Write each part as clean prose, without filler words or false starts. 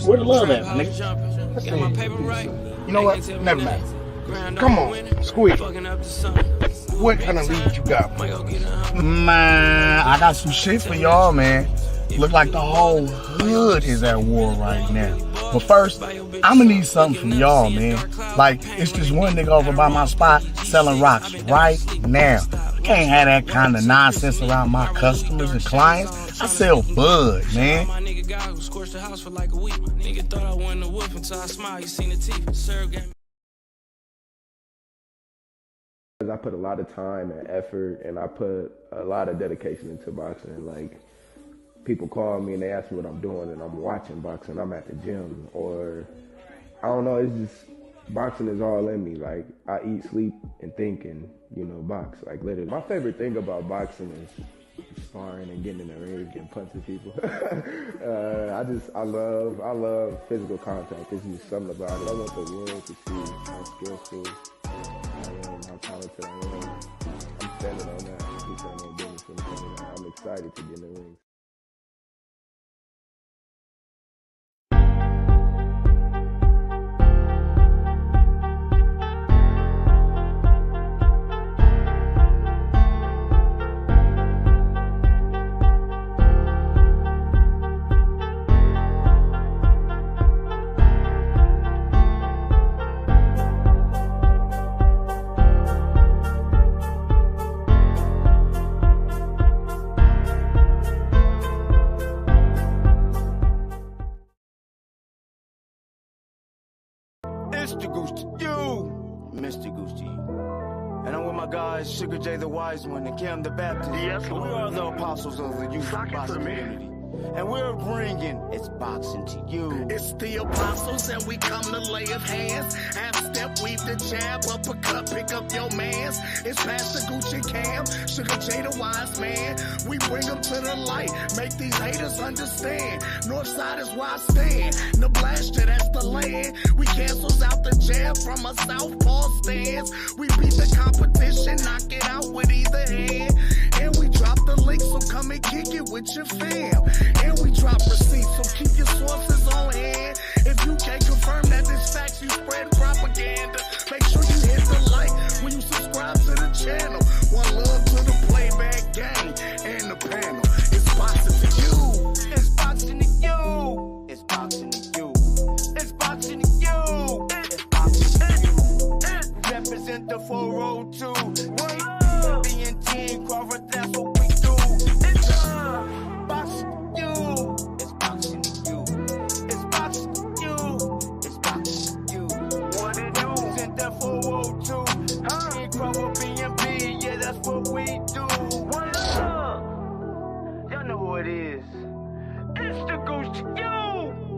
Where the love at, my nigga? Let's see. You know what? Never mind. Come on, Squeak. What kind of lead you got? Man, I got some shit for y'all, man. Look like the whole hood is at war right now. But first, I'ma need something from y'all, man. Like, it's this one nigga over by my spot selling rocks right now. I can't have that kind of nonsense around my customers and clients. I sell bud, man. I put a lot of time and effort, and I put a lot of dedication into boxing. Like, people call me and they ask me what I'm doing, and I'm watching boxing. I'm at the gym, or I don't know. It's just boxing is all in me. Like, I eat, sleep, and think, and box. Like, literally, my favorite thing about boxing is sparring and getting in the ring and punching people. I love physical contact. It's just something about it. I want the world to see how skillful I am, how talented I am. I'm standing on that. I'm business when it comes to that. I'm excited to get in the ring. Mr. Goose to you, Mr. Goose to you. And I'm with my guys, Sugar J the Wise One and Kim the Baptist. Yes, we are the apostles of the youth boxing community. And we're bringing It's Boxing to You. It's the apostles and we come to lay of hands. Half step, weave the jab, uppercut, pick up your mans. It's Pastor Gucci Cam, Sugar J the Wise Man. We bring them to the light, make these haters understand. Northside is where I stand, Nebraska, that's the land. We cancels out the jab from a southpaw stance. We beat the competition, knock it out with either hand. And we drop the link, so come and kick it with your fam. And we drop receipts, so keep your sources on hand. If you can't confirm that this facts, you spread propaganda. Make sure you hit the like when you subscribe to the channel. One love to the playback gang and the panel. It's boxing to you. It's boxing to you. It's boxing to you. It's boxing to you. It's boxing to you. Represent the 402. Being Team Crawford, that's what we do. It's boxing to you. It's boxing to you. It's boxing to you. It's boxing to you. What it do? Sent that 402. Team Crawford, BNB, yeah, that's what we do. What up? Y'all know who it is. It's the Goose to you.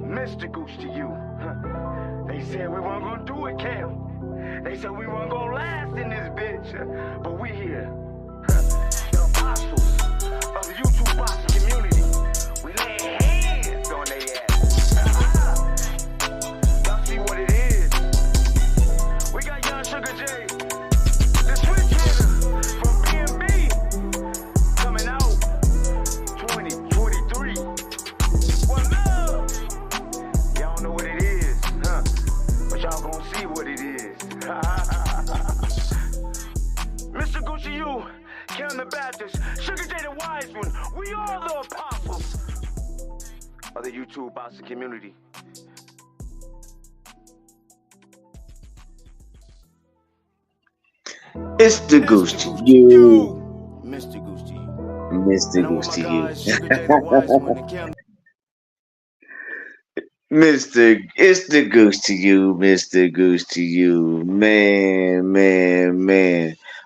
Mr. Goose to you. They said we weren't gonna do it, Cam. They said we weren't gonna last in this bitch, but we here. The apostles of the YouTube boxing community. We lay hands on their ass. Y'all see what it is? We got young Sugar J, the switch hitter from BNB, coming out 2023. One love. Y'all know what it is, huh? But y'all gonna see what it is. Mr. Gucci, you, Kim the Baptist, Sugar J the Wise One, we are the apostles of the YouTube boxing community. It's the Goose to you, Mr. Goose to you. Mr. Goose to you. Sugar J the Wise One and Kim. It's the Goose to you, Mr. Goose to you. Man.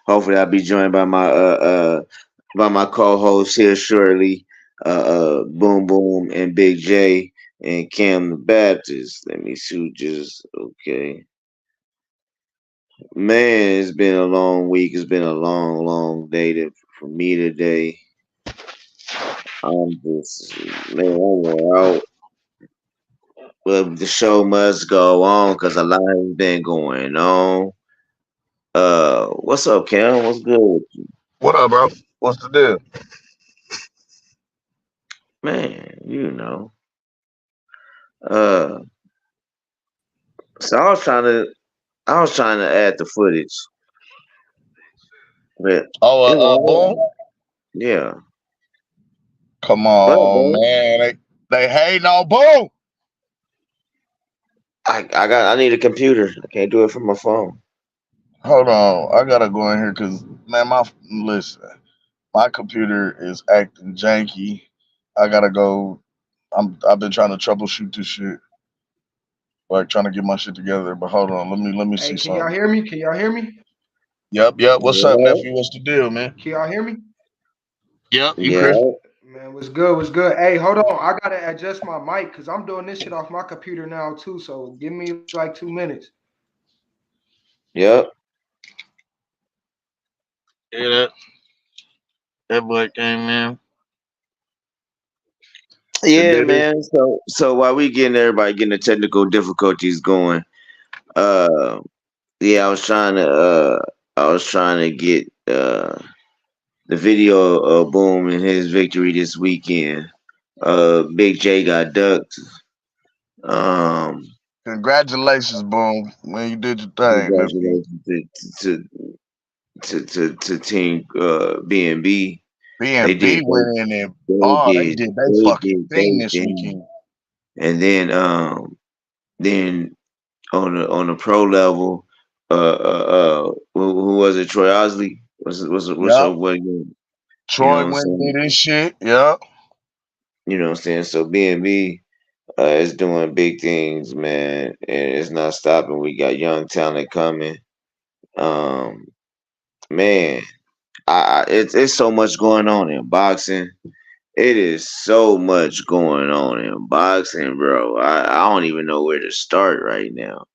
Hopefully I'll be joined by my co-hosts here shortly. Boom Boom and Big J and Cam the Baptist. Let me see just okay. Man, it's been a long week. It's been a long day for me today. I'm just man, I'm wore out. But the show must go on because a lot has been going on. What's up, Cam? What's good with you? What up, bro? What's the deal? Man, you know. Uh, so I was trying to add the footage, but Oh, it won't. boom. Yeah, Come but on, bro, man. They hating on boom. I need a computer. I can't do it from my phone. Hold on. I gotta go in here because man, listen, my computer is acting janky. I gotta go. I've been trying to troubleshoot this shit, like trying to get my shit together. But hold on, let me Hey, see can y'all something. hear me? Can y'all hear me? Yep. What's up, Yeah, nephew? What's the deal, man? Can y'all hear me? Yep, you Chris. yeah, Man, what's good? What's good? Hey, hold on. I gotta adjust my mic because I'm doing this shit off my computer now too. So give me like 2 minutes. yep. Yeah, that boy came in. The Yeah, did it. man. So while we getting everybody getting the technical difficulties going, uh, yeah, I was trying to get the video of Boom and his victory this weekend. Big J got ducked. Um, Congratulations, boom, man. You did your thing, nephew. congratulations to Team B&B. B They and B did they, went in and they oh, they did did they they fucking did thing they this thing. weekend. And then on the pro level, who was it? Troy Osley what's Yep. your boy name? You know Troy what I'm went and saying? did his shit. Yep. You know what I'm saying? So B&B is doing big things, man, and it's not stopping. We got young talent coming. Um, man, it's so much going on in boxing. It is so much going on in boxing, bro. I don't even know where to start right now.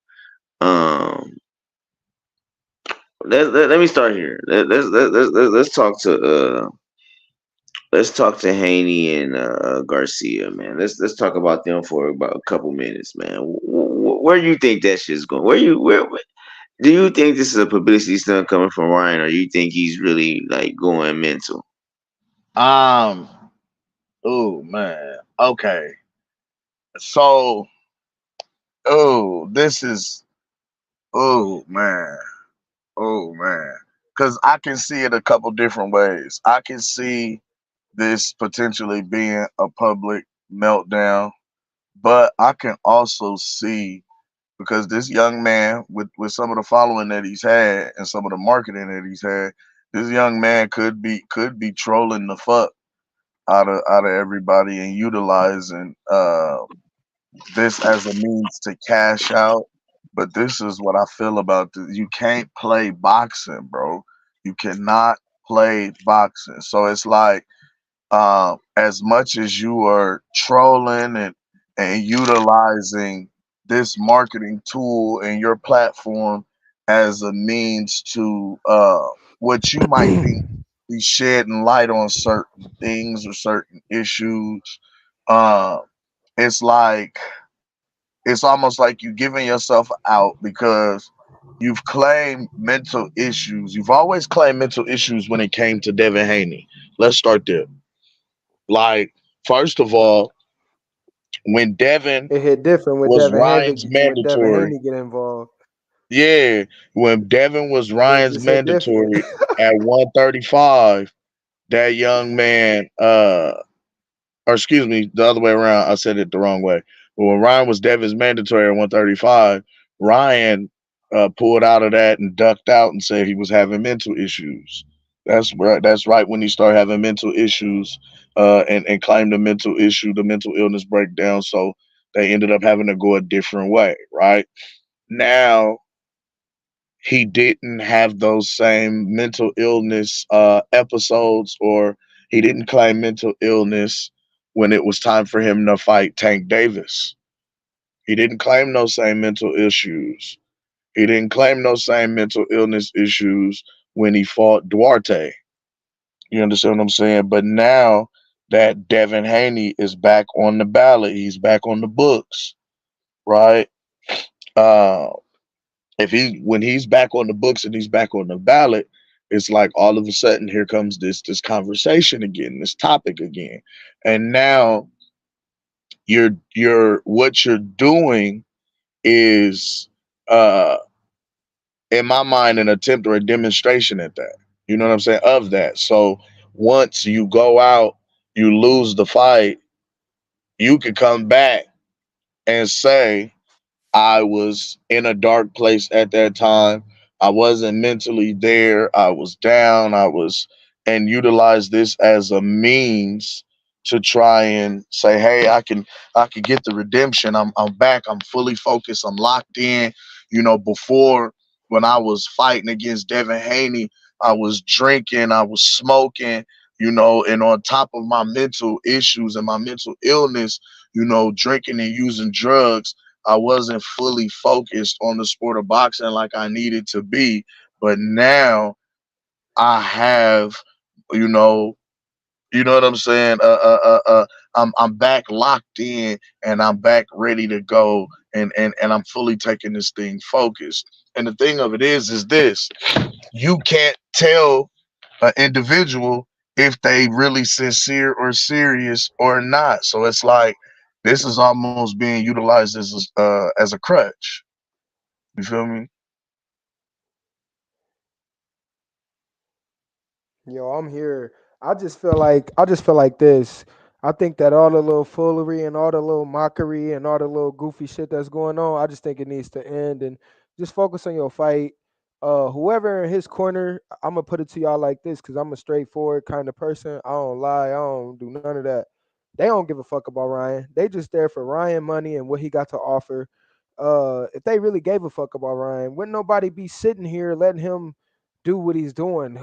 Um, let me start here. Let's talk to Haney and Garcia, man. Let's talk about them for about a couple minutes, man. Where do you think that shit's going? Where do you think this is a publicity stunt coming from Ryan, or you think he's really like going mental? Um. Oh man. Okay. So. Oh, this is. Oh man. Oh man. Because I can see it a couple different ways. I can see this potentially being a public meltdown, but I can also see because this young man with some of the following that he's had and some of the marketing that he's had, this young man could be trolling the fuck out of everybody and utilizing this as a means to cash out. But this is what I feel about this. You can't play boxing, bro. You cannot play boxing. So it's like as much as you are trolling and utilizing this marketing tool and your platform as a means to what you might think be shedding light on certain things or certain issues, uh, it's like it's almost like you giving yourself out because you've claimed mental issues. You've always claimed mental issues when it came to Devin Haney. Let's start there. Like, first of all, when Devin It hit different was Ryan's When Devin mandatory, Haney get involved. yeah, when Devin was It Ryan's just hit different. mandatory at 135, that young man, or excuse me, the other way around, I said it the wrong way. But when Ryan was Devin's mandatory at 135, Ryan pulled out of that and ducked out and said he was having mental issues. That's right. That's right when he started having mental issues and claimed the mental issue, the mental illness breakdown. So they ended up having to go a different way. Right now, he didn't have those same mental illness episodes, or he didn't claim mental illness when it was time for him to fight Tank Davis. He didn't claim those same mental issues. He didn't claim those same mental illness issues when he fought Duarte. You understand what I'm saying? But now that Devin Haney is back on the ballot, he's back on the books, right? Uh, if he when he's back on the books and he's back on the ballot, it's like all of a sudden here comes this conversation again, this topic again. And now you're what you're doing is uh in my mind an attempt or a demonstration at that. You know what I'm saying? Of that. So once you go out, you lose the fight, you could come back and say, I was in a dark place at that time. I wasn't mentally there. I was down. And utilize this as a means to try and say, hey, I can get the redemption. I'm back. I'm fully focused. I'm locked in. Before when I was fighting against Devin Haney, I was drinking, I was smoking, and on top of my mental issues and my mental illness, drinking and using drugs, I wasn't fully focused on the sport of boxing like I needed to be. But now I have, you know, you know what I'm saying? I'm back locked in and I'm back ready to go and I'm fully taking this thing focused. And the thing of it is this: you can't tell an individual if they really sincere or serious or not. So it's like this is almost being utilized as a crutch. You feel me? Yo, I'm here. I just feel like this. I think that all the little foolery and all the little mockery and all the little goofy shit that's going on, I just think it needs to end and just focus on your fight. Whoever in his corner, I'm gonna put it to y'all like this because I'm a straightforward kind of person. I don't lie. I don't do none of that. They don't give a fuck about Ryan. They just there for Ryan money and what he got to offer. If they really gave a fuck about Ryan, wouldn't nobody be sitting here letting him do what he's doing?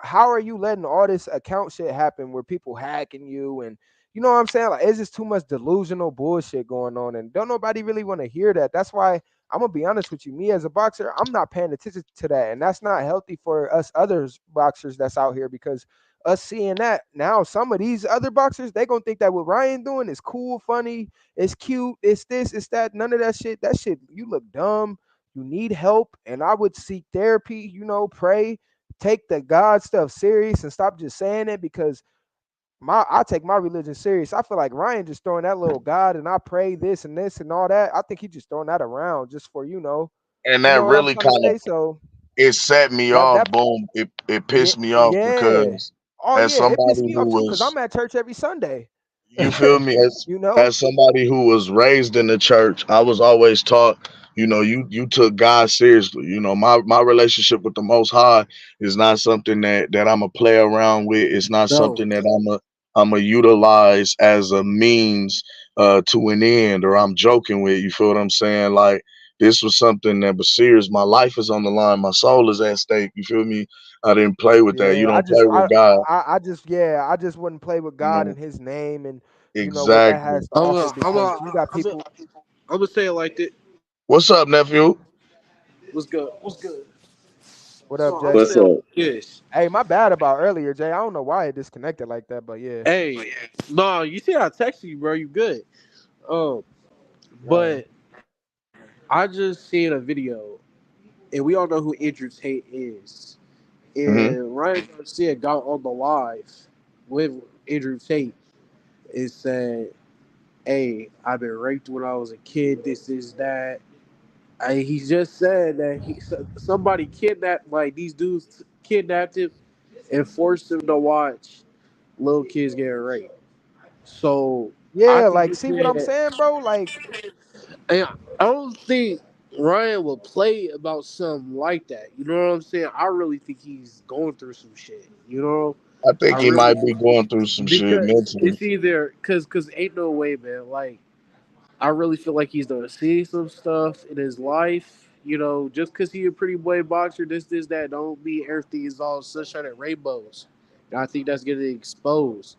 How are you letting all this account shit happen where people hacking you and you know what I'm saying? Like it's just too much delusional bullshit going on, and don't nobody really want to hear that. That's why I'm gonna be honest with you. Me as a boxer, I'm not paying attention to that, and that's not healthy for us others boxers that's out here because us seeing that now, some of these other boxers they gonna think that what Ryan doing is cool, funny, it's cute, it's this, it's that. None of that shit. That shit, you look dumb, you need help, and I would seek therapy, pray, take the God stuff serious and stop just saying it because I take my religion serious. I feel like Ryan just throwing that little God and I pray this and all that. I think he just throwing that around just for And you that know what I'm really trying to kind of say. So it set me off. that Boom! It yeah, pissed me off yeah. because Oh as yeah, it pissed somebody me off who too because was I'm at church every Sunday. You feel me? you know? As somebody who was raised in the church, I was always taught, you took God seriously. My relationship with the Most High is not something that I'm a play around with. It's not No. something that I'm a utilize as a means to an end, or I'm joking with. You feel what I'm saying? Like this was something that was serious. My life is on the line. My soul is at stake. You feel me? I didn't play with that. You Yeah, I don't just play with God. I just wouldn't play with You God know and his name and what that exactly. has to I'm offer gonna, I'm because gonna, you got I'm gonna, people. I'm gonna say it like this. What's up, nephew? What's good? What's good? What So up, I'm gonna Jay? What's say it up? like this. Hey, my bad about earlier, Jay. I don't know why it disconnected like that, but yeah. Hey, no, you see, I texted you, bro. You good? Um, All right. but I just seen a video, and we all know who Andrew Tate is. Hmm. And Ryan Garcia got on the live with Andrew Tate and said, "Hey, I've been raped when I was a kid. This is that." He just said that somebody kidnapped, like these dudes kidnapped him and forced him to watch little kids get raped. So I Yeah, think like this see what I'm man, saying, bro? Like, and I don't think Ryan will play about something like that. You know what I'm saying? I really think he's going through some shit. You know, I I think he really might be going through some shit because mentally. it's either because ain't no way, man. Like I really feel like he's gonna see some stuff in his life. You know, just because he's a pretty boy boxer, this, that, don't mean everything is all sunshine and rainbows. And I think that's getting exposed.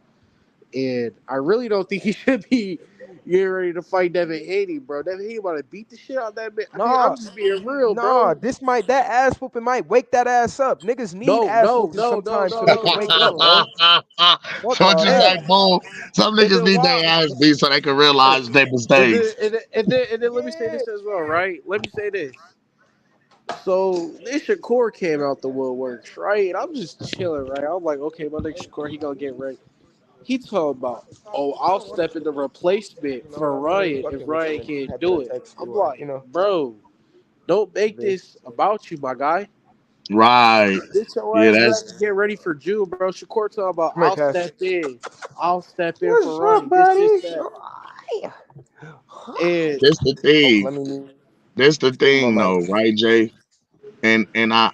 And I really don't think he should be getting ready to fight Devin Haney, bro. Devin Haney about to beat the shit out of that man. I mean, I'm nah, just being real, nah. bro. That ass whooping might wake that ass up. Niggas need No, ass no, whooping no, no, sometimes to no, make no, them no, wake up, no. bro. Fuck So what all you that. say, Hey, boom? Some and niggas then need why? their ass beat so they can Hey, realize their mistakes. and then let me say Yeah. this as well, right? Let me say this. So this Shakur came out the woodworks, right? And I'm just chilling, right? I'm like, okay, my next Shakur, he gonna get ready. He talking about, oh, I'll step in the replacement You know, for I'm really Ryan if fucking with you Ryan and can't happy to do it. text I'm you or, like, bro, don't make this. this about you, my guy. Right. Get your Yeah, ass back that's and get ready for June, bro. Shakur talking about, Come here, I'll Cash. step in. I'll step in for What's up, Ronnie. This, buddy? that. Hi. And that's the Oh, thing. let me mute That's the my thing, mic. though, right, Jay? And I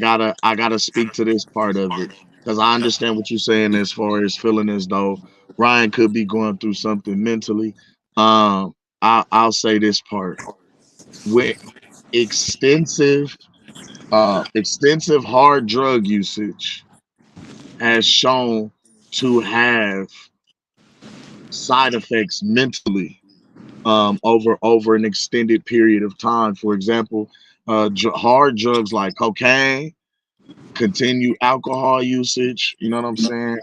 gotta speak to this part of it because I understand what you're saying as far as feeling as though Ryan could be going through something mentally. I'll say this part with extensive extensive hard drug usage has shown to have side effects mentally over an extended period of time. For example, hard drugs like cocaine, continued alcohol usage, you know what I'm saying?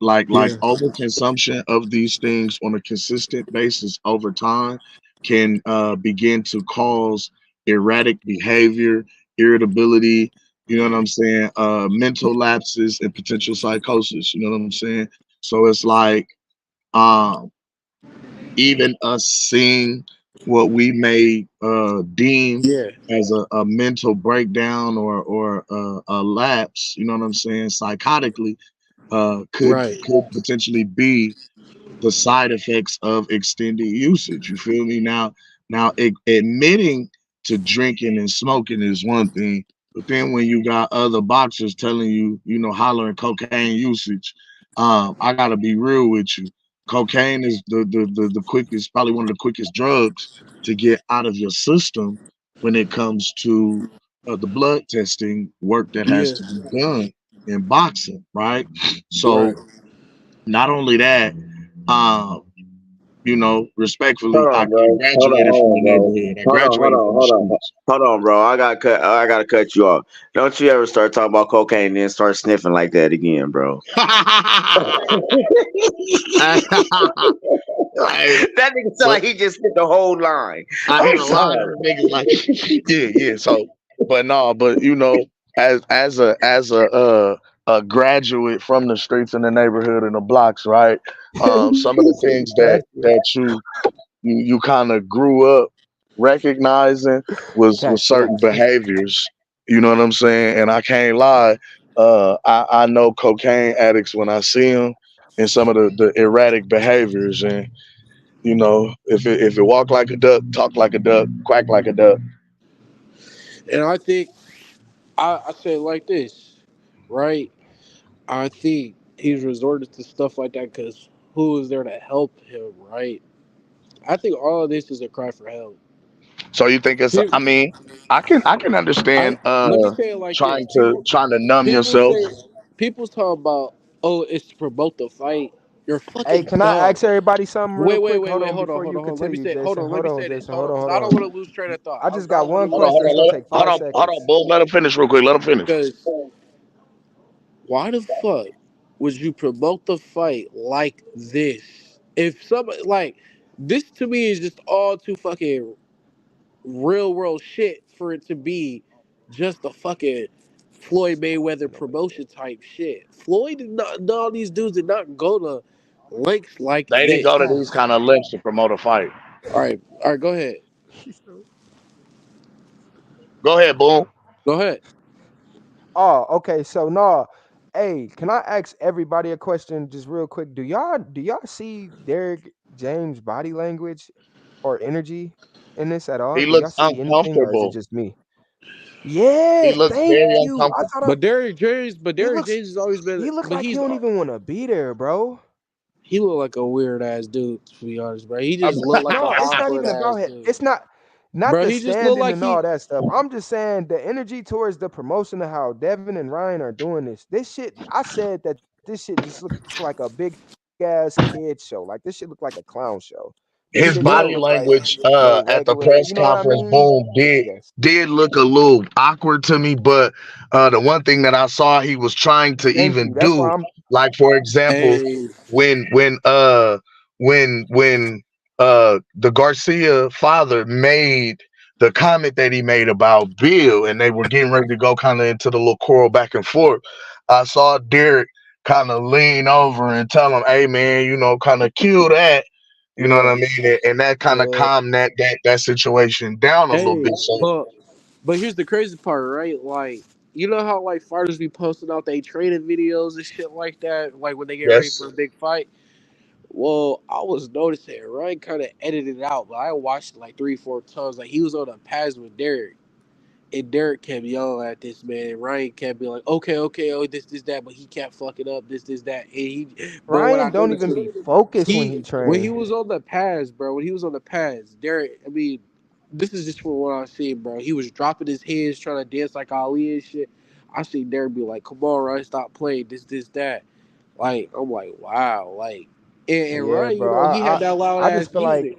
Like yeah, overconsumption of these things on a consistent basis over time can begin to cause erratic behavior, irritability, you know what I'm saying? Mental lapses and potential psychosis, you know what I'm saying? So it's like um even us seeing what we may deem yeah, as a mental breakdown or a lapse, you know what I'm saying, psychotically, right. could potentially be the side effects of extended usage. You feel me? Now, admitting to drinking and smoking is one thing, but then when you got other boxers telling you, hollering cocaine usage, I gotta be real with you. Cocaine is the quickest, probably one of the quickest drugs to get out of your system when it comes to the blood testing work that has Yeah, to be done in boxing, right? right. So not only that, um, respectfully, Hold I on, bro. graduated from Hold the on, bro. neighborhood. I Hold on, hold graduated on, from the hold on, streets. hold on, bro. I gotta cut you off. Don't you ever start talking about cocaine and then start sniffing like that again, bro. I, That nigga sound but like he just hit the whole line. I I'm hit a line of sorry. them niggas like, yeah, yeah. So, but no, but as a graduate from the streets and the neighborhood and the blocks, right? Some of the things that Graduate. you kind of grew up recognizing was Cash, certain relax. behaviors. You know what I'm saying? And I can't lie. I know cocaine addicts when I see them, and some of the erratic behaviors. And if it walk like a duck, talk like a duck, quack like a duck. And I think I say it like this, right? I think he's resorted to stuff like that because who is there to help him, right? I think all of this is a cry for help. So you think it's? I People, mean, I can understand let me say it like this: trying to numb people yourself. say, people talk about, oh, it's to promote the fight. You're Hey, fucking can I dumb. ask everybody something real quick? Hold on Hold on, before hold you on, hold on. Let me continue, say, hold Jason. on, let Hold me on, say this. Jason. Hold Hold on, on, because hold I don't on. want to lose train of thought. I I'm just not got want to one Hold lose on, train hold question. of It's on, gonna thought take hold five on, hold on, seconds. boom. Let him finish real quick. Let him finish. because why the fuck would you promote the fight like this? If somebody like this to me is just all too fucking real world shit for it to be just a fucking Floyd Mayweather promotion type shit. Floyd did not, all these dudes did not go to lengths like They didn't go to this. these Cash. kind of lengths to promote a fight. All right, go ahead, Go ahead, boom. go ahead. Oh, okay. So no. Hey, can I ask everybody a question just real quick? Do y'all see Derek James' body language or energy in this at all? He Do y'all looks see anything or is it uncomfortable. just me? He Yeah, looks thank very you. I uncomfortable. thought But he Derrick looks James has always been, he looks but like he don't even want to be there, bro. he look like a weird ass dude. To be honest, bro, he just looked like an No, it's not awkward even ass about him. dude, It's not bro. the He just looked standing like and he. all that stuff. I'm just saying the energy towards the promotion of how Devin and Ryan are doing this. This shit, I said that this shit just looks like a big ass kid show. Like this shit look like a clown show. This shit His don't He's look no. body like language no at the regular, you press know what I conference, mean? boom, did Yes. did look a little awkward to me. But the one thing that I saw he was trying to Thank you. even That's why do, I'm like for example, Hey, when the Garcia father made the comment that he made about Bill, and they were getting ready to go kind of into the little quarrel back and forth. I saw Derek. kind of lean over and tell him, "Hey, man, kind of cue that." You know what I Yeah, mean? And that kind of yeah. calm that situation down a little Hey, bit. So but here's the crazy part, right? Like, you know how like fighters be posting out they training videos and shit like that, like when they get ready for yes, a big fight. Well, I was noticing Ryan kind of edited it out, but I watched it like 3, 4 times. Like he was on the pads with Derek, and Derek kept yelling at this man. And Ryan kept being like, "Okay, okay, oh this that," but he kept fucking up this that. And he, but what I Ryan don't noticed even was be focused when he when he train. was on the pads, bro. When he was on the pads, Derek. I mean, this is just from what I seen, bro. He was dropping his hands, trying to dance like Ali and shit. I seen Derek be like, "Come on, Ryan, stop playing this that." Like I'm like, wow, like and Yeah, Ryan, you bro. know, he had that loud I ass just feel like music.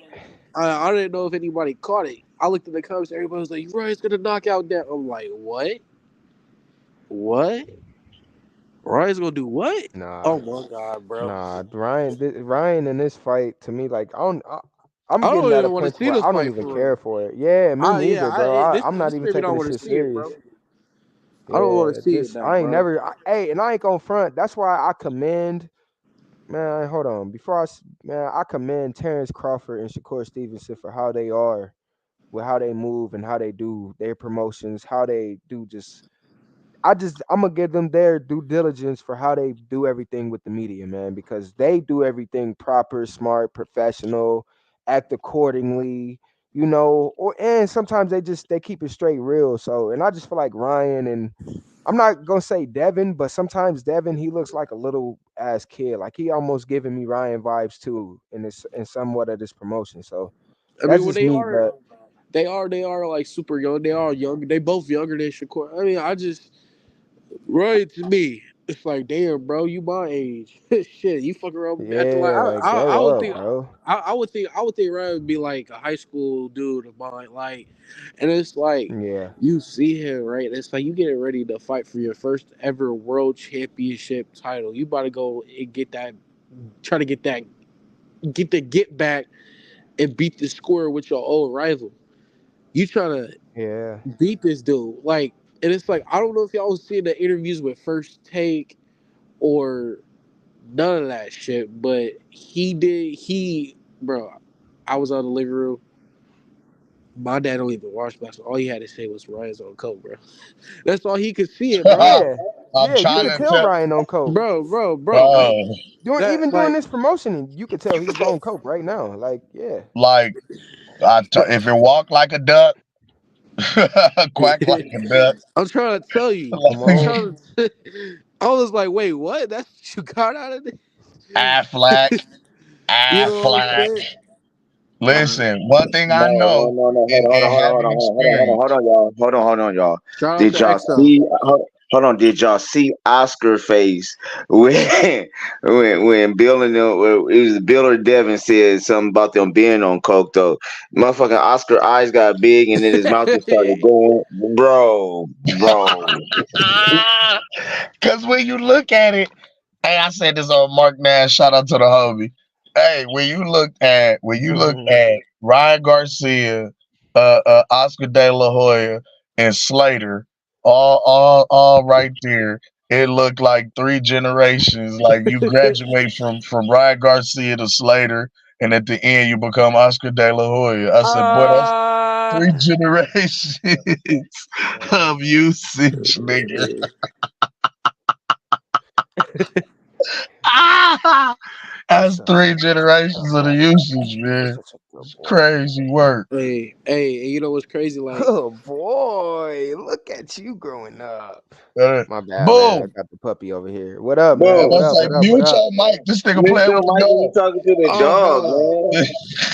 I didn't know if anybody caught it. I looked in the comments, everybody was like, Ryan's gonna knock out that. I'm like, what? What? Ryan's gonna do what? nah, Oh my god, bro. nah. Ryan in this fight to me, like I'm I getting don't at a even want to point to see where this I don't fight even for real. care for it. Yeah, me Yeah, neither, bro. I'm not this even maybe taking don't this want to shit see it, bro. serious. I don't want Yeah, to see it just now, I ain't bro. never. Hey, and I ain't gonna front. That's why I commend. Man, hold on. Man, I commend Terrence Crawford and Shakur Stevenson for how they are, with how they move and how they do their promotions, how they do just I'm gonna give them their due diligence for how they do everything with the media, man, because they do everything proper, smart, professional, act accordingly, or and sometimes they keep it straight real. So and I just feel like Ryan and I'm not gonna say Devin, but sometimes Devin he looks like a little ass kid. Like he almost giving me Ryan vibes too in this in somewhat of this promotion. So I that's mean, when just me, but they are like super young. They are young. They both younger than Shakur. I mean, I just right to me. It's like, damn, bro, you my age. Shit, you fuck around acting like yeah, like grow up, bro. I would think Ryan would be like a high school dude of mine, like, and it's like Yeah. you see him right. It's like you getting ready to fight for your first ever world championship title. You about to go and get that, try to get the get back and beat the score with your old rival. You trying to Yeah. beat this dude, like, and it's like I don't know if y'all was seeing the interviews with First Take or none of that shit. But bro, I was on the living room. My dad don't even watch basketball. All he had to say was Ryan's on coke, bro. That's all he could see it, bro. Yeah. I'm Yeah, you trying could to tell tell, Ryan on coke. Bro. Like bro, Even that, during like this promotion, you could tell he's on coke right now. Like, yeah. like if it walk like a duck, quack like a duck, I'm trying to tell you. Come I'm like, on. trying to. I was like, wait, what? That's what you got out of this? Aflac, You know what I'm Aflac. saying? Listen, one thing I No, know no, no. in, Hold on, in hold on, hold having on, hold on, hold on, hold experience. on, y'all. Hold on, y'all. Shout out to Did y'all EXO. see? Hold on. Did y'all see Oscar face when when Bill and them, it was Bill or Devin said something about them being on coke though? Motherfucking Oscar eyes got big and then his mouth just started going, bro. Because when you look at it, hey, I said this on Mark Nash. Shout out to the homie. Hey, when you look at Ryan Garcia, Oscar De La Hoya, and Slater, all right there. It looked like three generations. Like you graduate from Ryan Garcia to Slater, and at the end you become Oscar De La Hoya. I said, boy, that's Ah. three generations of usage, nigga. Ah, that's Such a three good generations of the usage, You're man. such a good It's boy. crazy work. Hey, and you know what's crazy? Like, Good boy. Look at you growing up. Uh, My bad, man. I boom. got the puppy over here. What up, man? I'm What gonna Boom. up? say, What up? What mute up? your mic. This nigga Mute playing your with mic when you the talking to the oh dog, hell no. dog. man.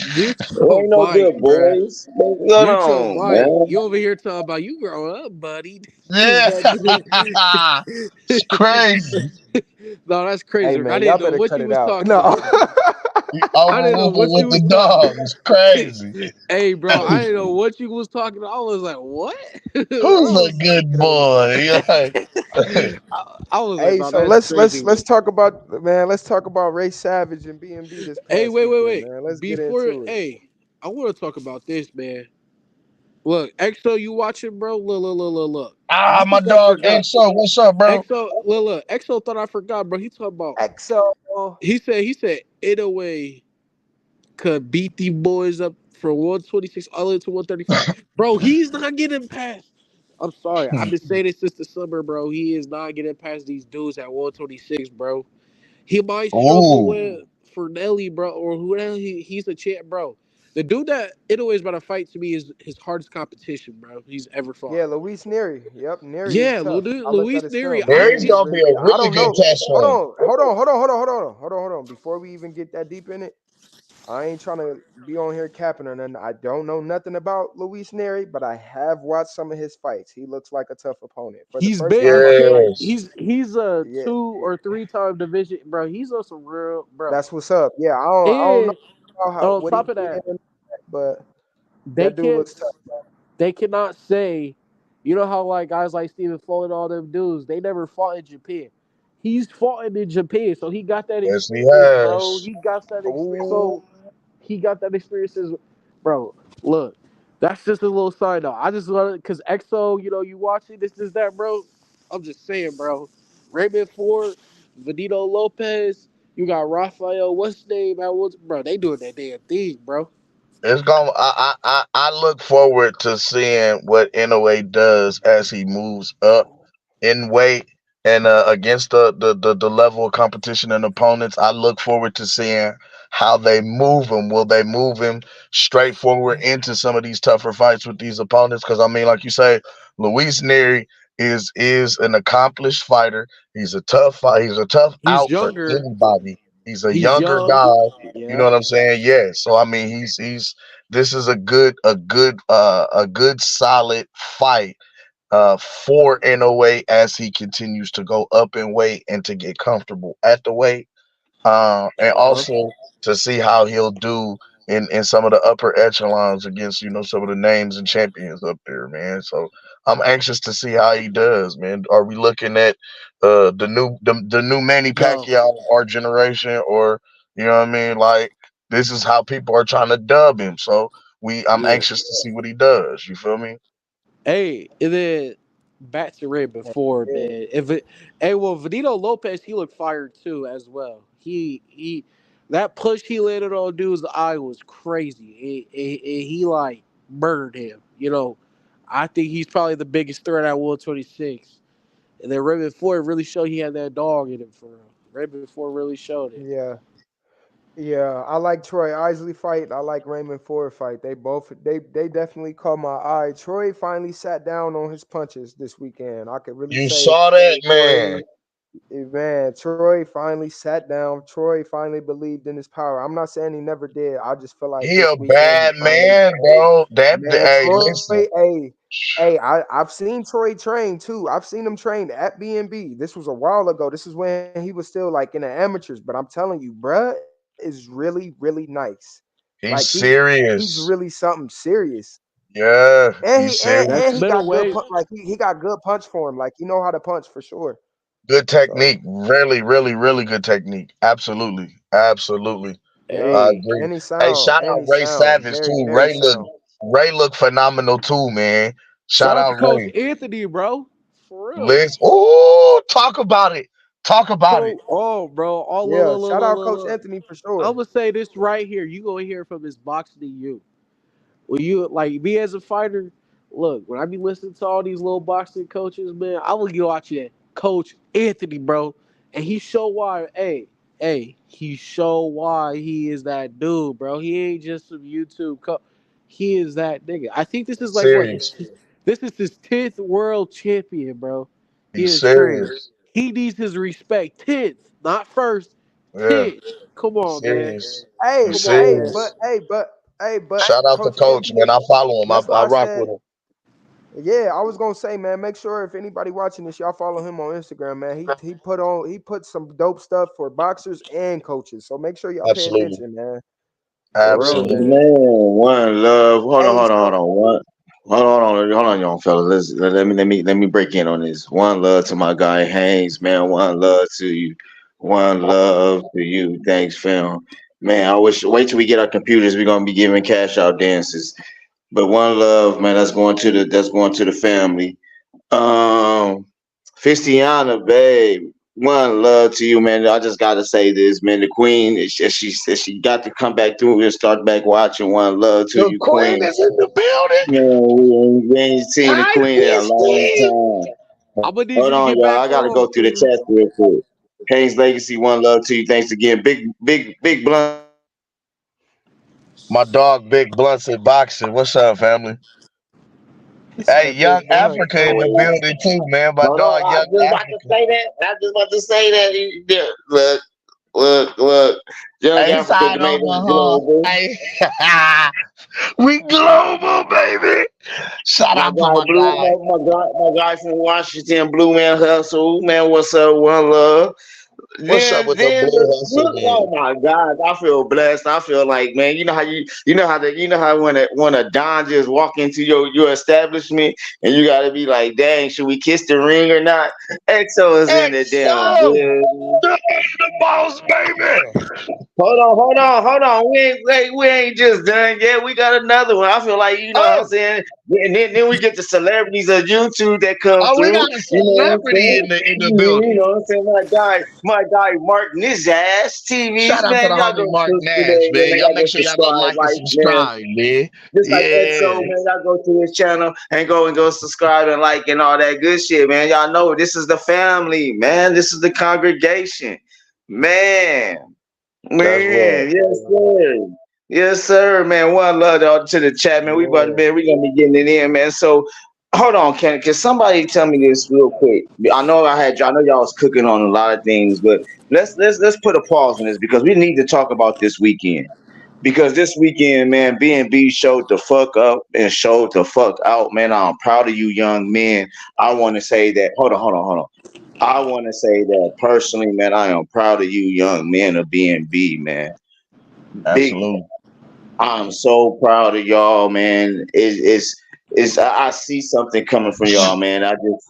Mute It your ain't no mic, good bruh. boys. What's going Mute your on, mic. man? You over here talking about you growing up, buddy. Yeah. That- It's crazy. no, that's Hey, crazy. I man, y'all didn't know better what cut you it was out. talking No. about. He I didn't know overwhooping what with you was the talking. dog. It's crazy. Hey, bro, I didn't know what you was talking about. I was like, what? I Who's a was like, good boy? I was like, Hey, no, so that's let's crazy. let's let's talk about man. Let's talk about Ray Savage and BMB this Hey, past weekend, wait. man. Let's get Before, into it. hey, I want to talk about this, man. Look, EXO, you watching, bro? Look. I Ah, my think I dog forgot. XO, what's up, bro? EXO, EXO thought I forgot, bro. He talking about. EXO. He said, in a way, could beat these boys up from 126 all the way to 135. Bro, he's not getting past. I'm sorry. I've been saying it since the summer, bro. He is not getting past these dudes at 126, bro. He might struggle Ooh, with Fernelli, bro, or whoever he's a champ, bro. The dude that Inoue is about to fight to me is his hardest competition, bro. He's ever fought. Yeah, Luis Neri. Yep, Neri is Yeah, tough. I looked at Luis his Neri. film. there's Neri is gonna be really. a I really don't good know. test Hold for him. on, hold on. Before we even get that deep in it, I ain't trying to be on here capping or nothing. I don't know nothing about Luis Neri, but I have watched some of his fights. He looks like a tough opponent. For the He's first been time, I feel like, Yes, he's a yeah, 2 or 3 time division, bro. He's on some real, bro. that's what's up. Yeah, I don't know And on what he top of did, that, but they that dude can't looks tough. they cannot say, you know how like guys like Stephen Flo and all them dudes, they never fought in Japan. He's fought in Japan, so he got that yes, he experience, bro. has. He got that experience. Oh, So he got that experience, bro. Look, that's just a little side note. I just love it because EXO, you watching this is that, bro. I'm just saying, bro. Raymond Ford, Benito Lopez, you got Rafael. What's his name? Bro, they doing that damn thing, bro. It's going. I look forward to seeing what Inoue does as he moves up in weight and against the level of competition and opponents. I look forward to seeing how they move him. Will they move him straight forward into some of these tougher fights with these opponents? Because I mean, like you say, Luis Neri is an accomplished fighter. He's a tough fight. He's a tough He's out for younger. anybody. He's a He's younger young. guy. You know Yeah. what I'm saying? Yeah. So I mean, he's this is a good solid fight for NOA as he continues to go up in weight and to get comfortable at the weight, and Uh-huh. also to see how he'll do in some of the upper echelons against some of the names and champions up there, man. So I'm anxious to see how he does, man. Are we looking at the new Manny No. Pacquiao of our generation, or you know what I mean? Like this is how people are trying to dub him. So I'm Yeah. anxious to see what he does. You feel me? Hey, and then back to Ray before, yeah, man. Hey, well, Benito Lopez, he looked fired too as well. That push he landed on dude's eye was crazy. He like murdered him. I think he's probably the biggest threat at 126. And then Raymond Ford really showed he had that dog in him for real. Raymond Ford really showed it. yeah. Yeah, I like Troy Isley fight. I like Raymond Ford fight. They definitely caught my eye. Troy finally sat down on his punches this weekend. I could really You say saw that, Troy, man. man, Troy finally sat down. Troy finally believed in his power. I'm not saying he never did. I just feel like He this a weekend he bad finally, man, bro. man, Hey, Troy, listen. I've seen Troy train too. I've seen him train at B&B. This was a while ago. This is when he was still like in the amateurs. But I'm telling you, bruh is really nice. Like He's he's really serious. something serious. Yeah, And he he's and, serious. and Next he got good middleweight, like he got good punch for him. Like he know how to punch for sure. Good So technique. Really, really, really good technique. Absolutely. Absolutely. yep. I hey, agree. Hey, And shout he out Ray sound Savage very, too. very sound. Ray look phenomenal too, man. shout Shout out to out Coach Ray. Anthony, bro. For real. Liz. Oh, talk about it. Talk about it. Bro. Oh, Yeah, shout out Coach look. Anthony for I'm sure. gonna say this right here. You gonna hear from his boxing to you. When you like me as a fighter, look, when I be listening to all these little boxing coaches, man, I will go out you Coach Anthony, bro. And he show why, he show why he is that dude, bro. He ain't just some YouTube he is that nigga. I think this is like what Serious. this is his 10th world champion, bro. He He's has trained. serious. He needs his respect. 10th, not first. Yeah. 10th. Come on, man. Serious. Hey, He's Come on, hey, man. but serious. hey, but hey, but Shout out to Coach Coach, man. Anthony, I follow him. that's why I I rock said, with him. yeah, I was gonna say, man, make sure if anybody watching this, y'all follow him on Instagram, man. He put some dope stuff for boxers and coaches. So make sure y'all pay Absolutely. attention, man. For real, Man. Absolutely. man. Man, one love. Hold on, Hey, hold on, hold so on. What? Hold on, young fella. Let me break in on this. One love to my guy Haynes, man. One love to you. One love to you. Thanks, fam. Man, I wish. Wait till we get our computers. We're gonna be giving cash out dances. But one love, man. That's going to the family. Um, Fistiana, babe. One love to you, man. I just gotta say this, man. The Queen, she said she got to come back through and start back watching. One love to The you, queen Queen. is in the building. Man, we ain't seen the Hi, Queen in a long Fisty. time. I'm gonna need Hold you to on, get y'all. back I gotta go on, through the Queen. chest real quick. Haynes Legacy, one love to you. Thanks again. Big blunt said boxing. What's up, family? My dog Big Blunts in boxing. What's up, family? He Hey, said Young big blunt, Africa in the crazy. building too, man. My Hold dog on, I Young just about to Africa. say that. I just about to say that. Yeah, look. Young Hey, Africa side made on us the huh? global. Hey, we global, baby. Shout My out to guy my Blue, guy. my guy from Washington, Blue Man Hustle. Man, what's up? One love. What's up Then, with the then blue hustle, look, man? oh my God, I feel blessed. I feel like, man, you know how when a don just walk into your establishment and you gotta be like, dang, should we kiss the ring or not? EXO is in the damn XO, building. the boss, baby. Hold on. We ain't just done yet. We got another one. I feel like you know what I'm Oh, saying. And then we get the celebrities of YouTube that come oh, we through. got a You know what I'm celebrity saying? in the You building. know what I'm saying. My guy Mark Nizaz Shout TVs, out to man. the Y'all homie go Mark today, Nash, man. man. Y'all Y'all make go sure y'all go subscribe, like and like, man. subscribe, man. Just like EXO, Yeah, man. Y'all go to his channel and go subscribe and like and all that good shit, man. Y'all know this is the family, man. This is the congregation, man. that's right. Man, yes, sir. Yes, sir, man. One love to the chat, man. Yeah. We gonna be getting it in, man. So hold on, can somebody tell me this real quick? I know y'all was cooking on a lot of things, but let's put a pause on this because we need to talk about this weekend. Because this weekend, man, B&B showed the fuck up and showed the fuck out, man. I'm proud of you, young men. I want to say that. Hold on. I want to say that personally, man. I am proud of you, young men of B&B, man. Big. Absolutely. I'm so proud of y'all, man. I see something coming from y'all, man.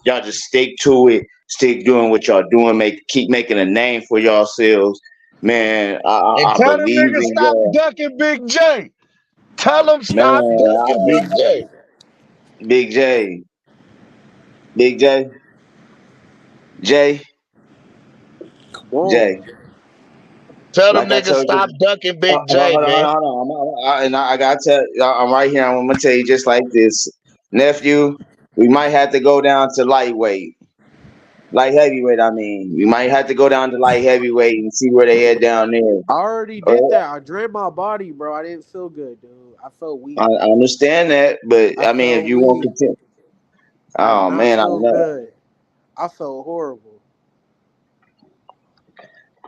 Y'all just stick to it, stick doing what y'all doing, keep making a name for yourselves, man. And I tell them believe niggas in stop y'all, ducking Big J. Tell them man. stop ducking Big J. Big J, Big J, Come on. J. Tell them Like I niggas told stop you, ducking Big J, man. I got to. I'm right here. I'm gonna tell you just like this, nephew. We might have to go down to lightweight. Light heavyweight, I mean. We might have to go down to light heavyweight and see where they head down there. I already did Uh, that. I drained my body, bro. I didn't feel good, dude. I felt weak. I understand that, but I I mean, if felt you want to weak. continue, I did oh not man, I feel know. good. I felt horrible.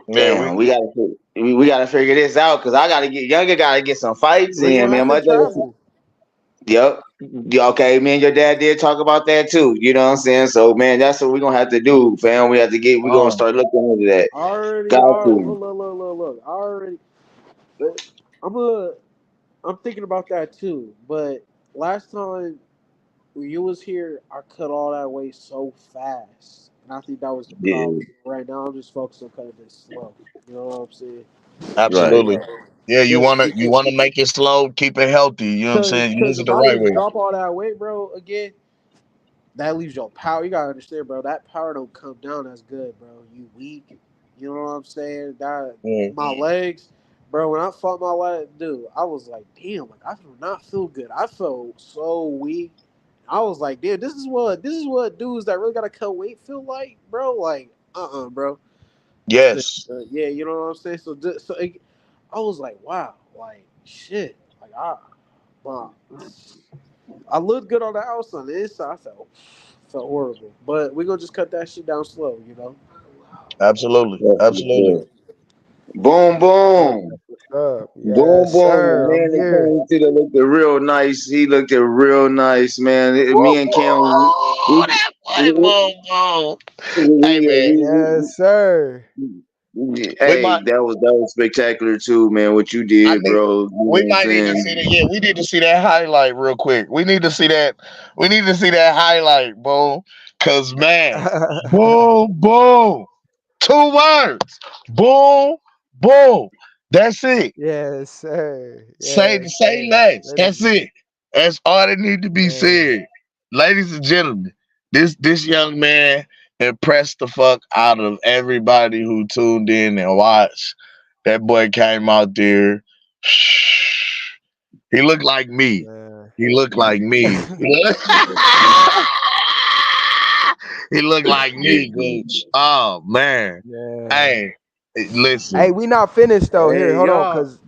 Yeah, we Damn, we gotta figure this out because I gotta get younger. Gotta get some fights We're in, gonna have man. to My dad, travel. yep. Yeah, okay, me and your dad did talk about that too. You know what I'm saying? So, man, that's what we're gonna have to do, fam. We're gonna uh start looking into that. I already Got are. to. Look. I already. I'm I'm thinking about that too. But last time when you was here, I cut all that weight so fast, and I think that was the problem. Yeah, Right now, I'm just focused on cutting it slow. You know what I'm saying? right. absolutely. Yeah, Just you wanna make it slow, keep it healthy. You know what I'm saying? Use cause it if the I right was to way. drop all that weight, bro, again, that leaves your power. You gotta understand, bro. That power don't come down as good, bro. You weak. You know what I'm saying? That Mm. my legs, bro. When I fought my leg, dude, I was like, damn, like I do not feel good. I felt so weak. I was like, damn, this is what dudes that really gotta cut weight feel like, bro. Like, bro. So, Yes, yeah, you know what I'm saying. I was like, wow, like shit, like my, I looked good on the outside. On the inside, I felt horrible. But we gonna just cut that shit down slow, you know. absolutely. That's for Absolutely. sure. Boom, That's boom. what's up. Boom, Yes, boom. The sir. I'm man that here. came to that looked real nice. He looked real nice, man. Me and Cam, Oh, that boy, we, boom, boom. Hey we, man, Yes, sir. we hey, might. that was spectacular too, man. What you I did, need. bro. You know We what I'm might need to see that. saying? Yeah, we need to see that highlight real quick. We need to see that. We need to see that highlight, boom. Cause man, boom, boom. 2 words. Boom, boom. That's it. Yes, sir. Say Yes, say sir. less. That's Literally. it. That's all that need to be Man, said. Ladies and gentlemen, this young man impressed the fuck out of everybody who tuned in and watched. That boy came out there. He looked like me. man. He looked like me. He looked like me, Gooch. Oh man. Man. Hey, Hey, listen. we not finished though. Here, Hey, hold on, y'all. cause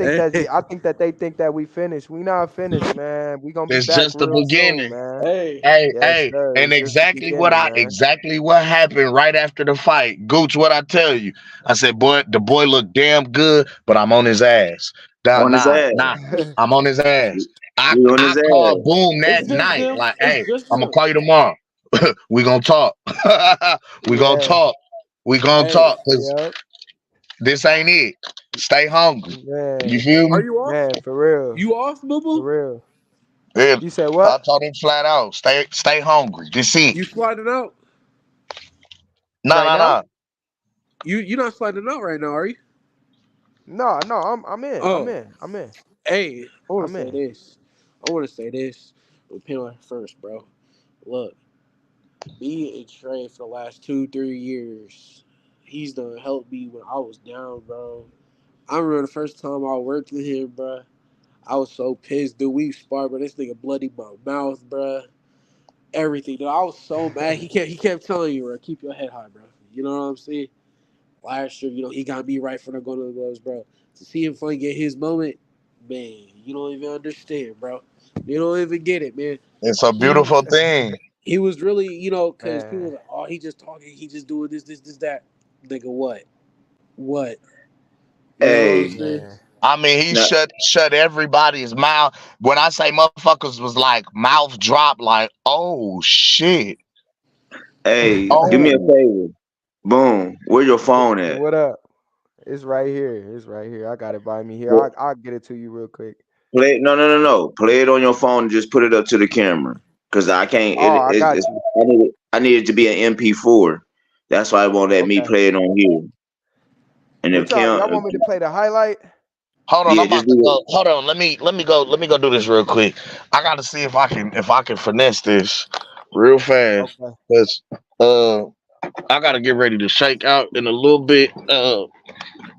Hey, I think that they think that we finished. We not finished, man. We gonna be It's back just the real soon, beginning. man. hey. Yes, Hey, sir. and It's just the beginning, man. exactly what happened right after the fight. Gooch, what I tell you? I said, boy, the boy looked damn good, but I'm on his ass. Nah, On his nah, ass. nah. I'm on his ass. We on I his called ass. Boom It's that just night. them. Like, It's hey, just I'm gonna them. call you tomorrow. We gonna talk. We gonna Yeah. talk. We gonna Hey, talk. Cause Yep. this ain't it. Stay hungry. You Man. feel are me? you off? Man, for real. You off, boo For boo? real. Yeah. You said I what? told him flat out. Stay hungry. This it. You sliding out? Nah, Right nah, now? nah. You not sliding out right now, are you? No, no, I'm in. I'm Oh, in. I'm in. hey, I want to I'm say in. this. I want to say this. With Penny first, bro. Look, me and Trey for the last 2, 3 years, he's done helped me when I was down, bro. I remember the first time I worked with him, bro. I was so pissed, dude. We sparred, bro. This nigga bloody my mouth, bro. Everything, dude. I was so mad. He kept telling you, bro, keep your head high, bro. You know what I'm saying? Last year, he got me right for the Golden Gloves, bro. To see him finally get his moment, man, you don't even understand, bro. You don't even get it, man. It's a He beautiful thing. he was really, because people were Man. like, oh, he just talking, he just doing this, that. Nigga, what? What? You know what I'm Hey, saying? Man. I mean, he now, shut everybody's mouth. When I say motherfuckers was like mouth drop, like, oh shit, hey, do me a oh. favor. Boom. Where your phone at? What up? It's right here. It's right here. I got it by me here. What- I'll get it to you real quick. Play it. No, no, no, no. Play it on your phone and just put it up to the camera. Cause I can't. Oh, I got you. I need it to be an MP4. That's why it won't let me Okay. play it on here. And if What y'all Kim, want me to play the highlight? Hold on, yeah, I'm just about to do go. Hold on, let me go do this real quick. I gotta see if I can finesse this real fast. Okay. Cause I gotta get ready to shake out in a little bit.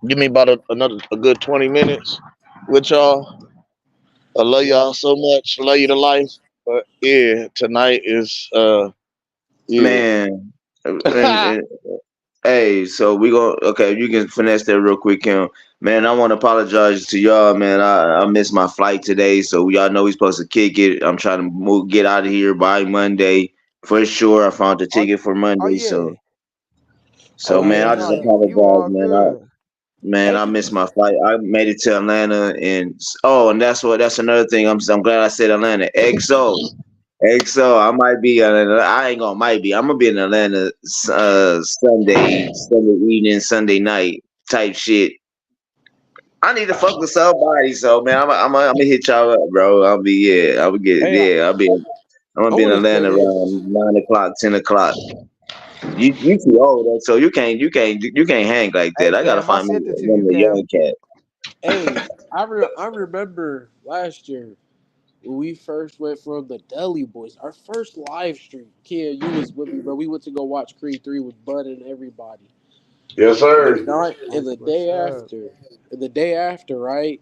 Give me about another a good 20 minutes with y'all. I love Yep. y'all so much. Love you to life. But yeah, tonight is yeah. man. And hey, so we go. Okay, you can finesse that real quick, Kim. Man, I want to apologize to y'all, man. I missed my flight today, so y'all know we supposed to kick it. I'm trying to get out of here by Monday for sure. I found the Oh, ticket for oh Monday, yeah. Oh so man, yeah, I No, just you apologize, all man. good. Man, Hey, I missed my flight. I made it to Atlanta, and and that's another thing. I'm glad I said Atlanta. XO, I might be. I ain't gonna might be. I'm gonna be in Atlanta Sunday evening, Sunday night type shit. I need to fuck with somebody, so man, I'm gonna hit y'all up, bro. I'll be yeah, I'll get hey, yeah, I'm gonna I be in want to say Atlanta this. around 9 o'clock, 10 o'clock. You too old, though, so you can't hang like hey that. I gotta Cam, I find me sent it to one you, of the Cam. young cats. Hey, I remember last year when we first went from the Deli Boys, our first live stream. Kia, you was with me, bro. We went to go watch Creed 3 with Bud and everybody. Yes, And the sir. night and That's the what's day up. after, and the day after, right?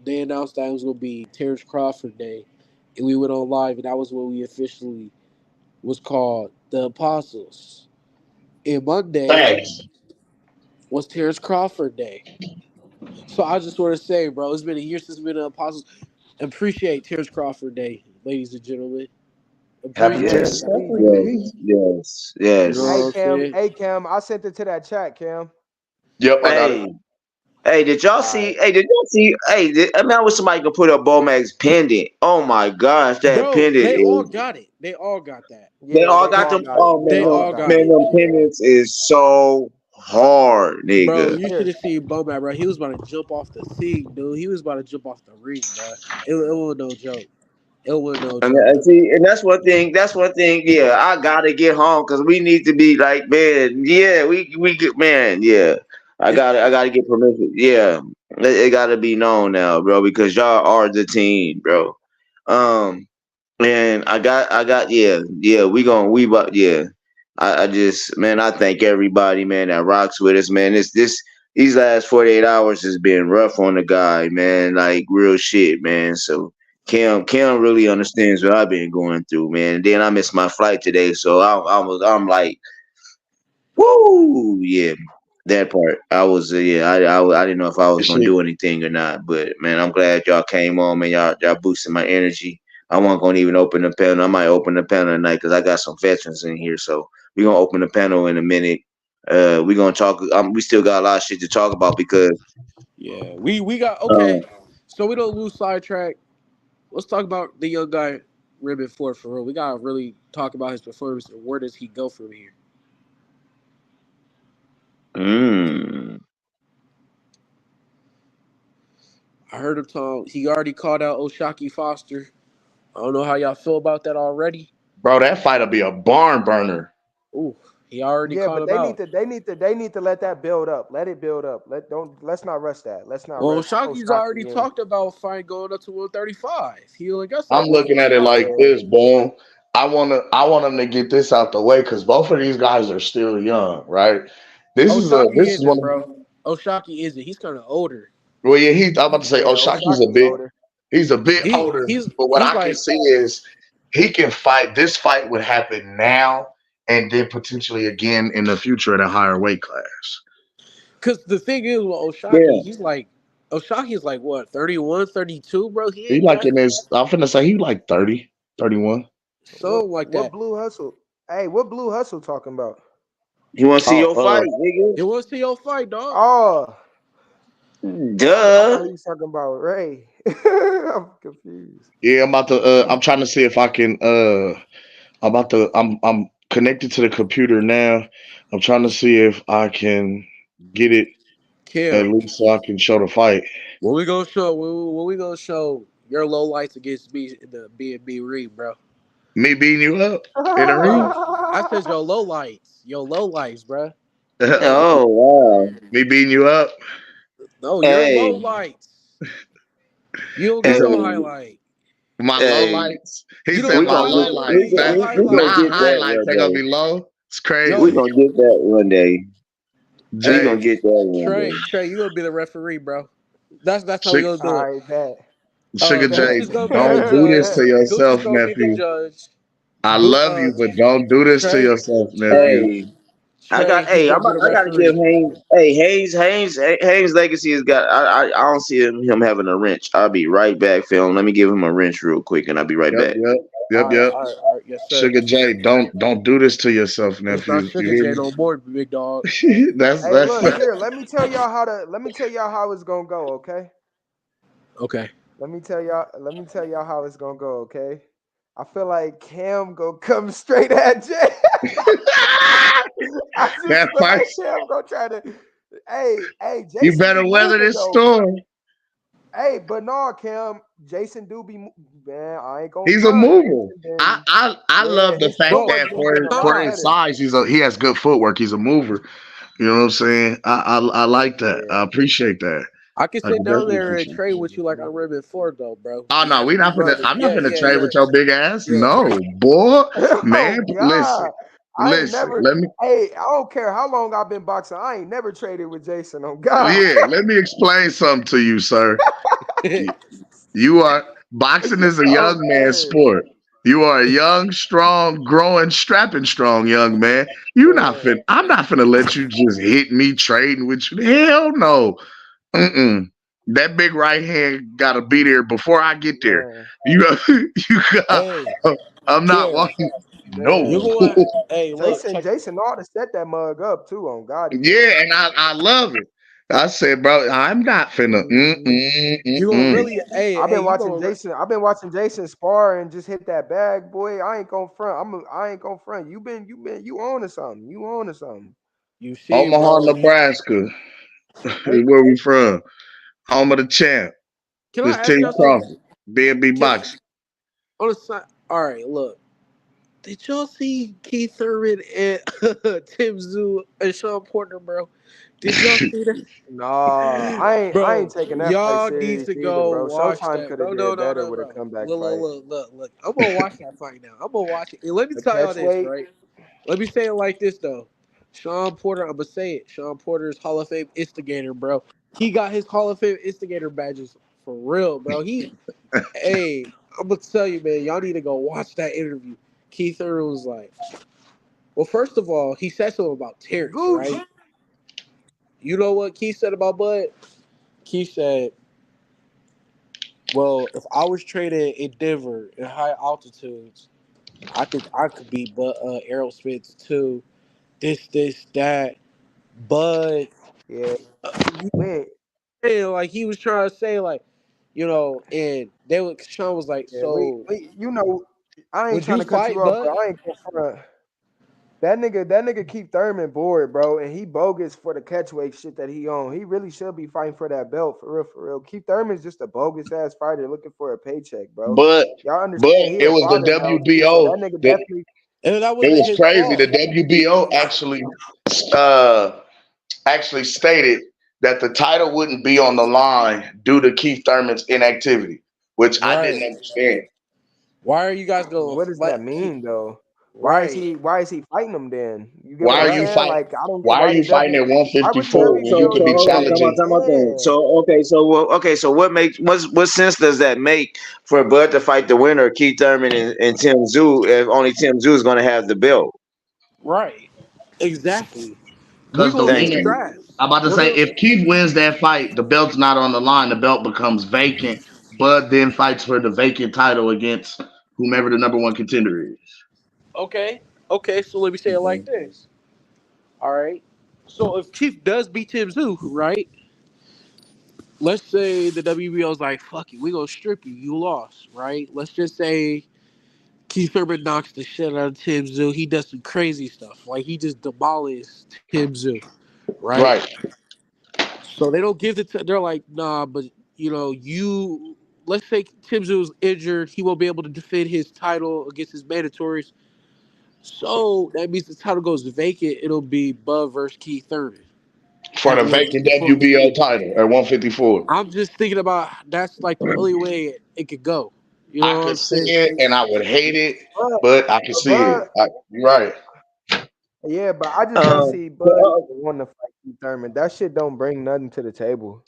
They announced that it was gonna be Terrence Crawford Day, and we went on live, and that was when we officially was called the Apostles. And Monday Facts. was Terrence Crawford Day. So I just want to say, bro, it's been a year since we've been the Apostles. Appreciate Terrence Crawford Day, ladies and gentlemen. Happy Appreciate Yes, it. 10th indeed. Crawford Day. You know Yes. Hey what I'm Cam, saying? hey Cam, I sent it to that chat, Cam. Yep, I got it. Hey, hey, did y'all All see? right. Hey, did y'all see? Hey, I mean, I wish somebody could put up Bomag's pendant. Oh my gosh, that Bro, pendant they all is. got it. They all got that. They Yeah, all they got all them. got it. Oh They They all all got got it. man, it. them Yeah. pendants is so hard, Bro, nigga. you should Here. have seen Bomac, bro. He was about to jump off the thing, dude. He was about to jump off the ring, bro. It was no joke. It was no joke. And see, and that's one thing. That's one thing. Yeah, I gotta get home because we need to be like, man. Yeah, we get man. Yeah, I gotta get permission. Yeah, it gotta be known now, bro, because y'all are the team, bro. Um, and yeah, we about, yeah. I just, man, I thank everybody, man, that rocks with us, man. These last 48 hours has been rough on the guy, man. Like real shit, man. So Kim really understands what I've been going through, man. And then I missed my flight today, so I'm like, woo, yeah. That part, I was, I didn't know if I was gonna Shit. do anything or not, but man, I'm glad y'all came on, man. Y'all boosted my energy. I wasn't gonna even open the panel. I might open the panel tonight because I got some veterans in here, so we gonna open the panel in a minute. We gonna talk. We still got a lot of shit to talk about because, Yeah, we got okay. um, So we don't lose sidetrack. Let's talk about the young guy, Ribbon Ford, for real. We gotta really talk about his performance and where does he go from here. mm, I heard him talk. He already called out Oshaki Foster. I don't know how y'all feel about that already. Bro, that fight'll be a barn burner. Ooh, he already Yeah, called but him out. they need to let that build up. Let it build up. Let's not rush that. Let's not Well, rush Oshaki's already Osaki in. talked about fight going up to 135. He only got I'm that looking at it like 145. Yeah. this, boom. I want them to get this out the way because both of these guys are still young, right? Oshaki This is one isn't, of, bro. Oshaki isn't. He's kind of older. well, yeah, I'm about to say Yeah, Oshaki's Osaki's older. he's a bit He older, he's but what he's I can like see is he can fight. This fight would happen now and then potentially again in the future at a higher weight class. because the thing is with yeah, Oshaki, Oshaki is like what 31, 32, bro. He He ain't like that in his, I'm finna say he like 30, 31. What something like what that. Blue Hustle? Hey, what Blue Hustle talking about? you want to see Oh, your fight, nigga? It was to your fight, dog. Oh, I Duh. thought he was talking about Ray. I'm confused. yeah, I'm about to, I'm trying to see if I can, I'm connected to the computer now. I'm trying to see if I can get it at Kim, least so I can show the fight. when we gonna show your low lights against me in the B&B ring, bro? Me beating you up in the ring? No, I said your low lights, bro. Oh wow. Me beating you up? No, your low Hey, lights. You don't get no hey, highlight. My low hey. lights? He You said don't We my get gonna low get highlight. You lights. ain't got we gonna Not highlights, get bro. that highlights. one They gonna day. be low. It's We Yo, crazy. gonna get that one day. We Jay, gonna get that one day. Trey, you gonna be the referee, bro. That's how we Sugar, gonna do it. I bet. Sugar Bet. J, Gooch is gonna be the don't do this judge. to Gooch is yourself, gonna be the nephew. judge. I Gooch, love you, but don't do this to Trey, yourself, nephew. Trey, Hey, Trey, he's gonna be the I gotta give referee. Haynes. Hey, Haynes legacy has got. I don't see him having a wrench. I'll be right back, Phil. Let me give him a wrench real quick, and I'll be right Yep, back. yep, yep, All right, yep. all right, all right. Yes, sir. Sugar J, don't do this to yourself, It's not nephew. You Sugar hear J me? no more, big dog. Hey, That's look here. Let me tell y'all how it's gonna go. Okay. Okay. Let me tell y'all how it's gonna go. Okay. I feel like Cam gonna come straight at Jay. I just that feel like first. Cam gonna try to. Hey, You Jason better be weather moving this though. storm. Hey, but no, Cam, Jason do be man. I ain't gonna He's a front. mover. Jason been I yeah, love the his fact But footwork that been getting a for lot huh? his better. size, he has good footwork. He's a mover. You know what I'm saying? I like that. Yeah, I appreciate that. I can I sit down definitely there and appreciate trade that. with you like I'm Ribbon Ford, though, bro. Oh We no, have to be brothers. I'm not Yeah, finna yeah, trade yeah, with your big ass. yeah. No, boy, man. oh Listen, God, I ain't listen. never. Let me Hey, I don't care how long I've been boxing. I ain't never traded with Jason. On God. yeah, let me explain something to you, sir. You are boxing is a young man's Okay. sport. You are a young, strong, growing, strapping strong young man. Yeah, I'm not finna let you just hit me trading with you. Hell no. Mm-mm. That big right hand gotta be there before I get there. man, You got, you got. Hey, I'm not Kim, walking. you No. man. go out. Hey, look, Jason, check. Jason ought to set that mug up too. On God, he will. Yeah, and I love it. I said, bro, I'm not finna. Mhm. You gonna Mm-mm. really? Hey, I've hey, been you watching gonna? Jason. I've been watching Jason spar and just hit that bag, boy. I ain't gonna front. I ain't gonna front. You on to something. You on to something. You see, Omaha, bro. Nebraska Hey, is where we from. Home of the champ. Can This I ask Team y'all something? Crawford. B&B Can, Boxing. on the side. All right, look. Did y'all see Keith Thurman and Tim Zoo and Sean Porter, bro? Did y'all see that? Nah, I ain't Bro, taking that fight y'all need serious to either, go bro. watch Showtime that, could have bro. did No, no, better no, with a no. comeback Look, look, fight. look, look, look. I'm gonna watch that fight now. I'm gonna watch it. And let me A tell y'all catch this, weight. right? Let me say it like this though. Sean Porter, I'm gonna say it. Sean Porter's Hall of Fame instigator, bro. He got his Hall of Fame instigator badges for real, bro. Hey, I'm gonna tell you, man. Y'all need to go watch that interview. Keith Urban was like, well, first of all, he said something about Terrence, Gooch. right? You know what Keith said about Bud? Keith said, well, if I was training in Denver in high altitudes, I think I could be Aerosmith too. This, that. But Yeah, you we ain't, like he was trying to say like, and Sean was like, yeah, so you know, I ain't would trying you to cut you fight off, Bud? but I ain't gonna front. That nigga keep Thurman bored, bro, and he bogus for the catchweight shit that he on. He really should be fighting for that belt for real, for real. Keith Thurman's just a bogus ass fighter looking for a paycheck, bro. But Y'all but understand he it a was the father now too, so WBO that nigga that definitely. And that it wasn't was his crazy. The fault. WBO uh actually stated that the title wouldn't be on the line due to Keith Thurman's inactivity, which I didn't Right. understand. Why are you guys gonna What does let that mean though? right. Why is he fighting them then? You get Why what are I'm you Right. saying? fight? Like I don't get Why are why the you fighting W. at Why would the 154 when you So could be hold on, WBO? time out, challenging? time out. Then. Yeah, So okay. So what sense does that make for Bud to fight the winner, Keith Thurman and Tim Tszyu, if only Tim Tszyu is going to have the belt? Right. Exactly. We're Because the gonna see Thank winner, you. straps. I'm about to We're say, gonna if Keith wins that fight, the belt's not on the line. The belt becomes vacant. Bud then fights for the vacant title against whomever the number one contender is. okay. Okay, so let me say it like this. All right. So if Keith does beat Tim Zoo, right? Let's say the WBO's like, fuck you, we gonna strip you. You lost, right? Let's just say Keith Urban knocks the shit out of Tim Zoo. He does some crazy stuff. Like he just demolishes Tim Zoo, right? Right. So they don't give they're like, nah, but you let's say Tim Zoo is injured, he won't be able to defend his title against his mandatories. So that means the title goes vacant. It'll be Bud versus Keith Thurman For at the vacant 154. WBO title at 154. I'm just thinking about that's like the only way it could go. You I know what could I'm see saying? it and I would hate it, but but I could see it. but You're right. yeah, but I just don't Um. see Bud want to fight Keith Thurman. That shit don't bring nothing to the table.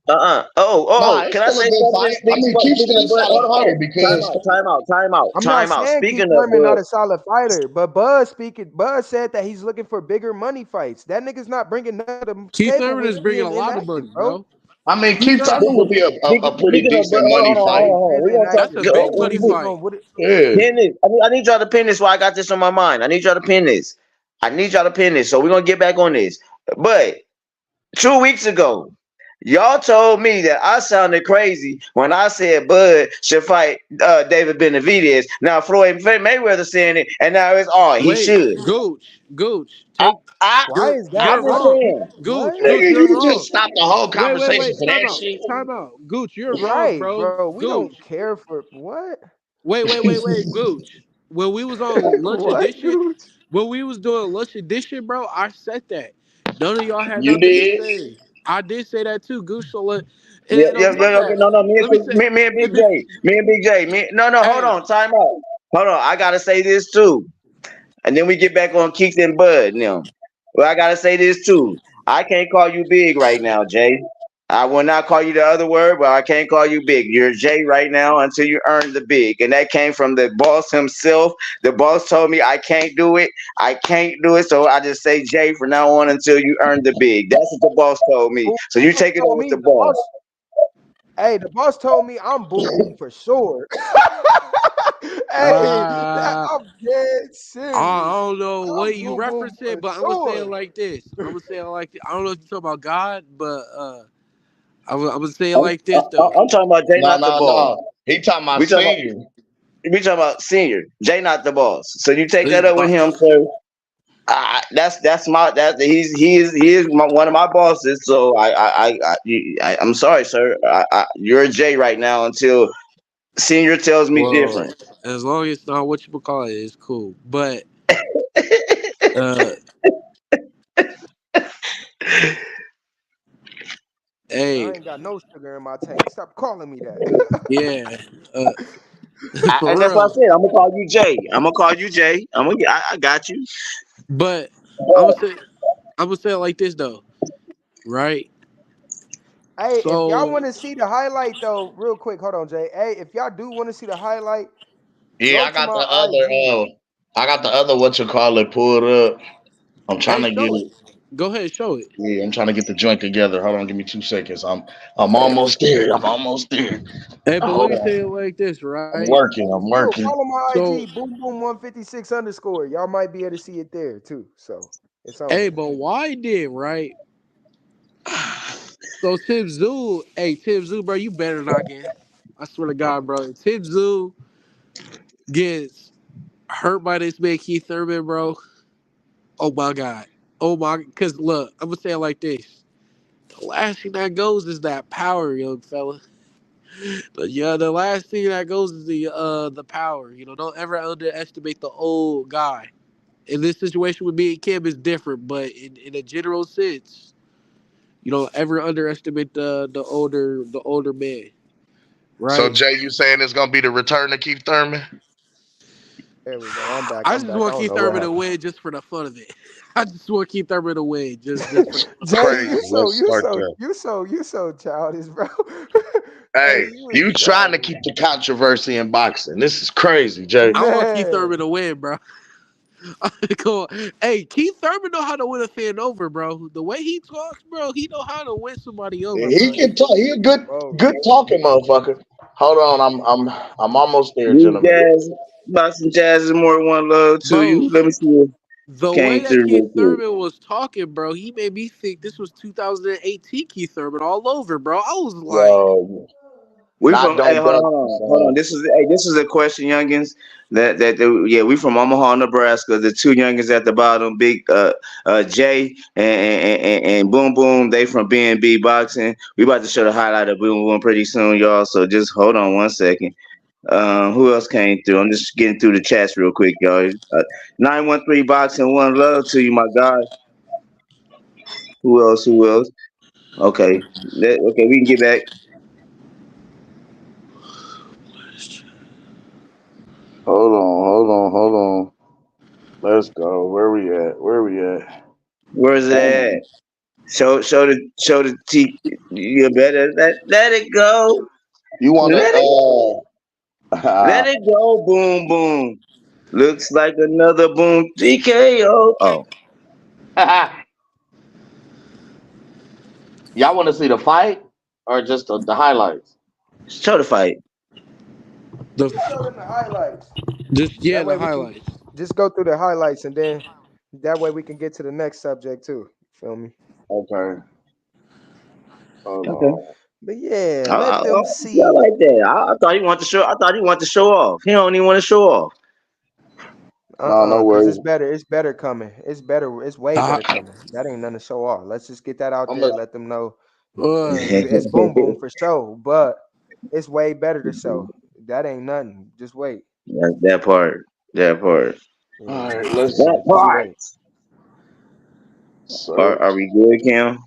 Nah, Oh. it's Can I still a say good something? fight. I mean, Keith's Speaking still of a Bud, solid hold fighter on. because I'm not Time out. saying Keith Speaking of Thurman not Bud, a solid fighter, but Bud said that he's looking for bigger money fights. That nigga's not bringing nothing to the Keith table Thurman with is bringing a being lot of inactive, money, bro. bro. I mean Keith Keith Thurman, Thurman would be a pretty speaking of Bud, decent money Yeah, fight. he's hold on. been We're gonna talk. that's a inactive, big bro. Go, What money is he fight. going? What? Yeah. pin this. I need y'all to pin this. Why I got this on my mind. I need y'all to pin this. I need y'all to pin this. So we're gonna get back on this. But 2 weeks ago, y'all told me that I sounded crazy when I said Bud should fight David Benavidez. Now Floyd Mayweather saying it, and now it's he Wait, should. Gooch, I, take I, Why you're is that you're I'm just not? wrong. saying. What? Gooch, Nigga, you're you just wrong. stopped the whole Wait, conversation for time that out, shit. time out. Gooch, you're wrong, Right, bro. bro. We don't Gooch, care for what? wait, Gooch. When we was on Lunch What, Edition, dude? when we was doing Lunch Edition, bro, I said that. None of y'all had You nothing to did? say. I did say that too, Gooch. So Yeah, and on yeah, top yeah, of yeah. that, No, let me say, me and Big let me, J, no, hold hey, on, time out. Hold on, I gotta say this too. And then we get back on Keith and Bud now. Well, I gotta say this too. I can't call you big right now, Jay. I will not call you the other word, but I can't call you big. You're Jay right now until you earn the big. And that came from the boss himself. The boss told me I can't do it. I can't do it. So I just say Jay from now on until you earn the big. That's what the boss told me. Who So you take it up told with me the the boss. boss? Hey, the boss told me I'm boo for sure. Hey, uh, I'm dead I serious. don't know what I'm you boo boo reference it, for but I'm gonna say it sure. like this. I'm gonna say it like this. I don't know if you're talking about God, but I'm gonna say it I'm, like this though. I'm talking about Jay, No, not the no, boss. no. He talking about We talking about senior. we talking about senior. Jay, not the boss. So you take This that up with him. box. So that's my that he is one of my bosses. So I'm sorry, sir. You're a J right now until senior tells me Well, different. as long as it's not what you call it, it's cool. But uh, And I Hey, ain't got no sugar in my tank. Stop calling me that. yeah, uh, And for that's what I real. said. I'm gonna call you Jay. I'm gonna call you Jay. I got you. But I'm gonna say, I'm gonna say it like this though, right? Hey, if y'all So, want to see the highlight though, real quick, hold on, Jay. Hey, if y'all do want to see the highlight, Yeah, go I to got the my other. IG. I got the other. What you call it? Pulled up. I'm trying hey, to get show it. it. Go ahead, show it. Yeah, I'm trying to get the joint together. Hold on, give me 2 seconds. I'm almost there. I'm almost there. Hey, but let Hold me say on. it like this, I'm right? working. I'm Yo, working. follow my So, IG, boom boom 156 underscore. Y'all might be able to see it there too. So it's on hey, there. but why did right? So Tim Zoo, hey Tim Zoo, bro, you better not get. I swear to God, bro. If Tim Zoo gets hurt by this man Keith Thurman, bro. Oh my God. Oh my, because look, I'm gonna say it like this. The last thing that goes is that power, young fella. Yeah, the last thing that goes is the power. You know, don't ever underestimate the old guy. In this situation with me and Kim is different, but in a general sense, you don't ever underestimate the older man, So right? Jay, you saying it's gonna be the return of Keith Thurman? There we go. I'm back. I I'm just back. I want don't Keith know what Thurman to happened. win just for the fun of it. I just want Keith Thurman to win just for the fun of it. Jay, Crazy. you so Let's you start so there. you so you so childish, bro. Hey, Hey, you is you trying to childish. keep the controversy in boxing? This is crazy, Jay. I want Keith Thurman Man. to win, bro. Come on. Hey, Keith Thurman know how to win a fan over, bro. The way he talks, bro, he know how to win somebody over, He bro. can talk. He a Bro. good talking motherfucker. Hold on, I'm almost there, You gentlemen. Jazz, Boston Jazz is more one love to Bro, you. Let me see if the way came that through Keith real quick. Thurman was talking, bro, he made me think this was 2018 Keith Thurman all over, bro. I was like, Yo, We not from hey, don't duck this. hold on. This is a question, youngins. Yeah, we from Omaha, Nebraska. The two youngins at the bottom, big Jay and Boom Boom. They from B&B Boxing. We about to show the highlight of Boom Boom pretty soon, y'all. So just hold on 1 second. Who else came through? I'm just getting through the chats real quick, y'all. 913 Boxing, one love to you, my guy. Who else? Who else? Okay, okay, we can get back. Hold on. Let's go. Where we at? Where we at? Where's it at? Boom. Show the T. You better let it go. You wanna Let it let uh it go. Boom boom. Looks like another boom TKO. Oh, y'all wanna see the fight or just the highlights? show the fight. the Just show them the highlights. just yeah, That the way we can highlights. just go through the highlights and then that way we can get to the next subject too. Feel me? Okay. Hold Okay. on. But yeah, let I them see. I see. like that. I thought he wanted to show. I thought he wanted to show off. He don't even want to show off. No, no Cause worries. it's better coming. It's better, it's way Uh, better coming. That ain't nothing to show off. Let's just get that out I'm there, a let them know uh, it's boom boom for sure, but it's way better to show. That ain't nothing. Just wait. That part. That part. Yeah, all right, let's That yeah, just part. wait. Are search. we good, Cam?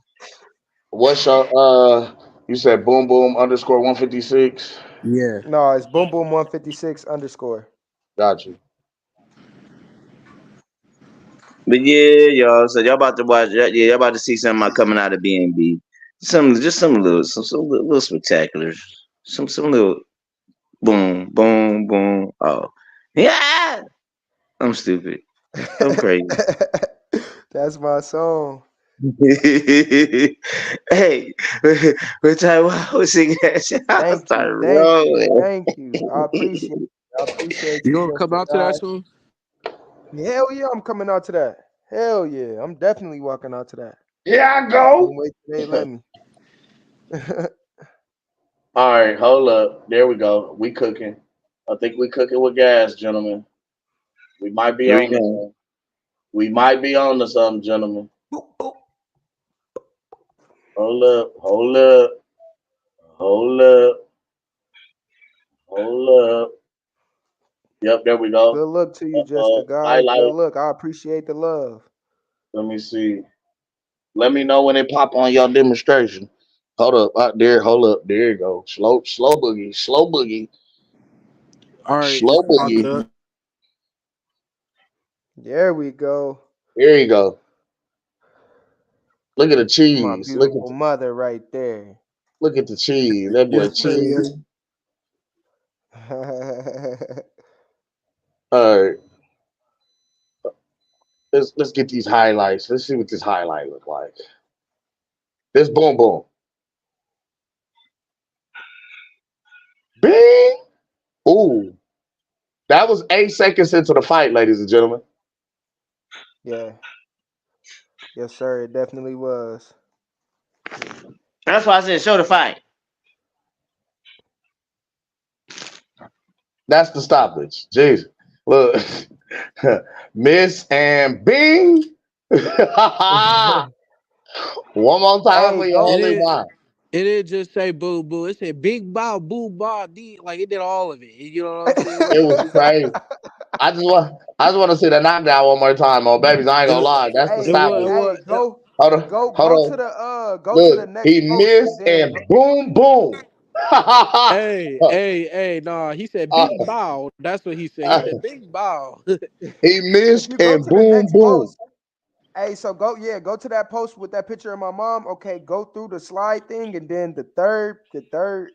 What's your you said boom boom underscore 156? yeah. No, it's boom boom 156 underscore. Got you. But yeah, y'all. So y'all about to watch. Yeah, y'all about to see something coming out of B&B. Some little spectaculars. Some little boom, boom, boom. Oh, yeah. I'm stupid. I'm crazy. That's my song. Hey, which I was singing that shit. I Thank started you, thank you, rolling. thank you. I appreciate You you gonna just come for out to that that. soon? Hell yeah, I'm coming out to that. Hell yeah, I'm definitely walking out to that. Here I Can't go. wait till they let me. All right, hold up. There we go. We cooking. I think we cooking with gas, gentlemen. We might be Here we on to go. something. We might be on to something, gentlemen. Boop, boop. Hold up, hold up, hold up, hold up. Yep, there we go. Good luck to you, just a guy. Good Highlight. luck. I appreciate the love. Let me see. Let me know when it pop on your demonstration. Hold up, there. Hold up, there you go. Slow boogie, slow boogie, All right, slow it's popped boogie. up. There we go. There you go. Look at the My cheese. beautiful mother right there. Look at the cheese. That boy Yes, cheese. sir. All right, let's get these highlights. Let's see what this highlight look like. This boom boom. Bing. Ooh, that was 8 seconds into the fight, ladies and gentlemen. Yeah. Yes, sir. It definitely was. That's why I said show the fight. That's the stoppage. Jesus. Look. Miss and Bing. One more time Hey, for your go. It holy did. mind. It didn't just say boo boo. It said big bow, boo bow, D. Like it did all of it. You know what I'm saying? It was crazy. I just want to see the knockdown one more time, oh babies. I ain't gonna It, lie. That's the Hey, it was. It stoppage. was. hey, go, Hold on. Hold go to on. the go to the Look, next he post and missed then and boom boom. Hey, hey, hey, nah. He said Uh, big bow. That's what he said. He said uh, big bow. he if missed you go and to the boom next boom. post, hey, so go to that post with that picture of my mom. Okay, go through the slide thing, and then the third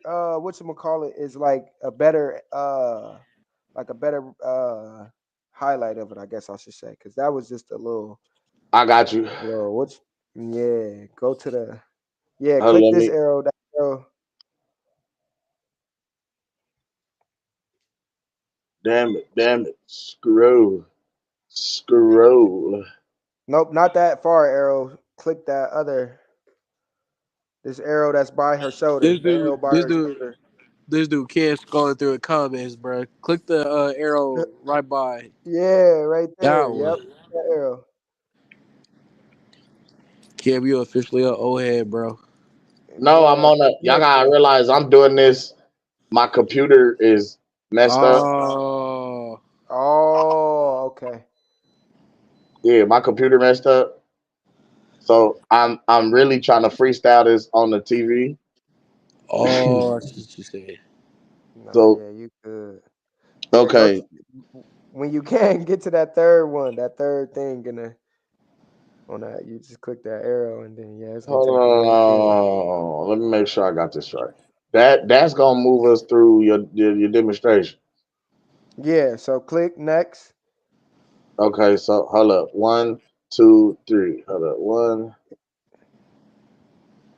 whatchamacallit is like a better highlight of it, I guess I should say, because that was just a I got you. little what's yeah, go to the yeah, Hold on, click let this me. arrow, that arrow. Damn it. Scroll. Nope, not that far arrow. Click that other this arrow that's by her shoulder. this The dude. arrow by This her dude. shoulder. This dude can't scrolling through the comments, bro. Click the arrow right by Yeah, right that there. one. Yep. That arrow. Cam, you officially a old head, bro. No, I'm Yeah, on a. click Y'all next gotta arrow. realize I'm doing this. My computer is messed up. Oh, Oh, okay. Yeah, my computer messed up. So I'm really trying to freestyle this on the TV. oh, that's what you said. Nah, So yeah, you good. Yeah, go okay, to when you can get to that third one, that third thing in the on that, you just click that arrow and then yeah, it's gonna hold take you right there. on. Let me make sure I got this right. That's gonna move us through your demonstration. Yeah, so click next. Okay, so hold up. 1, 2, 3. Hold up. One.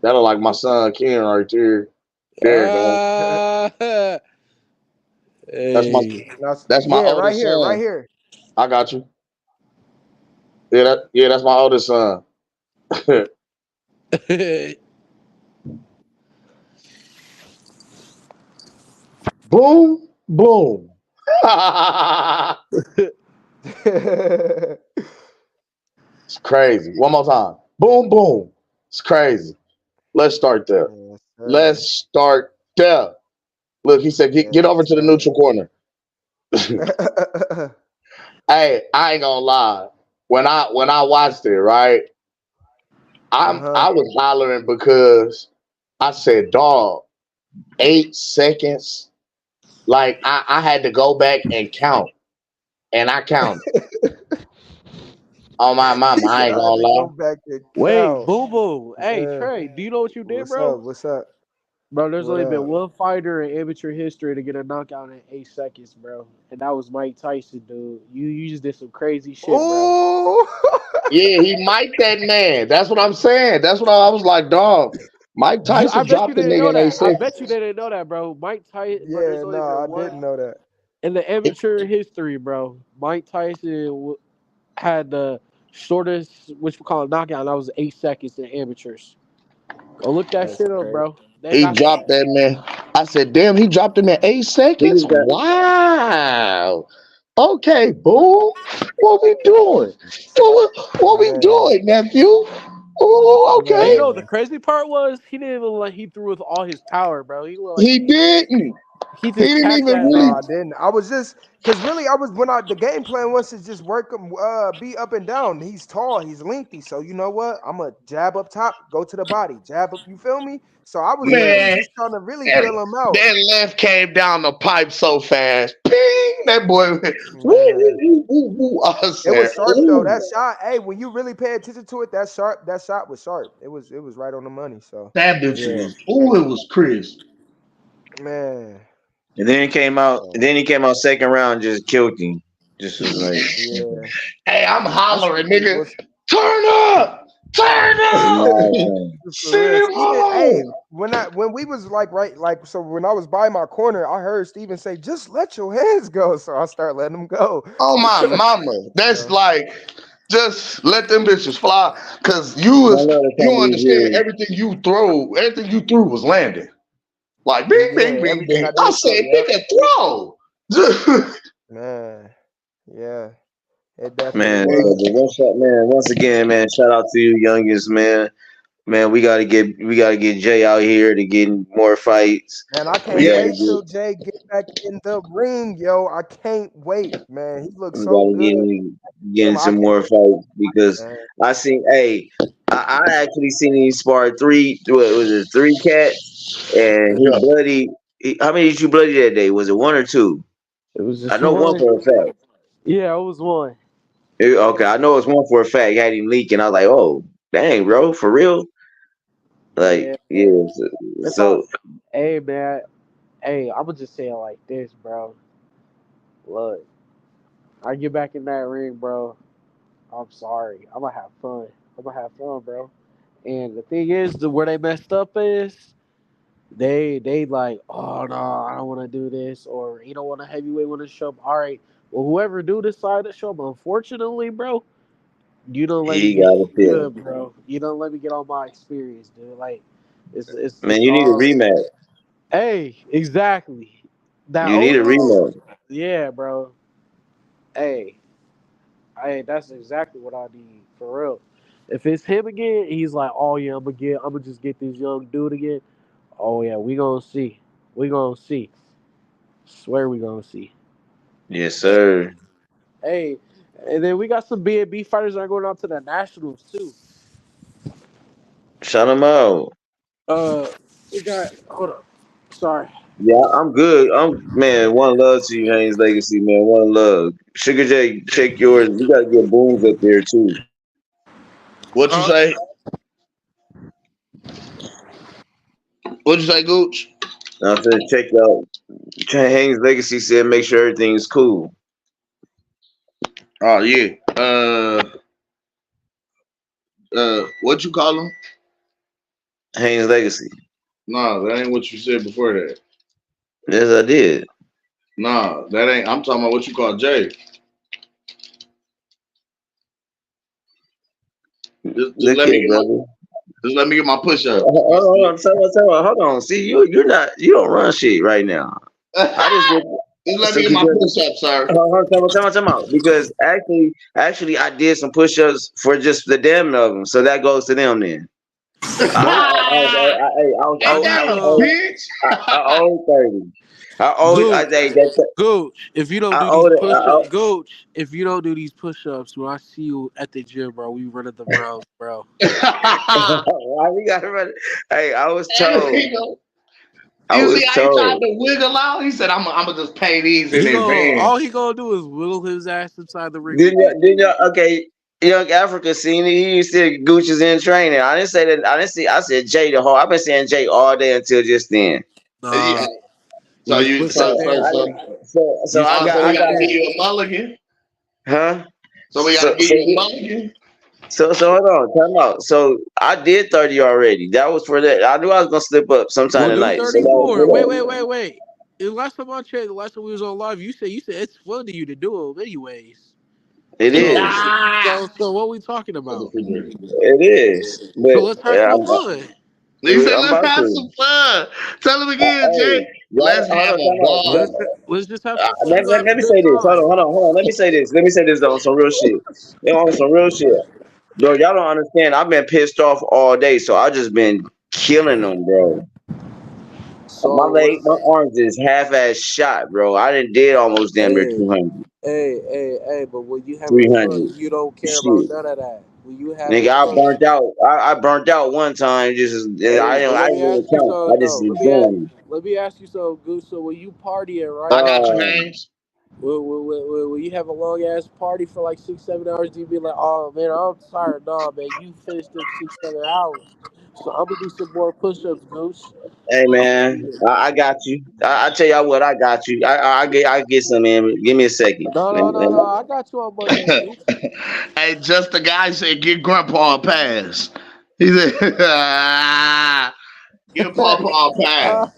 That'll like my son Ken right there. There you go. Ah, That's my hey. that's my Yeah, right oldest here, right son. here. I got you. Yeah, that's my oldest son. Boom, boom. It's crazy. One more time. Boom, boom. It's crazy. Let's start there. Yes, Let's sir. start there. Look, he said, get Yes, over to the sir. neutral corner. Hey, I ain't gonna lie. When I watched it, right, Uh-huh. I was hollering because I said, dog, 8 seconds. Like I had to go back and count. And I counted. On my mama, He I said ain't I had gonna to lie. go back and Wait, count. boo boo. Hey, Yeah. Trey, do you know what you did, What's bro? up? What's up? Bro, there's What only been up? one fighter in amateur history to get a knockout in 8 seconds, bro, and that was Mike Tyson, dude. You just did some crazy shit, bro. Ooh. Yeah, he might that man. That's what I'm saying. That's what I was like, dog. Mike I Tyson bet you dropped the didn't nigga know in eight that. I seconds. bet you didn't know that, bro. Mike Tyson, bro. There's Yeah, only no, been I one didn't know that. in the amateur history, bro. Mike Tyson had the shortest, which we call a knockout. And that was 8 seconds in amateurs. Go look that That's shit up, crazy. bro. They He got some. dropped that man. I said, damn, he dropped him in 8 seconds? Niggas got Wow. Okay, boom. What we doing? What we Man, doing, nephew? Oh, And you okay. know what the man. crazy part was? He didn't even like he threw with all his power, bro. He looked like He didn't. He He just didn't tapped even that really. No, I bitch. didn't. I was just because really I was when I the game plan was to just work him, be up and down. He's tall, he's lengthy, so you know what? I'm a jab up top, go to the body, jab up. You feel me? So I was really Man, just trying to really that, feel him out, that left came down the pipe so fast. Ping! That boy went woo, woo, man. woo, woo, woo. I It said, was sharp though. ooh, That shot, hey, when you really pay attention to it, that sharp. That shot was sharp. It was right on the money. So that bitch Yeah. was, ooh, it was crisp. man, And then he came out. yeah, And then he came out second round, just killed him. Just was like, yeah. Hey, I'm I see hollering, you. nigga. Turn up! Turn up! nah, son. For Send real, him Steven. Hey, home! when we was like right, like so when I was by my corner, I heard Steven say, "Just let your hands go." So I start letting them go. Oh my mama. That's Uh, like just let them bitches fly. Cause I love the you time he understand was everything you threw was landing. Like bing, bing, yeah, bing, everything bing. I I did throw. said, Yep, nigga, throw. man. Yeah, it definitely man. So was. the one shot, man. Once again, man. Shout out to you, youngest man. Man, we gotta get Jay out here to get more fights. Man, I We can't gotta wait get till Jay get back in the ring, yo. I can't wait, man. He looks we so gotta good. get in I some can't more fights because wait, man. I seen. Hey, I actually seen him spar three. What was it? Three cats, and he Yeah. bloody. How many did you bloody that day? Was it one or two? It was I just know one one. for a fact. Yeah, it was one. Okay, I know it's one for a fact. Had him leaking. I was like, oh, dang, bro, for real. Like, Yeah, yeah. man. So, It's all. so Hey, man. Hey, I'm gonna just say it like this, bro. Look, I get back in that ring, bro. I'm sorry. I'm gonna have fun. I'm gonna have fun, bro. And the thing is, where they messed up is they like, oh no, I don't want to do this, or you don't want a heavyweight want to show up. All right, well, whoever do decide to show up, unfortunately, bro, you don't let me he get got a feel. good, bro. You don't let me get all my experience, dude. Like, Man, it's you need a all. rematch. Hey, exactly. That You need old a school. rematch. Yeah, bro. Hey, hey, that's exactly what I need for real. If it's him again, he's like, oh yeah, I'm gonna just get this young dude again. Oh yeah, we gonna see. We gonna see. Swear we gonna see. Yes, sir. Hey, and then we got some B&B fighters that are going out to the nationals too. Shout him out. Uh, we got. Hold up. Sorry. Yeah, I'm good. I'm man. One love to you, Haynes Legacy, man. One love. Sugar J, check yours. We gotta get booms up there too. What you Huh? say? What you say, Gooch? I said check out. Haynes Legacy said make sure everything's cool. Oh yeah. What you call him? Haynes Legacy. Nah, that ain't what you said before that. Yes, I did. Nah, that ain't. I'm talking about what you call Jay. Just Look let me here, get my brother. just let me get my push ups. Hold on, hold on. See, you're not you don't run shit right now. I just did Just let so me get my because push ups, sir. time out. Because actually, I did some push-ups for just the damn of them, so that goes to them then. Ain't Oh, that you a know, bitch? I owe 30. I owe I Gooch, say that Gooch. If you don't I do owe these it. push ups, Gooch. If you don't do these push ups, when I see you at the gym, bro, we running the rounds, bro. Why we gotta run? Hey, And he go, I you see was how he tried told. to wiggle out? He said, I'm gonna just pay these in He gonna all advance. he gonna do is wiggle his ass inside the ring Didn't with you? me. Didn't you? Okay. Young Africa seen it. He said Gucci is in training. I didn't say that. I didn't see. I said Jay the whole. I've been saying Jay all day until just then. Yeah. Nah, we So was you putting So that so so so there. I so so We was I oh, putting so got we I that gotta got give there. you a mulligan. huh. So we gotta give So you a mulligan. so hold on, time out. So I did 30 already. That was for that. I knew I was gonna slip up sometime We'll do tonight. So that was 34. Wait, wait, for wait, wait. The last time I checked, the last time we was on live, you said it's fun to you to do them anyways. that. It So is. so what we talking That's a about? refrigerator. It is. So But let's have some fun. He said, I'm let's about have to. some fun. Tell him again, Hey, Jay. y'all Let's hold have on, a time out. ball. Let's just have some fun. Let, We're gonna let, have a let me good say this. time. Hold on. Let me say this. Let me say this though, on some real shit. On some real shit. Bro, y'all don't understand. I've been pissed off all day, so I just been killing them, bro. My So leg, my let's. arms is half-ass shot, bro. I did almost damn near Hey, 200, hey. But when you having fun, 300. you don't care about Shit. none of that. When you having Nigga, I fun, burnt out. I burnt out one time. hey. But I let me didn't really ask you count. I something just though. was doing Let me ask you something, Goose. So when you partying, I right? got you, it. Hayes. When you have a long ass party for like 6 7 hours, do you be like, oh man, I'm tired? Nah, man, you finished them 6 7 hours. So I'm gonna do some more push-ups, Goose. Hey I'm gonna man, do it. I got you. I tell y'all what, I got you. I get some in. Give me a second. No. I got you on Monday, Goose. Hey, just the guy said, "Give Grandpa a pass." He said, "Give Papa a pass.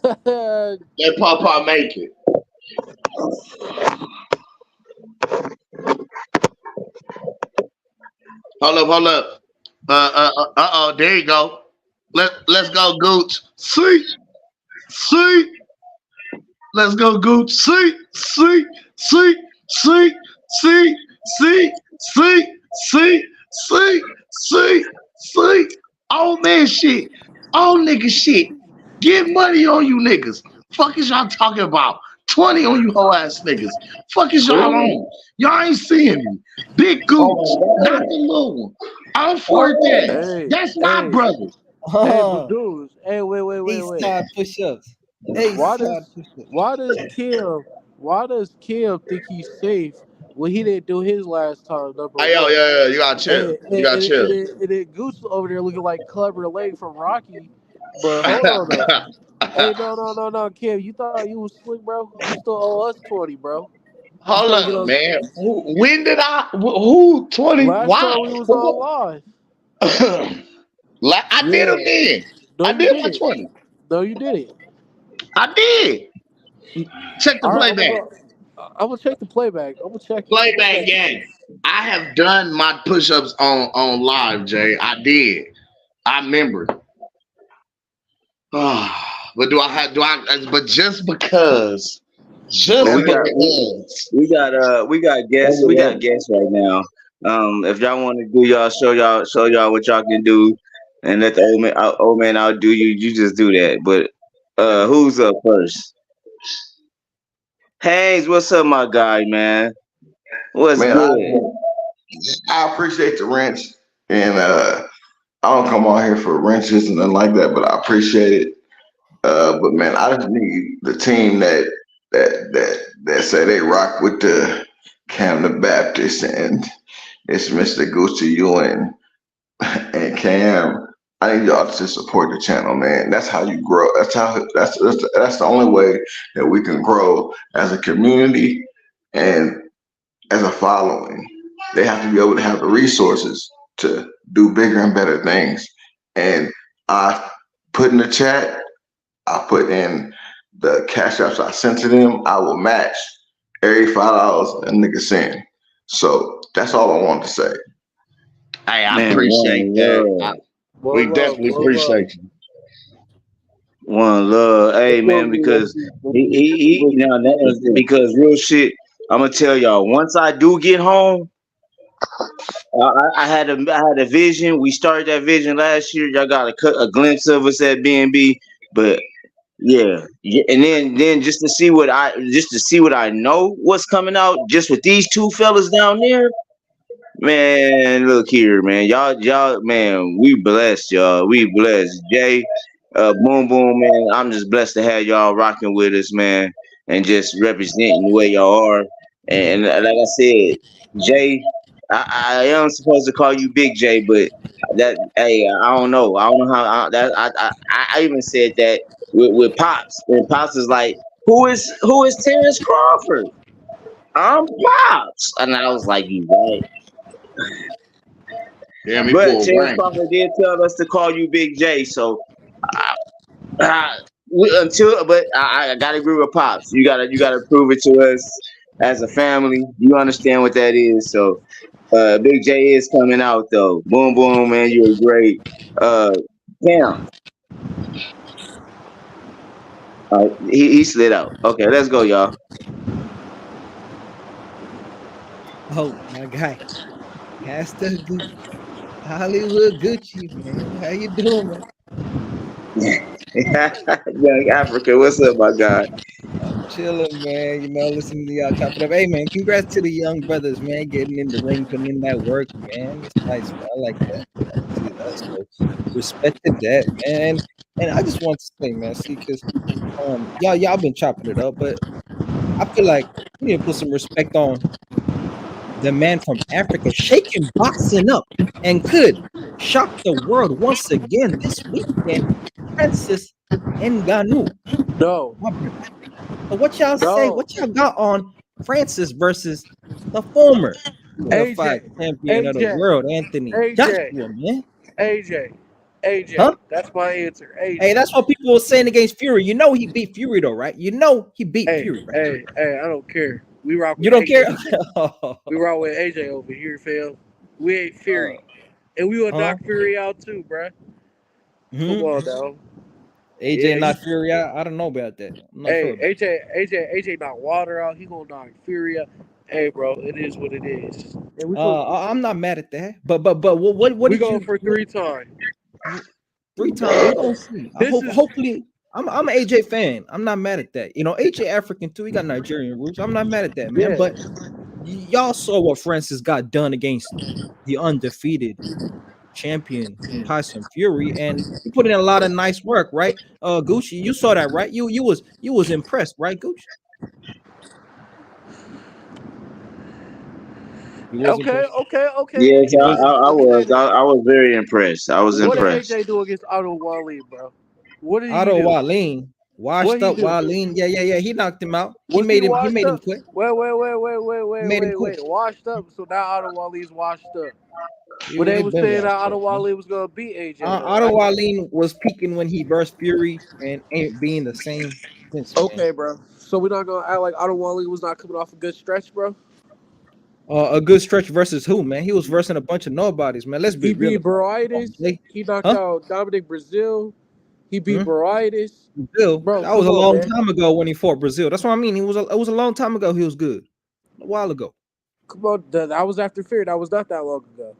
Let Papa make it." Hold up. Oh, there you go. Let's go, Gooch. See, let's go, Gooch. See, see. Oh man, shit. Oh nigga, shit. Get money on you niggas. Fuck is y'all talking about? 20 on you whole ass niggas. Fuck is y'all on? Y'all ain't seeing me. Big Gooch, not the little one. I'm for that. Hey, That's my hey, brother. hey, but Oh, Goose, hey, wait. A-star push-ups. Why A-star does push-ups. why does Kim why does Kim think he's safe when he didn't do his last time? Number Hey, yo, one. yeah, you gotta chill. You gotta chill. And then Goose over there looking like Clubber Lang from Rocky. But hold on though. Hey, no, Kim, you thought you was slick, bro? You still owe us 20, bro. You Hold trying to get up, us man. When did who 20? last Why? time we was on live. Like, I did them Yeah. then. No, I you did my didn't. 20. No, you didn't. I did. Check the All right, I'm gonna playback. go. I'm gonna check the playback. I'm gonna check it. I'm gonna Playback check it. game. I have done my push-ups on live, Jay. I did. I remember. But but Man, just we because. we got guests right now. If y'all want to do y'all show y'all what y'all can do, and let the old man outdo you, you just do that. But who's up first? Hayes, what's up, my guy, man? What's Man, good? I appreciate the wrench, and I don't come on here for wrenches and nothing like that, but I appreciate it. But man, I just need the team that say they rock with the Camden Baptist, and it's Mr. Gucci, you and Cam. I need y'all to support the channel, man. That's how you grow. That's the only way that we can grow as a community and as a following. They have to be able to have the resources to do bigger and better things. And I put in the chat, I put in the cash apps I sent to them. I will match every $5 a nigga send. So that's all I wanted to say. Hey, I Man, appreciate that. We One love, definitely one love. appreciate you. one love. Hey, man, because he now that was because real shit. I'm gonna tell y'all. Once I do get home, I had a vision. We started that vision last year. Y'all got a glimpse of us at BNB, but yeah, and then just to see what I know what's coming out just with these two fellas down there. Man, look here, man. Y'all, man, we blessed, y'all. We blessed. Jay, boom, boom, man. I'm just blessed to have y'all rocking with us, man, and just representing the way y'all are. And like I said, Jay, I am supposed to call you Big J, but hey, I don't know. I don't know how I even said that with Pops, and Pops is like, who is Terrence Crawford? I'm Pops, and I was like, you right. Damn, me But pull Terrence rank. Crawford did tell us to call you Big J. So uh, I gotta agree with Pops. You gotta prove it to us as a family. You understand what that is. So Big J is coming out though. Boom boom, man, you were great. Uh, Cam, he slid out. Okay, let's go, y'all. Oh, my guy. Pastor Hollywood Gucci, man. How you doing, man? Young Africa, what's up, my guy? I'm chilling, man. Listening to y'all chop it up. Hey, man, congrats to the young brothers, man, getting in the ring, putting in that work, man. It's nice, man. I like that. I like to see that. So respect to that, man. And I just want to say, man, see, because y'all been chopping it up, but I feel like we need to put some respect on the man from Africa shaking boxing up and could shock the world once again this weekend. Francis Ngannou, No, my brother. So what y'all say? no. What y'all got on Francis versus the former unified AJ, champion of the AJ, world, Anthony AJ, Joshua, man? AJ, Huh? AJ. That's my answer. Hey, AJ. that's what people were saying against Fury. You know he beat Fury though, right? You know he beat Hey, Fury, right? hey, hey, I don't care. We rock You with don't care? AJ. We rock with AJ over here, fam. We ain't Fury. And we will Huh? knock Fury out too, bruh. Come Hmm. on now. AJ Yeah, not Fury. I don't know about that. I'm not sure hey, about AJ knock Water out. He gonna knock Fury out. Hey, bro, it is what it is. And that. I'm not mad at that. But what we did going you for three times. 3 times? We gonna see. I This hope. is Hopefully, I'm an AJ fan. I'm not mad at that. AJ African too. He got Nigerian roots. I'm not mad at that, man. yeah. But y'all saw what Francis got done against the undefeated champion Tyson Fury, and he put in a lot of nice work, right? Gucci, you saw that, right? You was impressed, right, Gucci? You was Okay, impressed. okay, okay. Yes, You was I Let me say was. this. I was very impressed. I was What did impressed. AJ do against Otto Wally, bro? What did he Otto do? Wallin, What washed he up do? Wallin. Yeah. He knocked him out. He Was he made him. He washed made him up? quit. He made him quit. Washed up. So now Otto Wally's washed up. But they He was been saying that washed Otto up, man. Wally was gonna beat AJ though, Otto right? Wallin was peaking when he versed Fury and ain't being the same since, man. Okay, bro. So we're not gonna act like Otto Wally was not coming off a good stretch, bro. A good stretch versus who, man? He was versing a bunch of nobodies, man. Let's be He real beat about it. Come on, Barritis. Jay. He knocked Huh? out Dominic Brazil. He beat Hmm? Barritis. Brazil. Bro, That was come a on, long man. time ago when he fought Brazil. That's what I mean. It was a long time ago. He was good. A while ago. Come on. That was after Fear. That was not that long ago.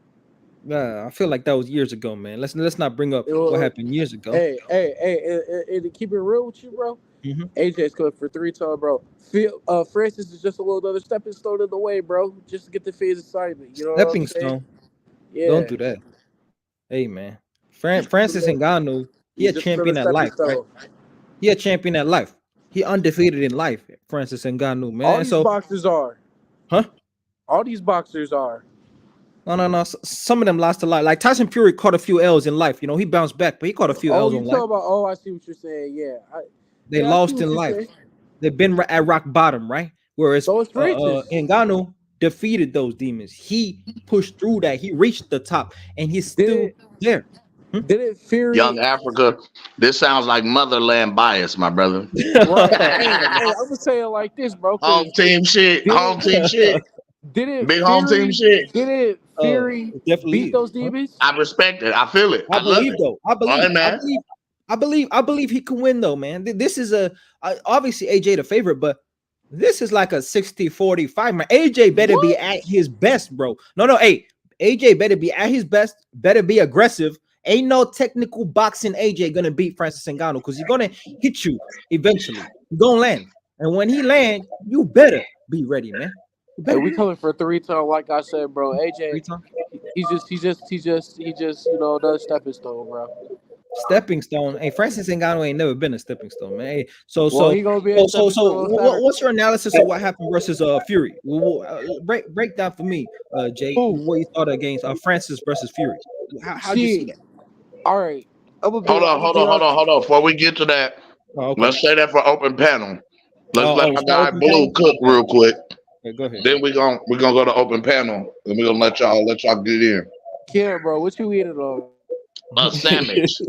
I feel like that was years ago, man. Let's not bring up It what was, happened years ago. hey, and to keep it real with you, bro. Hmm. AJ's coming for three time, bro. Francis is just a little another stepping stone in the way, bro. Just to get the phase assignment. You know what I'm Stepping saying? stone. Don't Yeah. do that. Hey, man. He's just Francis another, Ngannou, he a he's just another champion at stepping life, right? stone. He a champion at life. He undefeated in life, Francis Ngannou, man. All And these so, boxers are. huh? All these boxers are. No. Some of them lost a lot. Like Tyson Fury caught a few L's in life. He bounced back, but he caught a few Oh, L's you on life. talking about? Oh, I see what you're saying. Yeah, They I see lost what in you're life. saying. They've been at rock bottom, right? Whereas So it's Francis. Ngannou defeated those demons. He pushed through that. He reached the top, and he's Did still it? there. Hmm? Did it? Young Fury. Africa, this sounds like motherland bias, my brother. Right. Hey, I'm gonna say it like this, bro. Home Cause team shit. did Home it? team shit. Did it? Big home team Fury. shit. Did it? Fury It definitely beat is. those Huh? demons. I respect it. I feel it. I I love believe it. though. I All right, believe. I man. believe. I believe he can win though, man. This is obviously AJ the favorite, but this is like a 60-40 fight, man. AJ better be What? at his best, bro. No. Hey, AJ better be at his best. Better be aggressive. Ain't no technical boxing AJ gonna beat Francis Ngannou because he's gonna hit you eventually. He's gonna land, and when he land, you better be ready, man. You Hey, better we be ready. coming for three time. Like I said, bro. AJ. 3 times. He just. Another stepping stone, bro. Stepping stone. Hey, Francis Ngannou ain't never been a stepping stone, man. Hey, so Well, so he gonna be a so so stepping so stone on Saturday. what's your analysis of what happened versus Fury? Break down for me, Jay, Who? what you thought against Francis versus Fury. How'd you see See, that? all right. Hold I'm on, gonna hold be on, hold honest. on, hold on. Before we get to that, Oh, okay. let's say that for open panel. Let's let It's our the guy open Blue panel. cook Okay, real quick. okay, go ahead. Then we gonna go to open panel, and we're gonna let y'all get in. Kim, bro, what you eating on? A sandwich.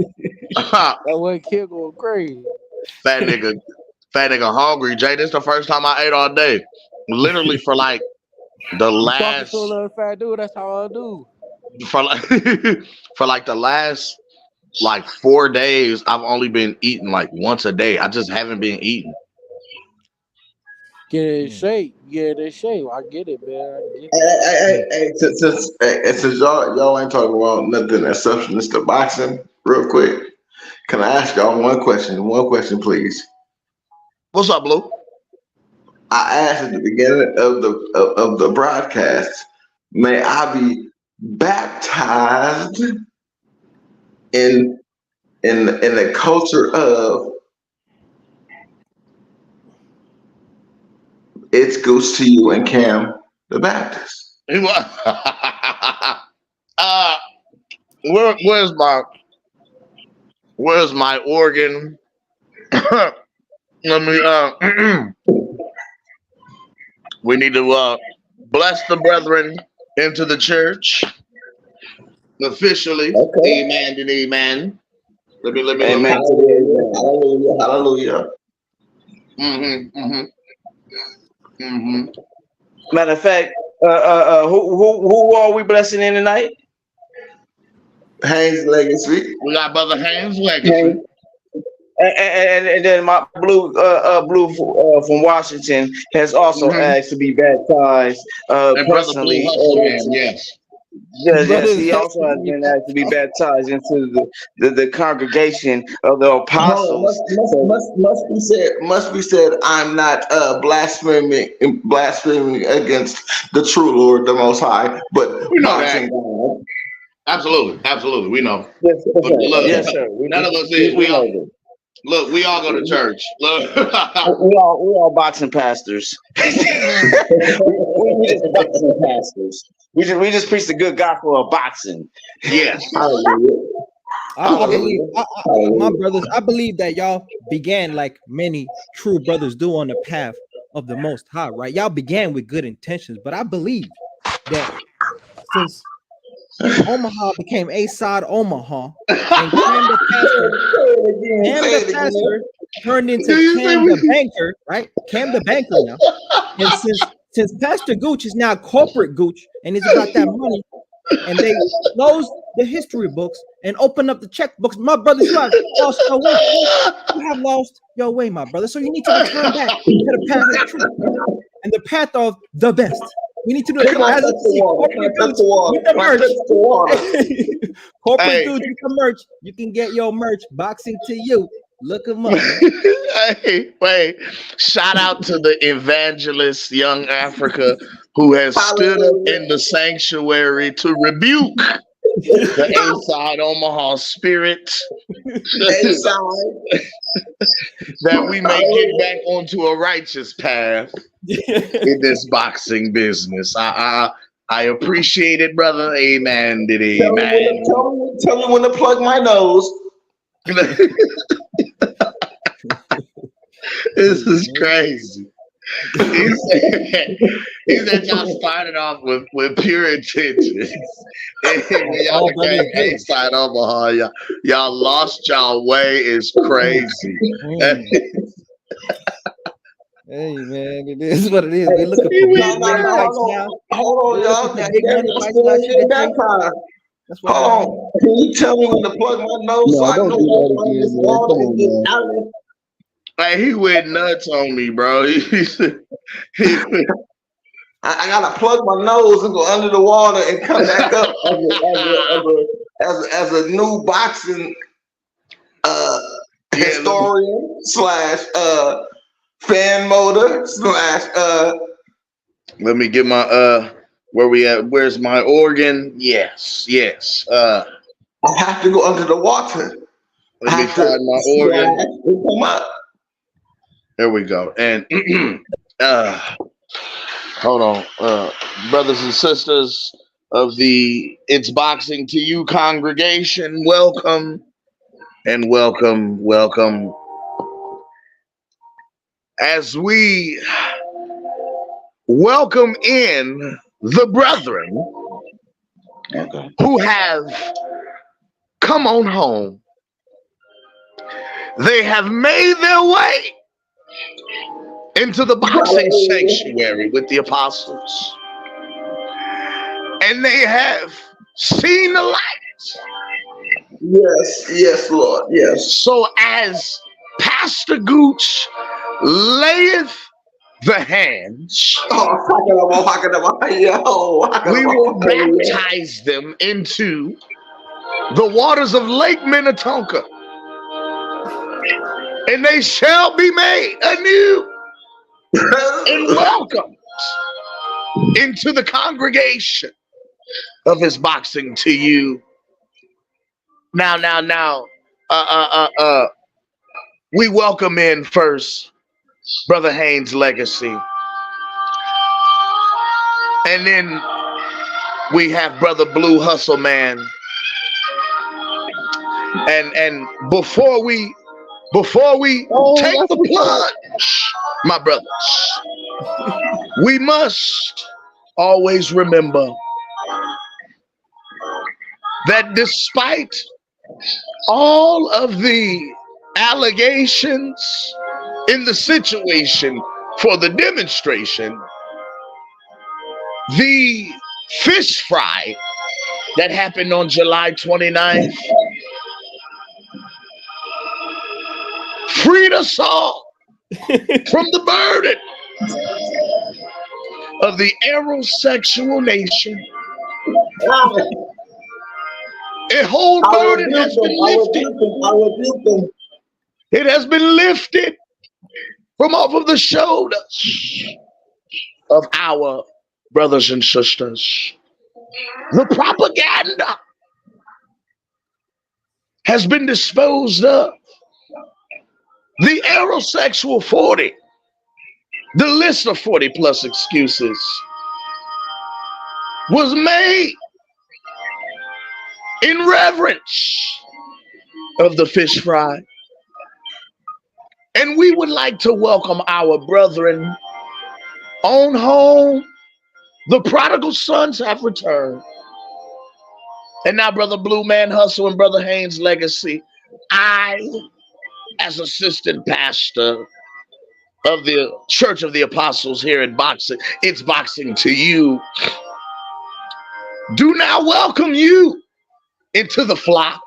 That one kid going crazy. fat nigga, fat nigga hungry. Jay, this the first time I ate all day. Literally for like the You talking to last another fat dude? That's how I do. for like for like the last like 4 days, I've only been eating like once a day. I just haven't been eating. Get it in Mm, shape. Get it in shape. I get it, man. I get Hey, it. mm. since y'all ain't talking about nothing exceptionist to boxing, real quick. Can I ask y'all one question? One question, please. What's up, Blue? I asked at the beginning of the broadcast, may I be baptized in the culture of it's Goose to you and Cam the Baptist. Where's my organ? Let me we need to bless the brethren into the church officially. Okay. Amen and amen. Let me Amen. Hallelujah. Hallelujah. Matter of fact, who are we blessing in tonight? Haynes Legacy. We got Brother Haynes Legacy. And then my blue from Washington has also asked to be baptized And Brother personally. Blue Hustle Man, yes. Yes, he also has been asked to be baptized into the congregation of the apostles. Must be said. I'm not blaspheming against the true Lord, the Most High, but We know boxing that. God. Absolutely, we know. Yes, But look, yes, sir. none of us is. We know that. Look, we all go to church. Look. We all boxing pastors. we just boxing pastors. We just preach the good gospel of boxing. Yes. I believe, my brothers, I believe that y'all began like many true brothers do on the path of the Most High, right? Y'all began with good intentions, but I believe that since Omaha became A-Side Omaha, and Cam the pastor turned into Cam the banker, right? Cam the banker now. And since Pastor Gooch is now corporate Gooch and it's about that money, and they closed the history books and opened up the checkbooks, my brothers, you have lost your way. You have lost your way, my brother. So you need to return back to the path of truth and the path of the best. We need to do it. As you see, corporate dudes with the merch. Corporate dudes with the merch. You can get your merch boxing to you. Look them up. Hey, wait. Shout out to the evangelist Young Africa who has stood up in the sanctuary to rebuke the A-Side Omaha spirit. That we may get back onto a righteous path in this boxing business. I appreciate it, brother. Amen. Tell me when to plug my nose. This is crazy. He said y'all started off with pure intentions. And when y'all became A-Side Omaha, y'all lost y'all way. Is crazy. Hey man, it is what it is. We're looking for big money fights now. Hold on, y'all. That's what hold on. Can you tell me when to plug my nose so I know what Like he went nuts on me, bro. I gotta plug my nose and go under the water and come back up as a new boxing historian slash fan motor slash Let me get my where we at? Where's my organ? Yes. I have to go under the water. Let me find my organ. Come up. There we go. And hold on, brothers and sisters of the It's Boxing to You congregation, welcome and welcome. As we welcome in the brethren who have come on home. They have made their way into the boxing sanctuary with the apostles. And they have seen the light. Yes, Lord, yes. So as Pastor Gooch layeth the hands, we will baptize them into the waters of Lake Minnetonka. and they shall be made anew and welcomed into the congregation of his boxing to you. Now. Uh, uh, uh, uh. We welcome in first Brother Haynes' legacy, and then we have Brother Blue Hustle Man. And before we take the plunge, my brothers, we must always remember that despite all of the allegations in the situation for the demonstration, the fish fry that happened on July 29th freed us all from the burden of the aerosexual nation. A whole burden has been lifted. It has been lifted from off of the shoulders of our brothers and sisters. The propaganda has been disposed of. The aerosexual 40, the list of 40 plus excuses was made in reverence of the fish fry. And we would like to welcome our brethren on home. The prodigal sons have returned. And now, Brother Blue Man Hustle and Brother Haynes' legacy, I, as assistant pastor of the Church of the Apostles here in Boxing, it's Boxing to You, do now welcome you into the flock.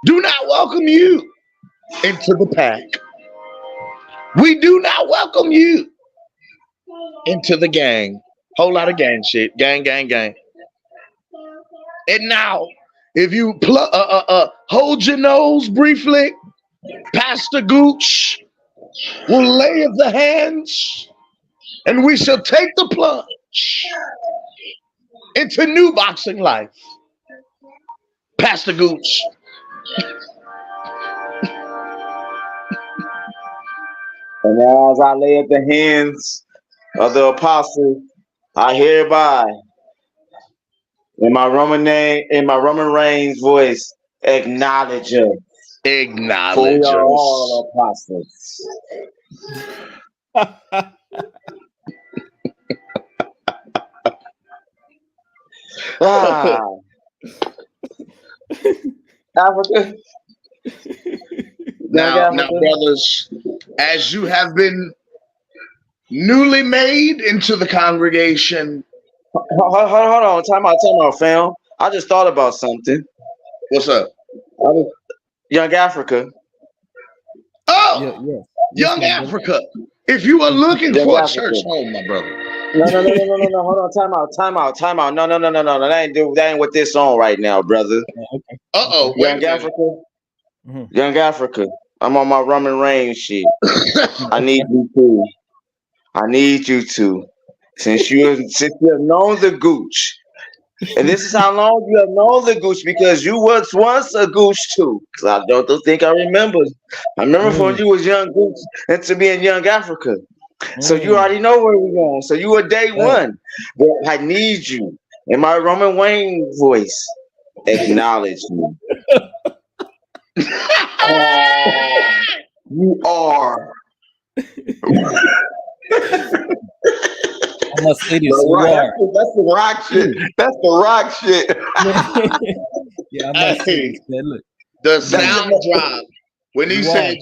Do not welcome you into the pack. We do not welcome you into the gang. Whole lot of gang shit. Gang. And now, if you hold your nose briefly, Pastor Gooch will lay of the hands, and we shall take the plunge into new boxing life. Pastor Gooch. And now, as I lay at the hands of the apostle, I hereby, in my Roman name, in my Roman Reigns voice, acknowledge us. For we are all apostles. Africa. Now, brothers, as you have been newly made into the congregation. Hold on. Time out, fam. I just thought about something. What's up? Young Africa. Oh, Young Africa. If you are looking for a church home, my brother. No. Hold on. Time out. No. That ain't what this on right now, brother. Uh-oh. Young Africa. Mm-hmm. Young Africa. I'm on my Roman Reigns shit. I need you to. Since you have known the Gooch. And this is how long you have known the Gooch, because you was once a Gooch too. Because I don't think I remember. I remember when you was young Gooch and to be in Young Africa. So you already know where we're going. So you were day one. But I need you in my Roman Wayne voice. Acknowledge me. You are. I must say this. That's the rock shit. That's the rock shit. Yeah, I must say this, man. Look. The sound drop. When he said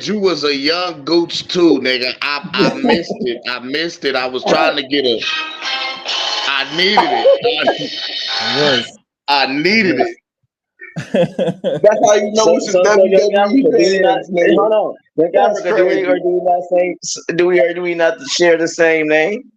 you was a young Gooch too, nigga, I missed it. I was trying to get I needed it. I needed it. That's how you know it's WWE fans. Hold on. Do we not share the same name?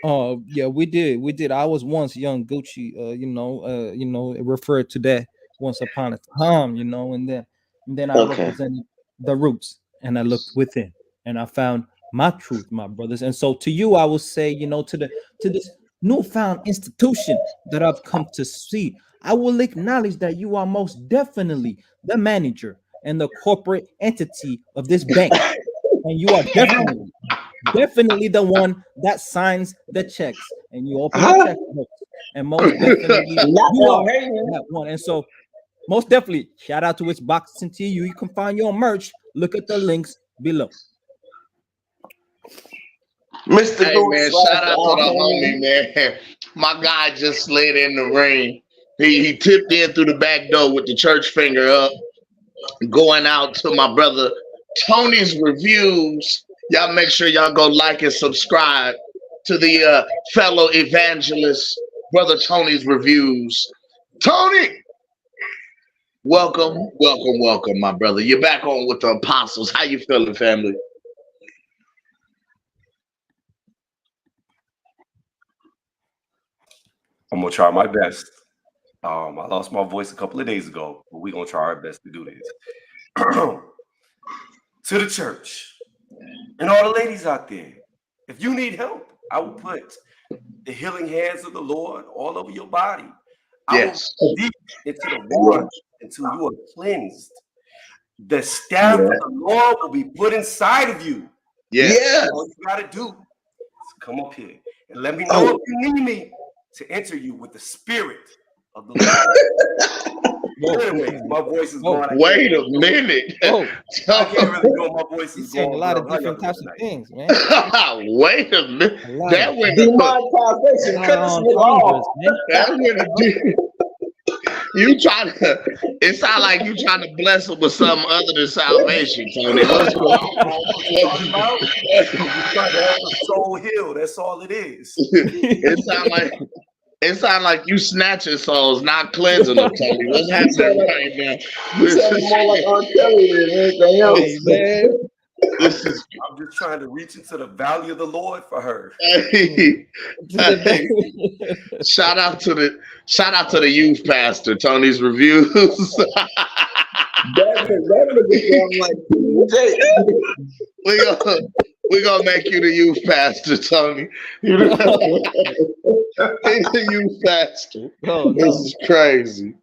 Oh yeah, we did. I was once young Gucci. It referred to that once upon a time. And then And then I Okay. represented the roots, and I looked within, and I found my truth, my brothers. And so to you, I will say, to this newfound institution that I've come to see, I will acknowledge that you are most definitely the manager and the corporate entity of this bank, and you are definitely the one that signs the checks, and you open the Huh? checkbooks, and most definitely Not you all are hating. that one. And so most definitely, shout out to its boxing to you. You can find your merch. Look at the links below. Mr. Hey Gooch man, slash shout out to Al the Haymon. homie, man. My guy just slid in the ring. He tipped in through the back door with the church finger up. Going out to my brother Tony's reviews. Y'all make sure y'all go like and subscribe to the fellow evangelist, brother Tony's reviews. Tony, welcome, my brother. You're back on with the apostles. How you feeling, family? I'm gonna try my best. I lost my voice a couple of days ago, but we're gonna try our best to do this. To the church and all the ladies out there, if you need help, I will put the healing hands of the Lord all over your body. I will Yes. deep into the water until you are cleansed. The staff Yeah. of the Lord will be put inside of you. Yes. All you gotta do is come up here and let me know Oh. if you need me to enter you with the spirit of the Lord. Anyway, my voice is Whoa. gone. Wait a minute. Oh, I can't really go. My voice he's is saying a gone, lot bro. of How y'all different doing types of tonight? things, man. Wait a minute. A lot That of, went Demonetization. Cut this nigga entendres, off. man. that went you trying to it sounds like you trying to bless them with something other than salvation, Tony. What's I don't know what you're talking about. I'm just trying to help the soul heal. That's all it is. it sound like you snatching souls, not cleansing them, Tony. What's You sound happening like right now? you sound more like R. Kelly than anything else. Hey, man. This is I'm just trying to reach into the valley of the Lord for her. hey, shout out to the youth pastor, Tony's reviews. That nigga sound like PJ. we gonna make you the youth pastor, Tony. You the youth pastor. Oh, This no. is crazy.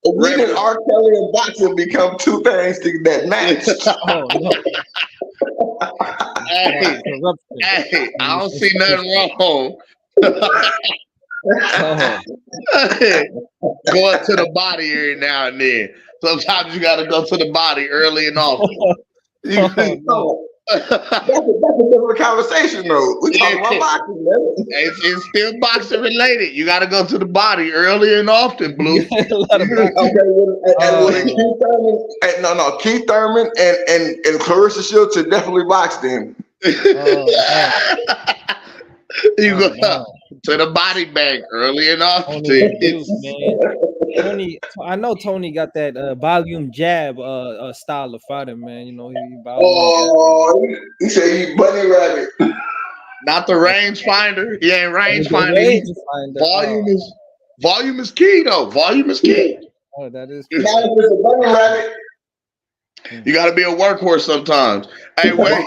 When did R. Kelly and boxing become two things that match? Oh, no. Hey, Corruption. hey, I don't see nothing wrong. Oh, Going to the body every now and then. Sometimes you got to go to the body early and often. oh, no. That's a different conversation, though. We talking about boxing, man. It's still boxing related. You got to go to the body early and often, Blue. A lot of Okay, well, then Keith Thurman, no, Keith Thurman and Clarissa Shields should definitely box then. You go to the body bank early and often. Tony, I know Tony got that volume jab style of fighting, man. You know, He said he bunny rabbit. Not the range finder. He ain't range finder. Volume is key though. Volume is key. Oh, that is key. Not if it's a bunny rabbit. You got to be a workhorse sometimes. Hey, wait.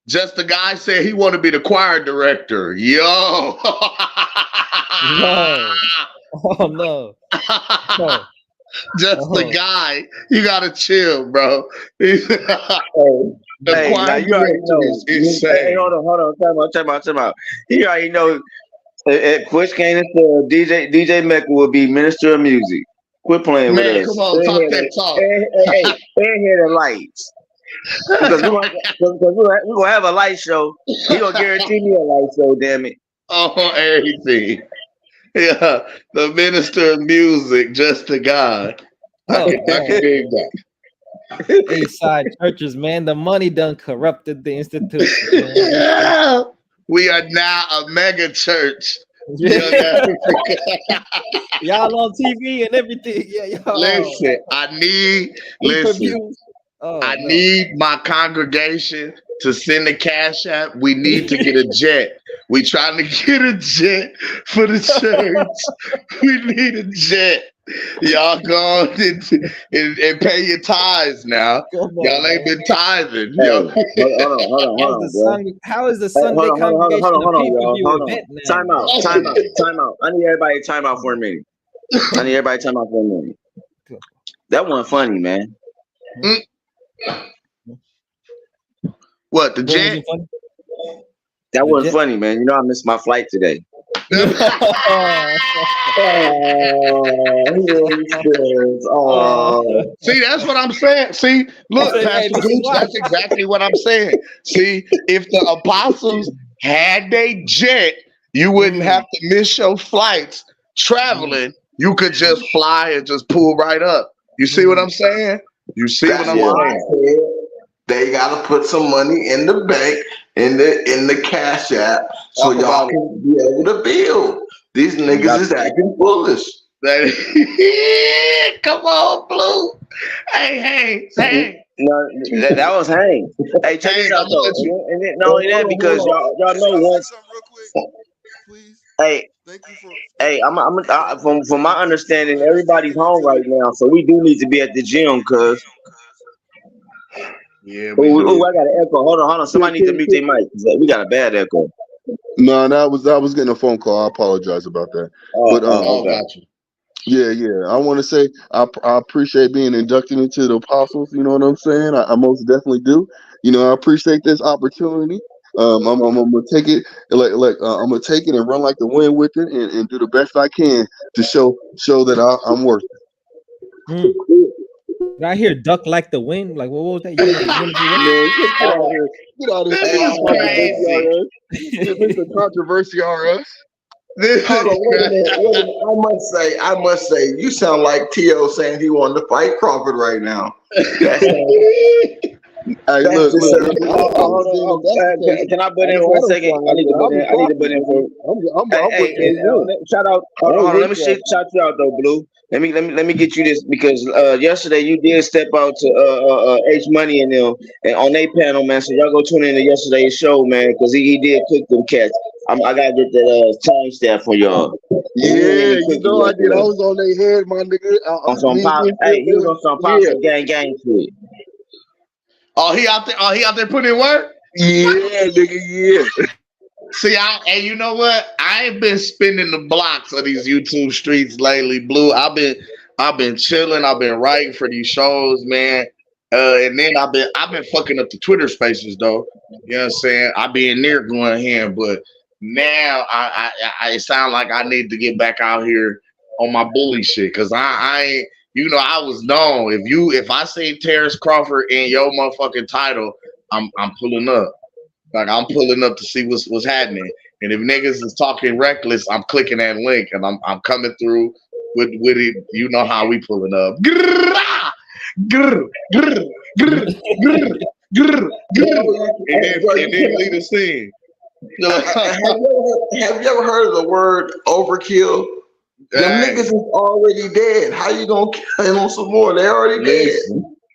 Just the guy said he want to be the choir director. Yo. No. Oh no. Just the guy. You gotta chill, bro. The choir director is insane. Hey, hold on. Time out. You already know if Push came into DJ Mecca would be minister of music. Quit playing with us. Come on, talk that talk. And hear the lights. Because we're gonna have a light show. He gonna guarantee me a light show, damn it. Oh, everything. Yeah, the minister of music, just a guy. I can dig that. A-side churches, man. The money done corrupted the institution. Man. We are now a mega church. Y'all on TV and everything. Yeah, y'all. Listen, I need my congregation to send the cash app. We need to get a jet. We trying to get a jet for the church. We need a jet. Y'all go on and pay your tithes now. Come Y'all on, ain't man. been tithing. Hey, hold on, bro. How is the Hey, hold Sunday on, hold on, hold on, congregation hold on, a hold on, y'all. pay-per-view Hold on. event now, man? Time out. I need everybody to time out for a minute. I need everybody to time out for a minute. That wasn't funny, man. Mm. What, the What jet? wasn't funny? That The wasn't jet. funny, man. You know I missed my flight today. Oh, oh. See, that's what I'm saying. See, I look, said, hey, Pastor listen, Gooch, watch. that's exactly what I'm saying. See, if the apostles had they jet, you wouldn't have to miss your flights traveling. You could just fly and just pull right up. You see what I'm saying? You see what That's I'm Yeah. why I saying? said they gotta put some money in the bank in the cash app so Talk y'all about it. can be able to build. These niggas That- is acting foolish. Come on, Blue. Hey. No, that was Hank. Hey, check this Hey, out I'm gonna though, let you. and then, not only that, because y'all know once. Hey, hey, from my understanding, everybody's home right now, so we do need to be at the gym, cause Yeah, we oh, do. I got an echo. Hold on. Somebody needs to mute their mic. 'Cause we got a bad echo. No, that was getting a phone call. I apologize about that. But Oh, Okay. got you. yeah. I want to say I appreciate being inducted into the apostles. You know what I'm saying? I most definitely do. You know, I appreciate this opportunity. I'm gonna take it I'm gonna take it and run like the wind with it and do the best I can to show that I'm worth Did I hear duck like the wind? Like, what was that? You gonna do what? Man, get out of here. Get out of here. This This is is controversy, crazy. RS. This is controversy, RS. This Hold is on, wait a minute, crazy. wait a minute. I must say, you sound like T.O. saying he wanted to fight Crawford right now. That's Hey, that's look. just Hold on. Can I butt in for a second? I need to butt in. For. Hey, shout out. Hold on. Let me shout you out though, Blue. Let me get you this because yesterday you did step out to H Money and them and on their panel, man. So y'all go tune in to yesterday's show, man, because he did cook them cats. I gotta get that time stamp for y'all. Yeah, you know I did. I was on their head, my nigga. On some pop. Hey, he was on some pop some gang shit. Oh, he out there. Oh, he out there putting in work. Yeah, nigga. Yeah. See, and you know what? I ain't been spinning the blocks of these YouTube streets lately, Blue. I've been chilling. I've been writing for these shows, man. And then I've been fucking up the Twitter spaces though. You know what I'm saying? I be in there going ham, but now it sound like I need to get back out here on my bully shit because I ain't. You know, I was known. If I say Terrence Crawford in your motherfucking title, I'm pulling up. Like I'm pulling up to see what's happening. And if niggas is talking reckless, I'm clicking that link and I'm coming through with it. You know how we pulling up. Grrr, grrr, grrr, grrr, grrr, grrr, grrr. And then lead the scene. have you ever heard of the word overkill? Them Hey, niggas is already dead. How you gonna kill them some more? They already dead.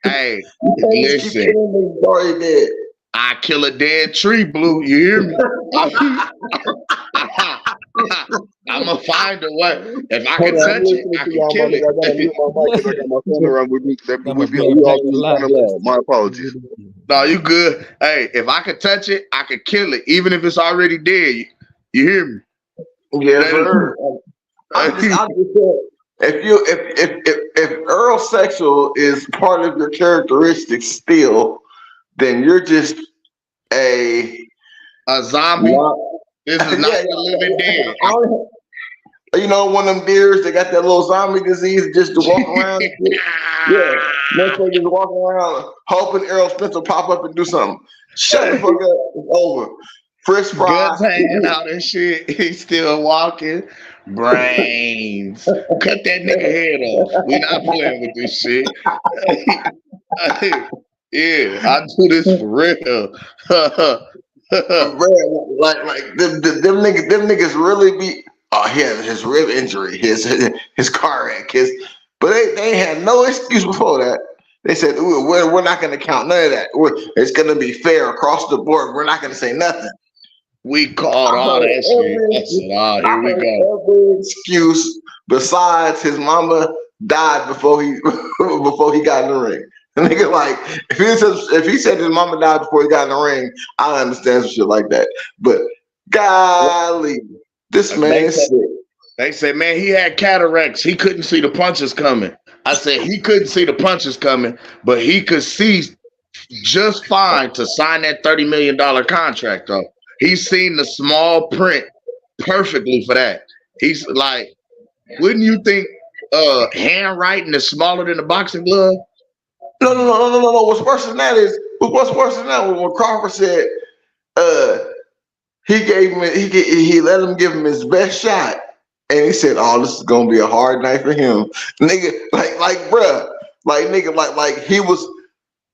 hey, You can't just keep listen. killing them already dead. I kill a dead tree, Blue. You hear me? I'm gonna find a way. If I Hold can on, I'm touch it, listening I to can y'all, my kill nigga. I gotta it. mute my mic because I got my phone around with me. I'ma We bring it back all to being life. kind of loud. My apologies. No, you good. Hey, if I could touch it, I could kill it, even if it's already dead. You hear me? Yes, sir. I'm just saying, if Earl sexual is part of your characteristics still, then you're just a zombie. This is not yeah, the living dead. you know, one of them deers that got that little zombie disease just to walk around. Yeah, motherfuckers walking around hoping Errol Spence will pop up and do something. Shut the fuck up. It's over. French fry. Guts hanging out and shit. He's still walking. Brains. Cut that nigga head off. We not playing with this shit. Yeah, I do this for real. like them niggas really be. Oh, he had his rib injury, his car wreck, but they had no excuse before that. They said we're not going to count none of that. It's going to be fair across the board. We're not going to say nothing. We called I all heard that shit. every I said, oh, I here we heard go. every excuse besides his mama died before he before he got in the ring. The nigga like if he said his mama died before he got in the ring, I understand some shit like that. But golly, this man They is said, sick. they said, man, he had cataracts. He couldn't see the punches coming. I said, he couldn't see the punches coming, but he could see just fine to sign that $30 million contract, though. He's seen the small print perfectly for that. He's like, wouldn't you think handwriting is smaller than a boxing glove? No. What's worse than that is what's worse than that when Crawford said he gave him he let him give him his best shot. And he said, "Oh, this is gonna be a hard night for him, nigga." Like, bruh, like, nigga, like he was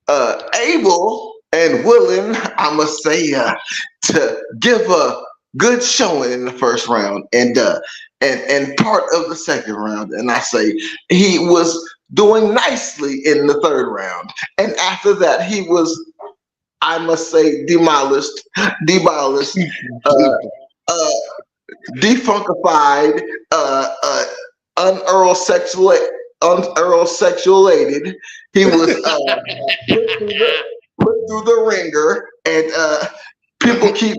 able and willing, I must say, to give a good showing in the first round and part of the second round. And I say he was doing nicely in the third round. And after that, he was, I must say, demolished, defunkified, unearl-sexualated. He was put through the ringer, and people keep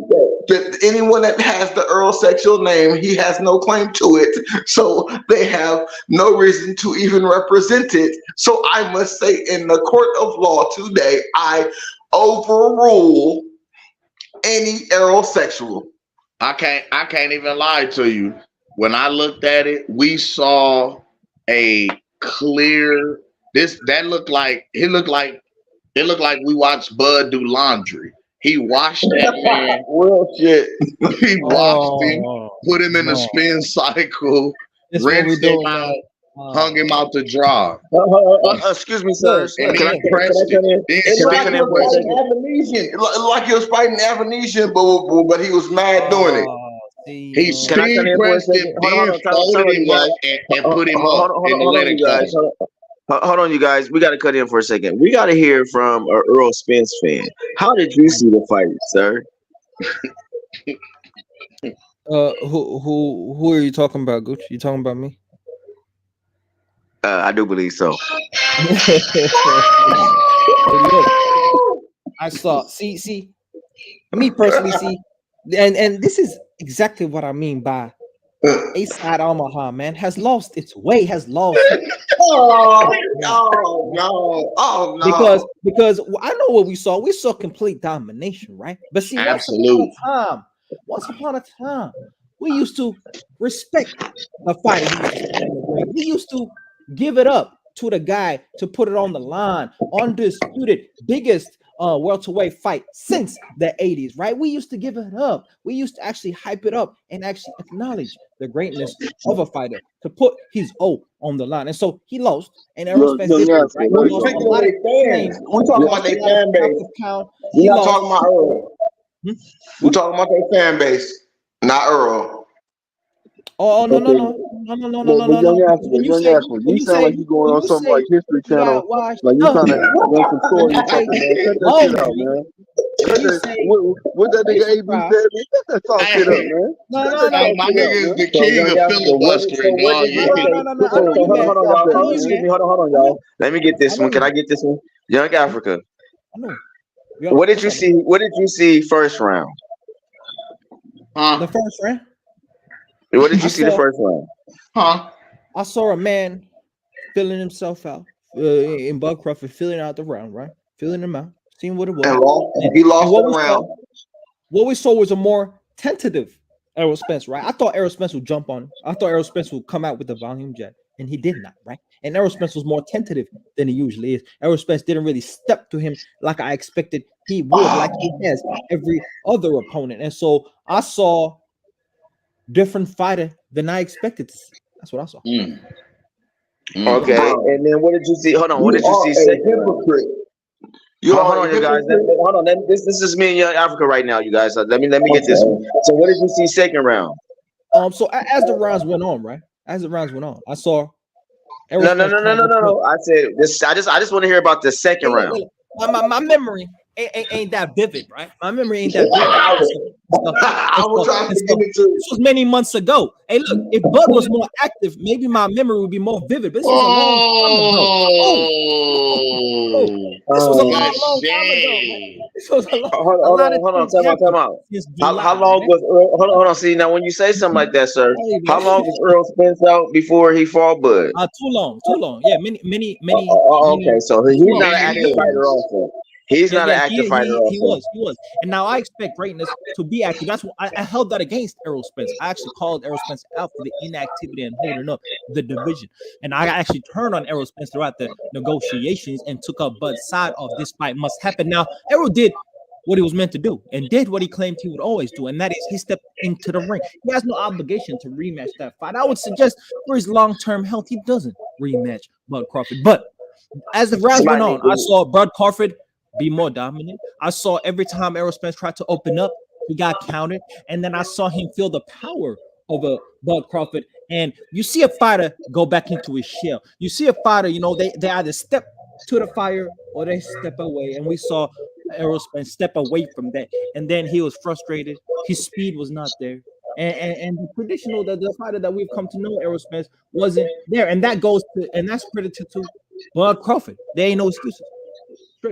that anyone that has the Earl sexual name, he has no claim to it, so they have no reason to even represent it. So I must say, in the court of law today, I overrule any Earl sexual. I can't even lie to you. When I looked at it, we saw a clear it looked like we watched Bud do laundry. He washed that man. Real shit. He washed him, put him in a spin cycle, rinsed him out, hung him out to dry. Excuse me, sir. And Can I then pressed it. Then It's like spin he it was with fighting Avenesian. Like he was fighting Avenesian, but he was mad doing it. He Can I come speed in for a pressed it, second? then folded him up and put him up in the Hold on, letter you guys. cut. Hold on, you guys. We got to cut in for a second. We got to hear from a Earl Spence fan. How did you see the fight, sir? Who are you talking about, Gucci? You talking about me? I do believe so. Hey, look, I saw. See, me personally, see, and this is exactly what I mean by A-Side Omaha, man, has lost its way, has lost. Oh no! Because I know what we saw. We saw complete domination, right? But see, Absolute. once upon a time, we used to respect the fighter. We used to give it up to the guy to put it on the line, undisputed, biggest welterweight fight since the 80s, right? We used to give it up. We used to actually hype it up and actually acknowledge the greatness of a fighter to put his O on the line. And so he lost, and Errol Spence did lose, right? We're speaking of their fans. We're talking about their fan base. We're not talking about Earl. We're talking about their fan base, not Earl. Oh no. You sound like you going on something like History Channel, like you trying to run some story or something, man. Cut that shit out, man. What that nigga AB said, man, cut that talk shit up, man. No, my nigga is the king of filibustering. Hold on, y'all. Let me get this one. Can I get this one? Young Africa. What did you see? What did you see first round? The first round. What did you see the first round? I saw a man filling himself out in Bud Crawford, filling out the round, right? Filling him out, seeing what it was. He lost the round. What we saw was a more tentative Errol Spence, right? I thought Errol Spence would jump on. I thought Errol Spence would come out with the volume jet, and he did not, right? And Errol Spence was more tentative than he usually is. Errol Spence didn't really step to him like I expected he would, like he has every other opponent. And so I saw different fighter than I expected to see. That's what I saw. Okay, and then what did you see? Hold on, what did you see second? Hold on, you guys. Hold on. This is me and Young Africa right now, you guys. Let me get this one. So what did you see second round? So as the rounds went on, right? As the rounds went on, I saw. No. I said this. I just want to hear about the second round. My memory ain't that vivid, right? My memory ain't that vivid. I was trying to get into. This was many months ago. Hey, look, if Bud was more active, maybe my memory would be more vivid. But this was a long time ago. This was a long time ago, man. This was a lot of Hold on, things time out, time happened out. since How July, long man. was hold on? See, now when you say something like that, sir, Hey, how man. long was Earl Spence out before he fought Bud? Too long. Yeah, Okay, so too he's long. not an active fighter, also. He's Yeah, not an active fighter, he also. was. And now I expect greatness to be active. That's what I held that against Errol Spence. I actually called Errol Spence out for the inactivity and holding up the division. And I actually turned on Errol Spence throughout the negotiations and took up Bud's side of this fight must happen. Now, Errol did what he was meant to do and did what he claimed he would always do, and that is he stepped into the ring. He has no obligation to rematch that fight. I would suggest for his long-term health, he doesn't rematch Bud Crawford. But as the rounds went on, I saw Bud Crawford be more dominant. I saw every time Errol Spence tried to open up, he got countered. And then I saw him feel the power of a Bud Crawford. And you see a fighter go back into his shell. You see a fighter, they either step to the fire or they step away. And we saw Errol Spence step away from that. And then he was frustrated. His speed was not there. And the traditional, the fighter that we've come to know, Errol Spence, wasn't there. And that's credited to Bud Crawford. There ain't no excuses.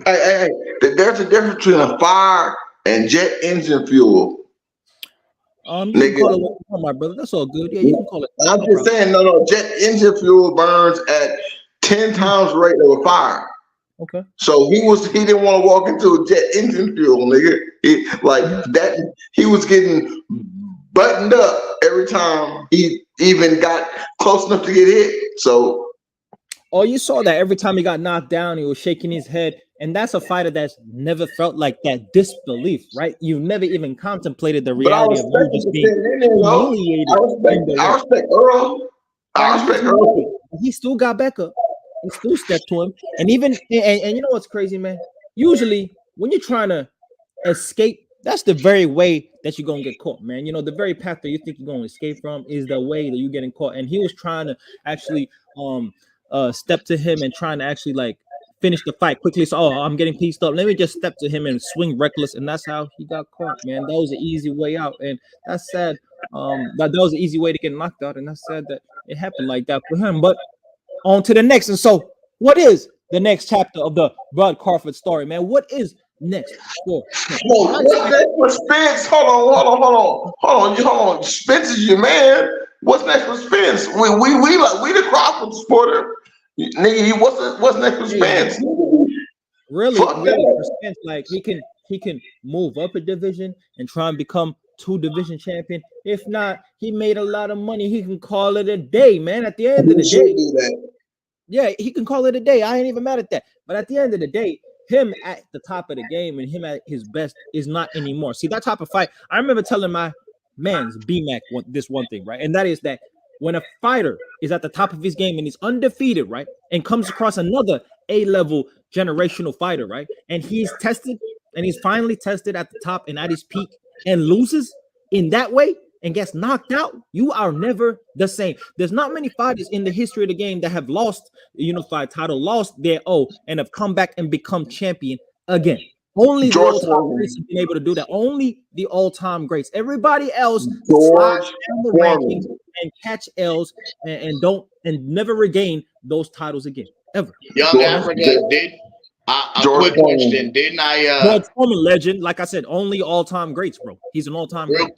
Hey, there's a difference between a fire and jet engine fuel. You can call it what you want, my brother. That's all good. Yeah, you can call it. I'm just saying, no. Jet engine fuel burns at 10 times the rate of a fire. Okay. So he didn't want to walk into a jet engine fuel, nigga. He was getting buttoned up every time he even got close enough to get hit. So. Oh, you saw that every time he got knocked down, he was shaking his head. And that's a fighter that's never felt like that disbelief, right? You've never even contemplated the reality of you just being humiliated. I respect Earl. He still got back up. He still stepped to him. And even and you know what's crazy, man? Usually when you're trying to escape, that's the very way that you're gonna get caught, man. The very path that you think you're gonna escape from is the way that you're getting caught. And he was trying to actually step to him and trying to actually like finish the fight quickly. So, I'm getting pieced up. Let me just step to him and swing reckless, and that's how he got caught, man. That was an easy way out, and that's sad. That was an easy way to get knocked out, and that's sad that it happened like that for him. But on to the next. And so, what is the next chapter of the Bud Crawford story, man? What is next for him? What's next for Spence? Hold on. Spence is your man. What's next for Spence? We the Crawford supporter. Nigga, what's next for Spence? Really for Spence, like he can move up a division and try and become 2 division champion. If not, he made a lot of money. He can call it a day, man. At the end of the day, yeah, he can call it a day. I ain't even mad at that. But at the end of the day, him at the top of the game and him at his best is not anymore. See, that type of fight, I remember telling my man's BMAC this one thing, right? And that is that when a fighter is at the top of his game and he's undefeated, right, and comes across another A-level generational fighter, right, and he's tested and he's finally tested at the top and at his peak and loses in that way and gets knocked out, you are never the same. There's not many fighters in the history of the game that have lost the unified title, lost their O, and have come back and become champion again. Only the all-time greats have been able to do that. Only the all-time greats. Everybody else slides down the rankings and catch L's and never regain those titles again. Ever. Young Africa did. A quick question. Didn't I George Foreman, legend. Like I said, only all-time greats, bro. He's an all-time great.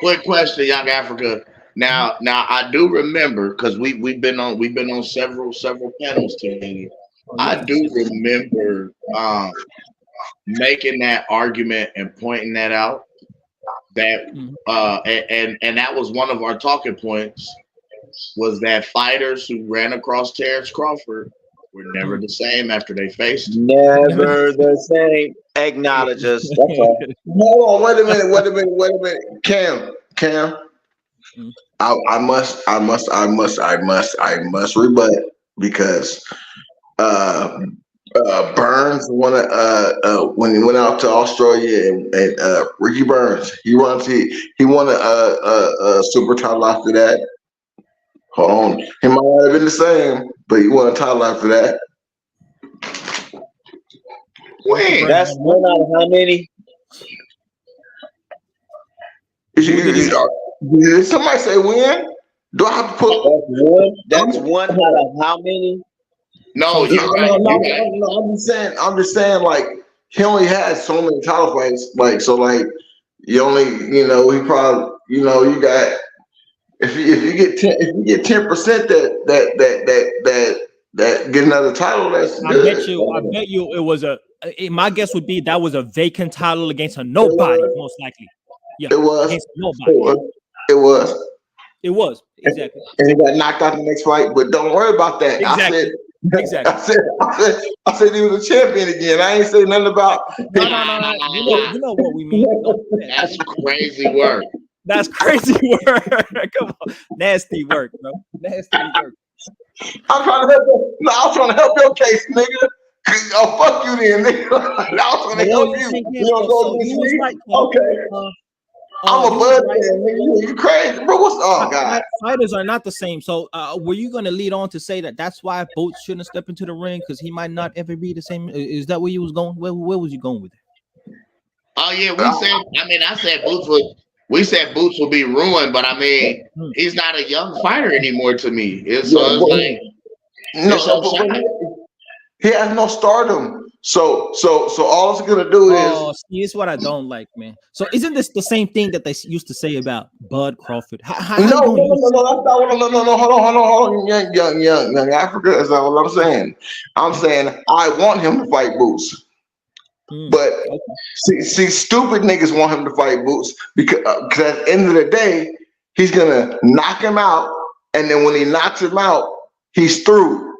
Quick question, Young Africa. Now I do remember because we've been on several panels today. I do remember making that argument and pointing that out, that and that was one of our talking points, was that fighters who ran across Terrence Crawford were never the same after they faced him. Never the same. Acknowledge us. That's all. Hold on, wait a minute. Cam. I must rebut, because Burns when he went out to Australia, and Ricky Burns, he won a super title after that. Hold on, he might not have been the same, but he won a title after that. When? That's one out of how many? Did somebody say when? Do I have to put? That's one. That's one out of how many? No, you're right. You're right. No, I'm just saying, like he only has so many title fights, like so, like you only, he probably, you got if you get 10% that get another title, that's good. I bet you it was my guess would be that was a vacant title against a nobody, most likely. Yeah, it was against nobody. It was exactly. And he got knocked out the next fight, but don't worry about that. Exactly. I said he was a champion again. I ain't say nothing about. No. You know what we mean. That's crazy work. That's crazy work. Come on, nasty work, bro. Nasty work. I'm trying to help you. No, I was trying to help your case, nigga. Oh, fuck you then, nigga. I was trying to help you. You don't go against me? Right, okay. I'm a bud man, nigga. You crazy, bro? God? Fighters are not the same. So, were you going to lead on to say that that's why Boots shouldn't step into the ring because he might not ever be the same? Is that where you was going? Where was you going with it? Oh yeah, I said Boots would. We said Boots will be ruined, but I mean, he's not a young fighter anymore to me. It's like he has no stardom. So all it's gonna do is. See, it's what I don't like, man. So isn't this the same thing that they used to say about Bud Crawford? No, that's not what. No. Hold on. Young Africa is not what I'm saying. I'm saying I want him to fight Boots. But see, stupid niggas want him to fight Boots because at the end of the day, he's gonna knock him out, and then when he knocks him out, he's through.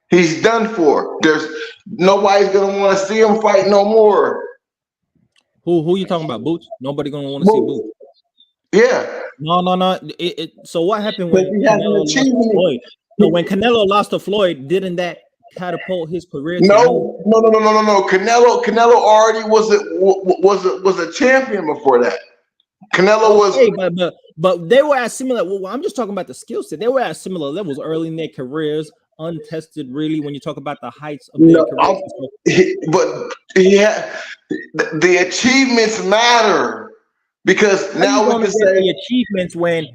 He's done for. There's nobody's gonna want to see him fight no more. Who you talking about? Boots? Nobody gonna want to see Boots. Yeah. No. So what happened when Canelo lost to Floyd? So when Canelo lost to Floyd, didn't that catapult his career? No. Canelo already was a champion before that. Canelo was. But they were at similar. Well, I'm just talking about the skill set. They were at similar levels early in their careers, untested. Really, when you talk about the heights of their careers. But the achievements matter because now we can say the achievements when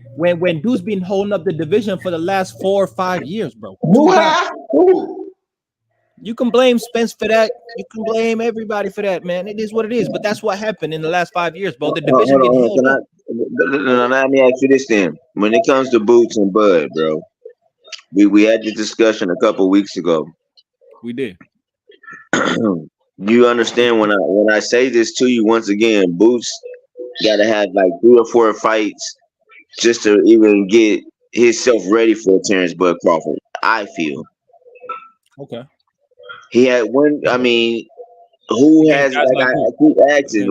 Dude's been holding up the division for the last 4 or 5 years, bro. Who? You can blame Spence for that. You can blame everybody for that, man. It is what it is. But that's what happened in the last 5 years, bro. The division get held up. Let me ask you this then. When it comes to Boots and Bud, bro, we had this discussion a couple weeks ago. We did. You understand when I say this to you once again, Boots got to have like 3 or 4 fights just to even get himself ready for Terrence Bud Crawford. I feel. Okay. He had one. I mean, who has I keep asking,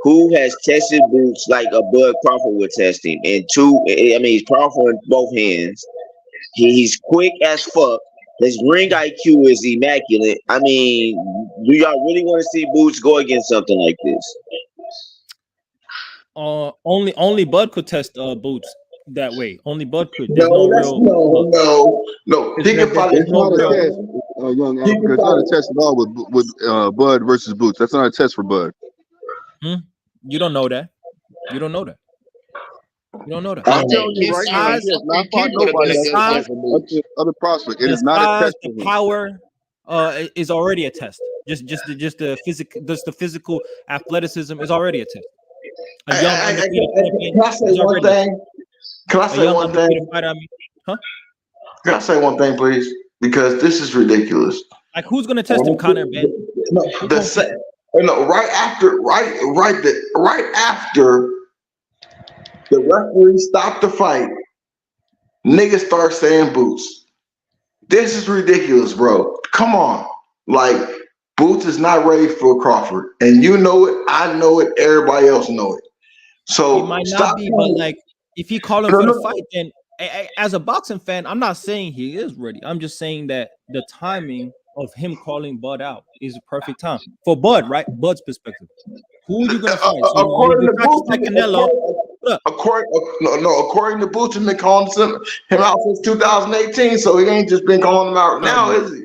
who has tested Boots like a Bud Crawford would test him? And 2, I mean, he's powerful in both hands. He's quick as fuck. His ring IQ is immaculate. I mean, do y'all really want to see Boots go against something like this? Only Bud could test Boots that way. Only Bud could. No. He can fight. It's not a test, young Africa. It's not a test at all with Bud versus Boots. That's not a test for Bud. You don't know that. You don't know that. I'm telling you right now. Not fought nobody. Other prospect. It is not a test. The power is already a test. Just the physical athleticism is already a test. A young undefeated champion. Can I say one thing? Can I say one thing? Can I say one thing, please? Because this is ridiculous. Like, who's gonna test him, Connor, Ben? Right after the referee stopped the fight, niggas start saying Boots. This is ridiculous, bro. Come on. Like, Boots is not ready for Crawford. And you know it, I know it, everybody else know it. So he might not be, but like, if you call him for the fight, then as a boxing fan, I'm not saying he is ready. I'm just saying that the timing of him calling Bud out is a perfect time for Bud, right? Bud's perspective. Who are you gonna fight? According to Boots, has been calling him out since 2018, so he ain't just been calling him out now, is he?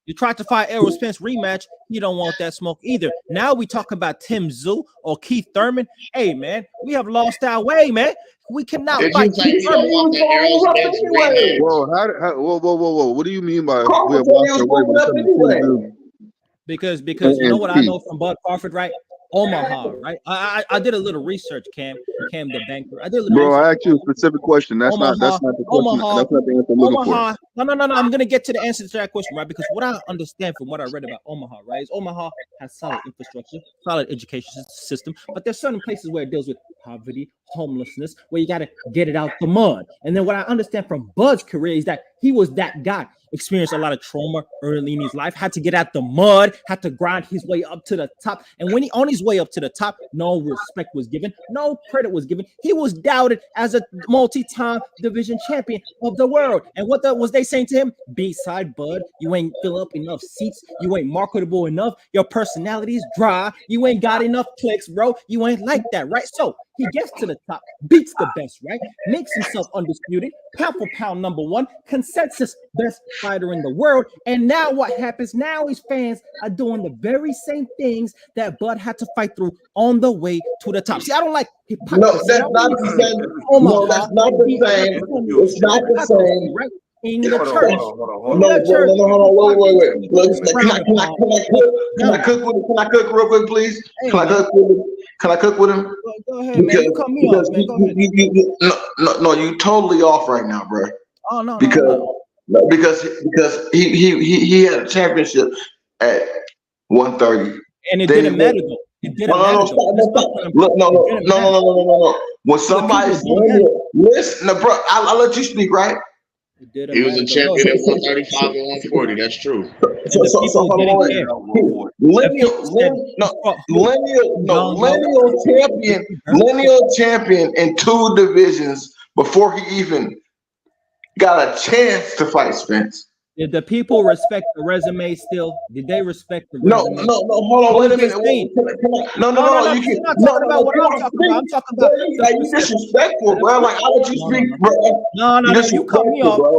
You tried to fight Errol Spence rematch. You don't want that smoke either. Now we talk about Tim Tszyu or Keith Thurman. Hey, man, we have lost our way, man. We cannot Did fight you say Keith you don't Thurman. want the Errol Spence rematch? Whoa. What do you mean by we Crawford have said he lost was our way when moving it up comes to anyway. Tim Because you know and what I Keith? know from Bud Crawford, right? Omaha, right? I did a little research, Cam the banker. I did a little Bro, research. I asked you a specific question. That's not Omaha, the question. Omaha, That's not the answer I'm looking for. Omaha. No. I'm gonna get to the answer to that question, right? Because what I understand from what I read about Omaha, right, is Omaha has solid infrastructure, solid education system, but there's certain places where it deals with poverty, homelessness, where you gotta get it out the mud. And then what I understand from Bud's career is that he was that guy, experienced a lot of trauma early in his life, had to get out the mud, had to grind his way up to the top. And when he on his way up to the top, no respect was given, no credit was given. He was doubted as a multi-time division champion of the world. And what was they saying to him? B-side, Bud, you ain't fill up enough seats, you ain't marketable enough, your personality is dry, you ain't got enough clicks, bro. You ain't like that, right? So he gets to the top, beats the best, right? Makes himself undisputed, pound for pound #1, consensus best fighter in the world. And now what happens? Now his fans are doing the very same things that Bud had to fight through on the way to the top. See, I don't like No, hypocrisy. that's not the same. No, Omaha, that's not the same. It's not the same. right? In the Hold on, church. hold No, on. In the church. hold on, wait. Look, Frowned can I cook? Can I cook with him? Can I cook real quick, please? Hey, Can I man. cook with him? Can I cook with him? Go ahead, man. You cut me off, man. Go ahead. No, you totally off right now, bro. Oh no, Because no. because he had a championship at 130. And it Then didn't he matter went. though. It didn't matter No, though. stop. Look, It didn't matter. no. When The somebody's people don't matter. listen, no, bro, I'll let you speak, right? It didn't He was matter a though. Go champion ahead. at 135 and 140. That's true. And the So people hold didn't on, care. wait. The people said he fought who? Lineal champion in 2 divisions before he even got a chance to fight Spence. Did the people respect the resume still? Did they respect the No, resume? hold on, What wait was a they minute. saying? No, you This is can not talking about what can I'm I talking speak? about. I'm talking Bro, about the you disrespectful, bro. Like I let you no, speak, no, bro. no. You cut me Disrespectful, off. bro.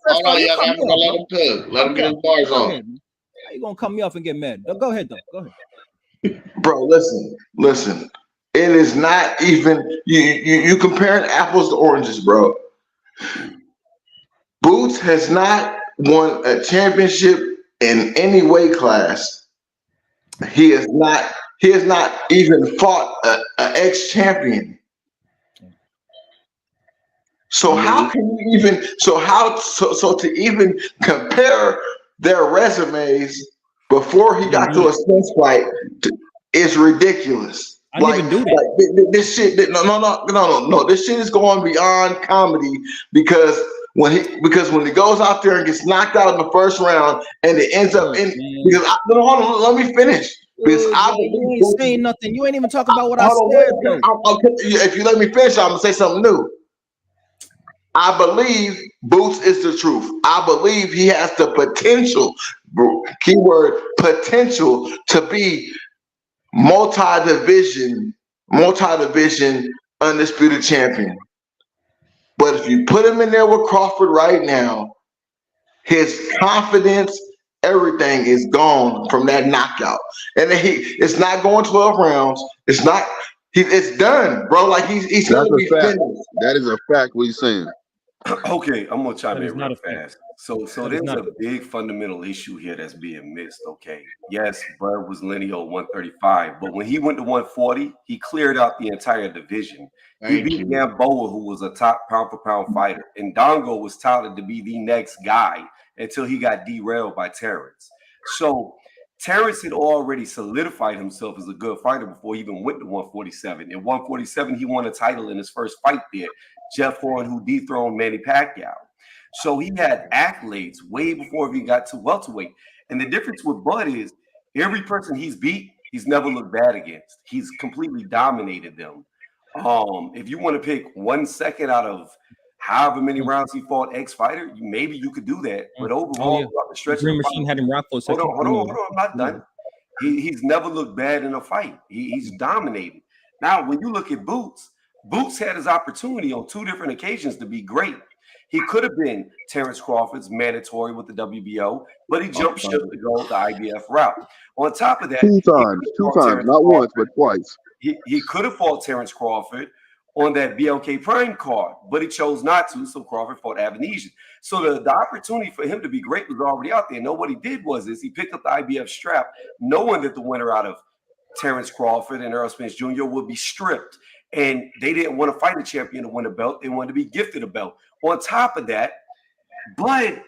First Hold of all, on, you young cut me Africa. off, Let bro. him cook. Let Cut him me get off. his bars Go on. ahead, man. How you gonna cut me off and get mad? Go ahead though. Go ahead. Bro, listen. It is not even you comparing apples to oranges, bro. Boots has not won a championship in any weight class. He has not. He has not even fought an ex-champion. So how can you even? So to even compare their resumes before he got to a Spence fight is ridiculous. I didn't even do that. This shit. No. This shit is going beyond comedy because when he goes out there and gets knocked out in the first round and it ends up in because hold on, let me finish. Because I believe you ain't saying nothing. You ain't even talking about what I hold said on, though. if you let me finish, I'm gonna say something new. I believe Boots is the truth. I believe he has the potential, keyword potential, to be multi-division undisputed champion. But if you put him in there with Crawford right now, his confidence, everything is gone from that knockout. And then it's not going 12 rounds. It's done, bro. Like he's That's gonna be a fact. finished. That is a fact. What you saying? Okay, I'm gonna chime That is in not real a fact. fast. So That is there's not a big fundamental issue here that's being missed. Okay, yes, Bud was lineal 135, but when he went to 140, he cleared out the entire division. He Thank beat you. Gamboa, who was a top pound for pound fighter, and Dongo was touted to be the next guy until he got derailed by Terrence. So Terrence had already solidified himself as a good fighter before he even went to 147. In 147, he won a title in his first fight there. Jeff Horn, who dethroned Manny Pacquiao. So he had accolades way before he got to welterweight. And the difference with Bud is every person he's beat, he's never looked bad against. He's completely dominated them. If you want to pick 1 second out of however many rounds he fought ex-fighter, maybe you could do that. But overall, throughout the stretch of Green the fight, Machine had him rock for a second. hold on. I'm not done. He's never looked bad in a fight. He's dominated. Now, when you look at Boots had his opportunity on 2 different occasions to be great. He could have been Terrence Crawford's mandatory with the WBO, but he jumped ship to go the IBF route. On top of that, Two times, not once, but twice. He could have fought Terrence Crawford on that BLK Prime card, but he chose not to, so Crawford fought Avanesian. So the opportunity for him to be great was already out there. No, what he did was he picked up the IBF strap, knowing that the winner out of Terrence Crawford and Earl Spence Jr. would be stripped. And they didn't want to fight a champion to win a belt. They wanted to be gifted a belt. On top of that, Boots,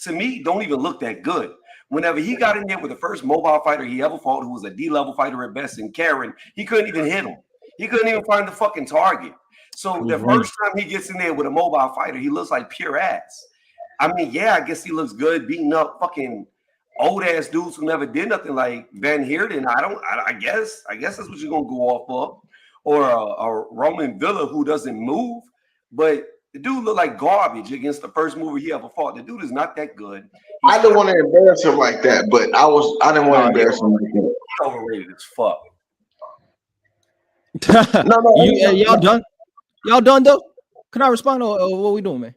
to me, don't even look that good. Whenever he got in there with the first mobile fighter he ever fought, who was a D-level fighter at best, in Karen, he couldn't even hit him. He couldn't even find the fucking target. So the first time he gets in there with a mobile fighter, he looks like pure ass. I mean, yeah, I guess he looks good beating up fucking old ass dudes who never did nothing like Van Heerden. I guess that's what you're gonna go off of, or a Roman Villa who doesn't move. But the dude looked like garbage against the first mover he ever fought. The dude is not that good. I didn't want to embarrass him like that, but I didn't want to embarrass him like that. He's overrated as fuck. Y'all done? Y'all done though? Can I respond or what we doing, man?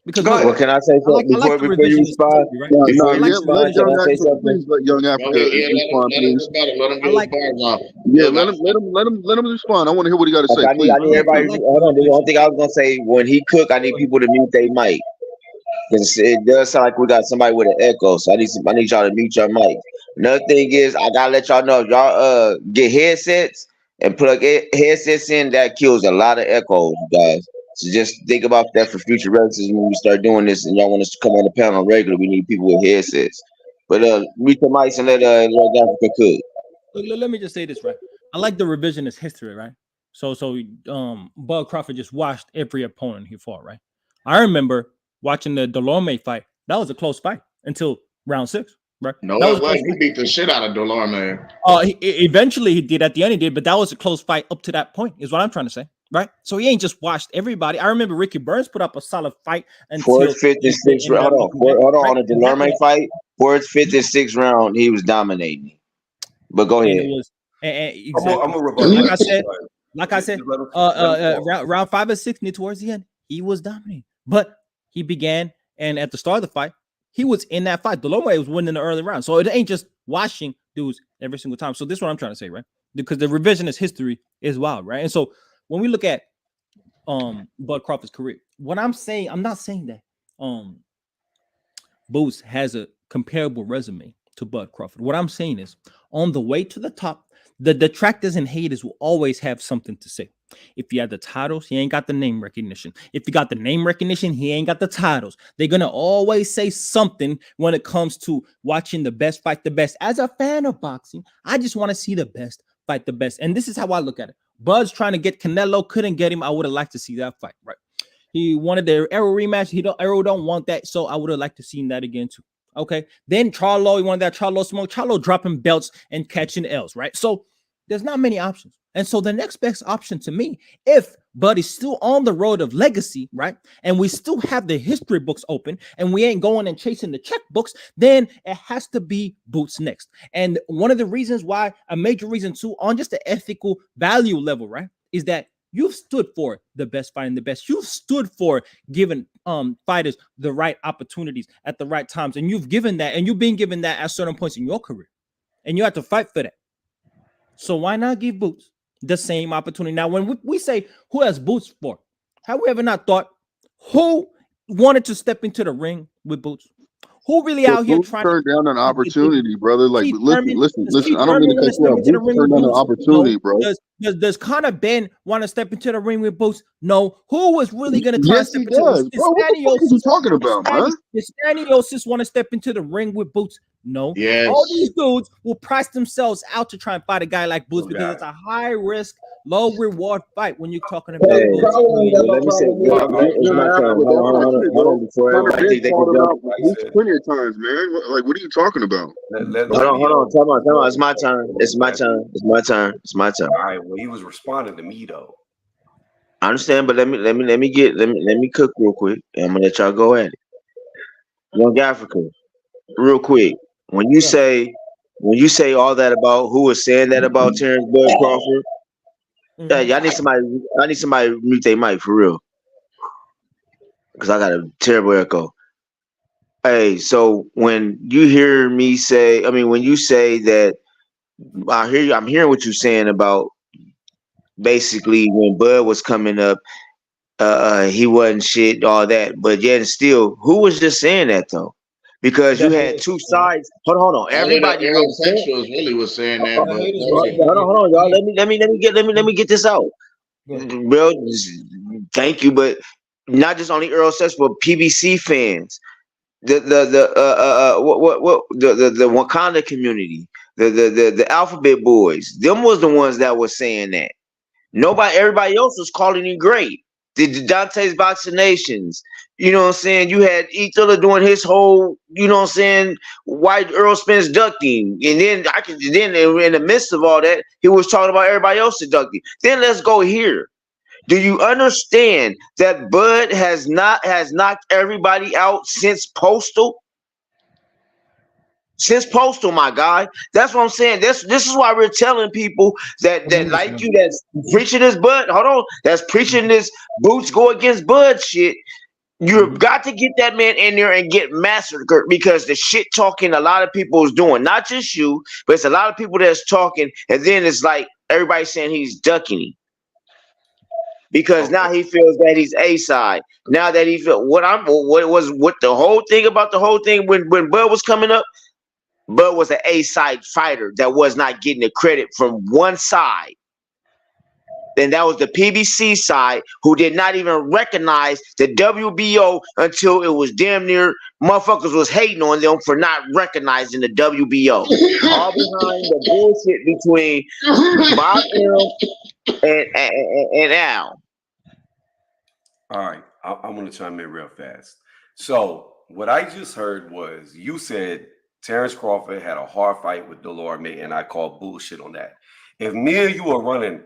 Because well, can I say something before you respond? Let Young Africa respond, please. Let him respond. I want to hear what he got to say. I need everybody. Hold on. The only thing I was gonna say, when he cook, I need people to mute their mic, because it does sound like we got somebody with an echo. So I need y'all to mute your mic. Another thing is, I gotta let y'all know, if y'all get headsets and plug headsets in, that kills a lot of echoes, you guys. So just think about that for future references when we start doing this, and y'all want us to come on the panel regular. We need people with headsets. But mute the mics and let Africa cook. Look, let me just say this, right? I like the revisionist history, right? So Bud Crawford just watched every opponent he fought, right? I remember watching the Delorme fight. That was a close fight until round 6, right? No, it wasn't. He beat the shit out of Delorme. Eventually he did. At the end he did, but that was a close fight up to that point, is what I'm trying to say. Right, so he ain't just watched everybody. I remember Ricky Burns put up a solid fight until 4th, 5th, and 6th round. Hold on. On the Delorme fight, 4th, 5th, and 6th round, he was dominating. But go ahead. Exactly. I'm a rebuttal. Like I said, round 5 and 6, near towards the end, he was dominating. But he began, and at the start of the fight, he was in that fight. Delorme was winning the early round, so it ain't just watching dudes every single time. So this is what I'm trying to say, right? Because the revisionist history is wild, right? And so when we look at Bud Crawford's career, what I'm saying, I'm not saying that Boots has a comparable resume to Bud Crawford. What I'm saying is, on the way to the top, the detractors and haters will always have something to say. If you have the titles, he ain't got the name recognition. If you got the name recognition, he ain't got the titles. They're gonna always say something when it comes to watching the best fight the best. As a fan of boxing, I just want to see the best fight the best. And this is how I look at it. Bud's trying to get Canelo, couldn't get him. I would have liked to see that fight, right? He wanted the Arrow rematch. Arrow don't want that, so I would have liked to see that again too. Okay. Then Charlo, he wanted that Charlo smoke. Charlo dropping belts and catching L's, right? So there's not many options. And so the next best option to me, if Bud is still on the road of legacy, right, and we still have the history books open and we ain't going and chasing the checkbooks, then it has to be Boots next. And one of the reasons why, a major reason too, on just the ethical value level, right, is that you've stood for the best fight and the best. You've stood for giving fighters the right opportunities at the right times. And you've given that, and you've been given that at certain points in your career. And you have to fight for that. So why not give Boots the same opportunity? Now, when we say who has Boots for, have we ever not thought who wanted to step into the ring with Boots? Who really out here trying to turn down an opportunity, brother? Like, listen. I don't mean to cut you off. Boots turned down an opportunity, bro. Does Conor Ben want to step into the ring with Boots? No. Who was really going to try to step into the ring? Bro, what the fuck are you talking about, man? Does Staniosis want to step into the ring with Boots? No. Yes. All these dudes will price themselves out to try and fight a guy like Boots because it's a high risk, low reward fight when you're talking about Boots. Let me say, it's my turn. Hold on before I think they can jump. Plenty of times, man. Like, what are you talking about? Hold on. Time out. It's my turn. It's my turn. All right. Well, he was responding to me though. I understand, but let me cook real quick, and I'm gonna let y'all go at it. Young Africa, real quick. When you say all that about who was saying that about Terrence Bud Crawford, yeah, I need somebody mute their mic for real. because I got a terrible echo. Hey, so when you hear me say, I mean, when you say that, I hear you. I'm hearing what you're saying about basically when Bud was coming up, he wasn't shit, all that. But yet and still, who was just saying that though? Because you The had haters, two man. sides. Hold on. Only the Everybody was saying. Aerosexuals really was saying that, The but haters go was ahead. saying that. Hold on, y'all. Yeah. Let me get this out. Good. Well, thank you, but not just only Earl Sessions, but PBC fans, the Wakanda community, the Alphabet Boys. Them was the ones that was saying that. Nobody, everybody else was calling him great. The Dante's vaccinations. You know what I'm saying? You had Ether doing his whole, you know what I'm saying, white Earl Spence ducking. And then in the midst of all that, he was talking about everybody else ducking. Then let's go here. Do you understand that Bud has knocked everybody out since Postal? Since Postal, my guy. That's what I'm saying. This is why we're telling people that like you, that's preaching this Bud. Hold on, that's preaching this boots go against Bud shit. You've got to get that man in there and get massacred because the shit talking a lot of people is doing, not just you, but it's a lot of people that's talking, and then it's like everybody saying he's ducking him because now he feels that he's A side. Now that he feel what the whole thing about the whole thing when Bud was coming up. Bud was an A side fighter that was not getting the credit from one side. And that was the PBC side who did not even recognize the WBO until it was damn near motherfuckers was hating on them for not recognizing the WBO. All behind the bullshit between Bob and Al. All right, I'm going to chime in real fast. So what I just heard was you said Terrence Crawford had a hard fight with Delorme, and I call bullshit on that. If me and you are running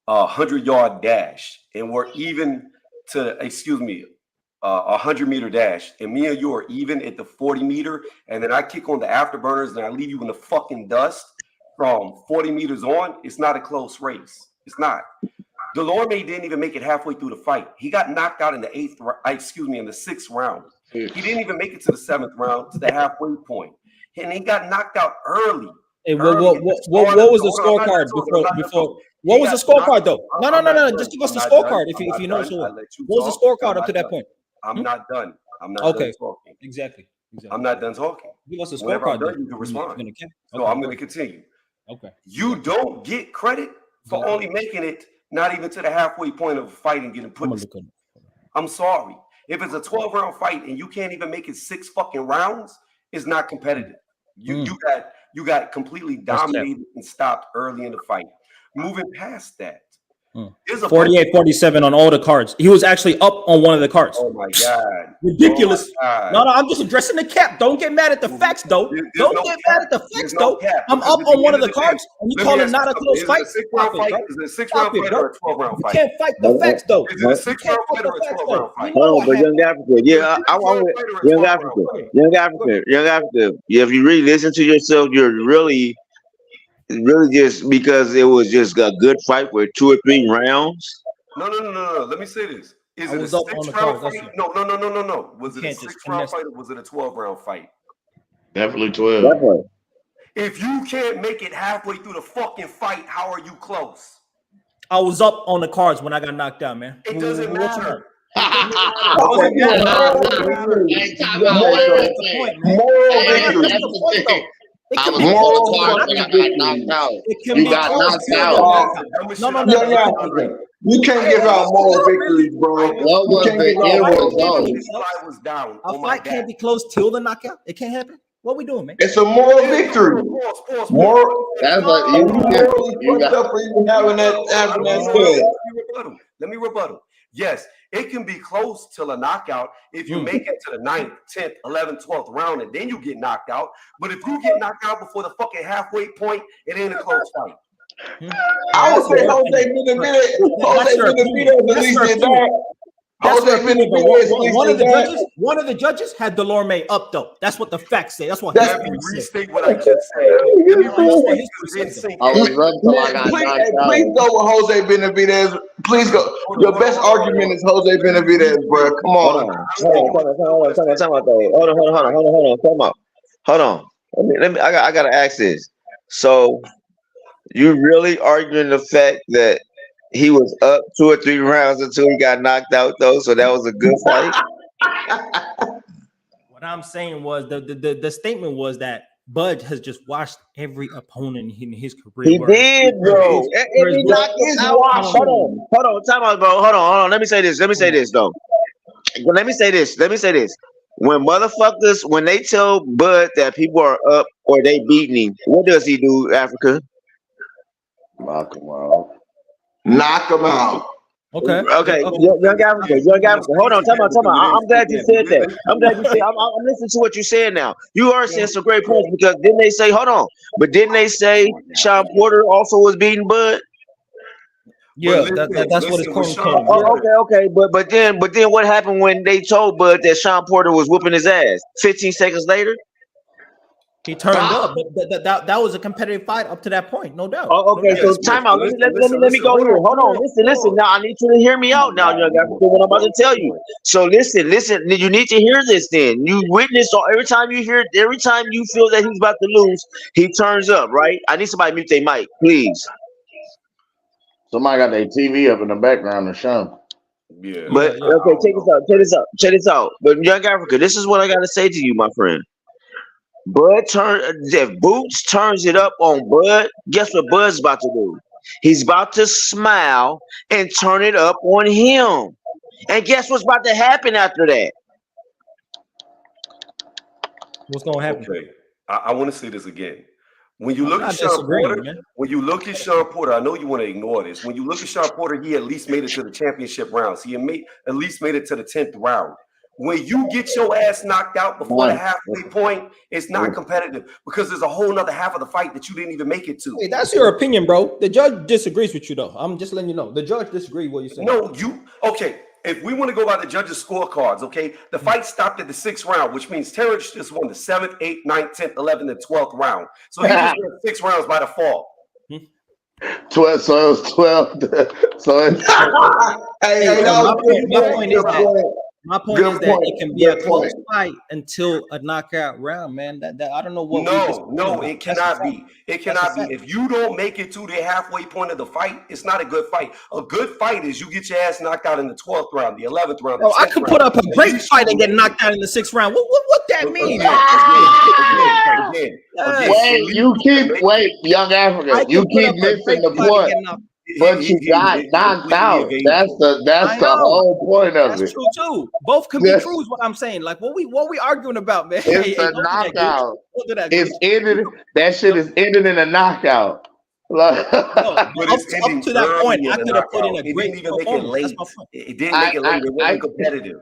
a 100-yard dash, and we're even to, 100-meter dash, and me and you are even at the 40-meter, and then I kick on the afterburners and I leave you in the fucking dust from 40 meters on, it's not a close race. It's not. Delorme didn't even make it halfway through the fight. He got knocked out in the in the 6th round. He didn't even make it to the 7th round, to the halfway point. And he got knocked out early. Hey, what was the scorecard before? What was the scorecard though? No. Just give us the scorecard if you know so well. What was the scorecard up to that point? I'm not done. I'm not done talking. Exactly. I'm not done talking. Give us the Whenever I'm scorecard. done, you can respond. Okay. So I'm going to continue. Okay. You don't get credit for only making it not even to the halfway point of a fight and getting put. I'm sorry. If it's a 12-round fight and you can't even make it 6 fucking rounds, it's not competitive. You got completely dominated and stopped early in the fight. Moving past that. 48-47 on all the cards. He was actually up on one of the cards. Oh my God. Ridiculous. Oh my God. No, I'm just addressing the cap. Don't get mad at the facts, though. Don't get mad at the facts, though. I'm up on one of the cards, and you call it not a close fight? Is it a 6-round fight? Is it a 6-round fight or a 12-round fight? You can't fight the facts, though. Is it a 6-round fight or a 12-round fight? Oh, but Young Africa, yeah, I want Young Africa. Yeah, if you really listen to yourself, you're really just because it was just a good fight with 2 or 3 rounds. No. Let me say this. Is it a 6-round fight? No. Was it a 6-round fight or was it a 12-round fight? Definitely 12. Definitely. If you can't make it halfway through the fucking fight, how are you close? I was up on the cards when I got knocked out, man. It doesn't matter. I was on the card when I got knocked out. You got knocked out. You can't give out moral victories, bro. What was the I was down. A fight can't be close till the knockout. It can't happen. What we doing, man? It's a moral victory. Moral. That's what you got for even having that. Let me rebuttal. Yes, it can be close till a knockout if you make it to the 9th, 10th, 11th, 12th round, and then you get knocked out. But if you get knocked out before the fucking halfway point, it ain't a close fight. I would say Jose Benavidez at least did that. That's Jose your opinion, but Benavidez thinks one of the judges had Delorme up though. That's what the facts say. That's what That's Let me history says. restate what I just said. Let me restate What it history because it didn't says though. sink I in. was up till I man. got Please, knocked hey, out. please go with Jose Benavidez. Please go. Hold Your on, hold on, best hold on, hold argument on. is Jose Let me Benavidez, bro. restate. Come Hold on. on. I don't think it was the Time out. best Time out. argument of Hold on. all time. Time out. Hold on. Let me. I gotta ask this. So you really arguing the fact that he was up 2 or 3 rounds until he got knocked out though? So that was a good fight. What I'm saying was the statement was that Bud has just watched every opponent in his career. He did, bro. And he knocked him Is out. washing. Hold on. Time out, bro. Hold on. Let me say this. Though. Let me say this. When motherfuckers, when they tell Bud that people are up or they beating him, what does he do, Africa? Knock him out. Knock him out. Okay. Okay, Okay. young Africa. Let's Hold piece on, it together time because it out. didn't I'm sink glad you in. said that. I'm listening to what you said now. You are saying some great points because didn't they say, hold on, but didn't they say Sean Porter also was beating Bud? But Yeah, that's what it's listen, with calling Sean calling. Yeah. Porter, Okay. But then what happened when they told Bud that Sean Porter was whooping his ass? 15 seconds later. He turned up, but that was a competitive fight up to that point, no doubt. Oh, No okay. doubt. So yes, yes. time But out. Let me go hold here. on, Hold on. Listen. Now I need you to hear me out. Now, young Africa, what I'm about to tell you. So listen. You need to hear this. Then you witness every time you feel that he's about to lose, he turns up. Right? I need somebody to mute their mic, please. Somebody got their TV up in the background or something. Yeah. But Yeah. okay, check this out. But young Africa, this is what I gotta say to you, my friend. If Boots turns it up on Bud, guess what Bud's about to do? He's about to smile and turn it up on him. And guess what's about to happen after that? What's gonna happen? Okay. I want to say this again. When you I'm look at not Sean disagreeing, Porter, man. I know you want to ignore this. When you look at Sean Porter, he at least made it to the championship rounds. At least made it to the 10th round. When you get your ass knocked out before the halfway point, it's not competitive because there's a whole nother half of the fight that you didn't even make it to. Hey, that's your opinion, bro. The judge disagrees with you, though. I'm just letting you know. The judge disagrees with what you're saying. No, okay. If we want to go by the judges' scorecards, okay, the fight stopped at the 6th round, which means Terrence just won the 7th, 8th, 9th, 10th, 11th, and 12th round. So he just won 6 rounds by default. 12, so it was 12. So it's My point is that it can be a close fight until a knockout round, man. That I don't know what we disagree about. It cannot be. It cannot be. If you don't make it to the halfway point of the fight, it's not a good fight. A good fight is you get your ass knocked out in the 12th round, the 11th round. Oh, I could put up a great fight and get knocked out in the 6th round. What that mean? Wait, young Africa, you keep missing the point. But you got knocked out. That's the whole point of it. That's true too. Both can be true, is what I'm saying. Like what we arguing about, man? It's a knockout. It's ended. That shit is ended in a knockout. Like, up to that point, I could have put in a great performance. It didn't make it late. It wasn't competitive.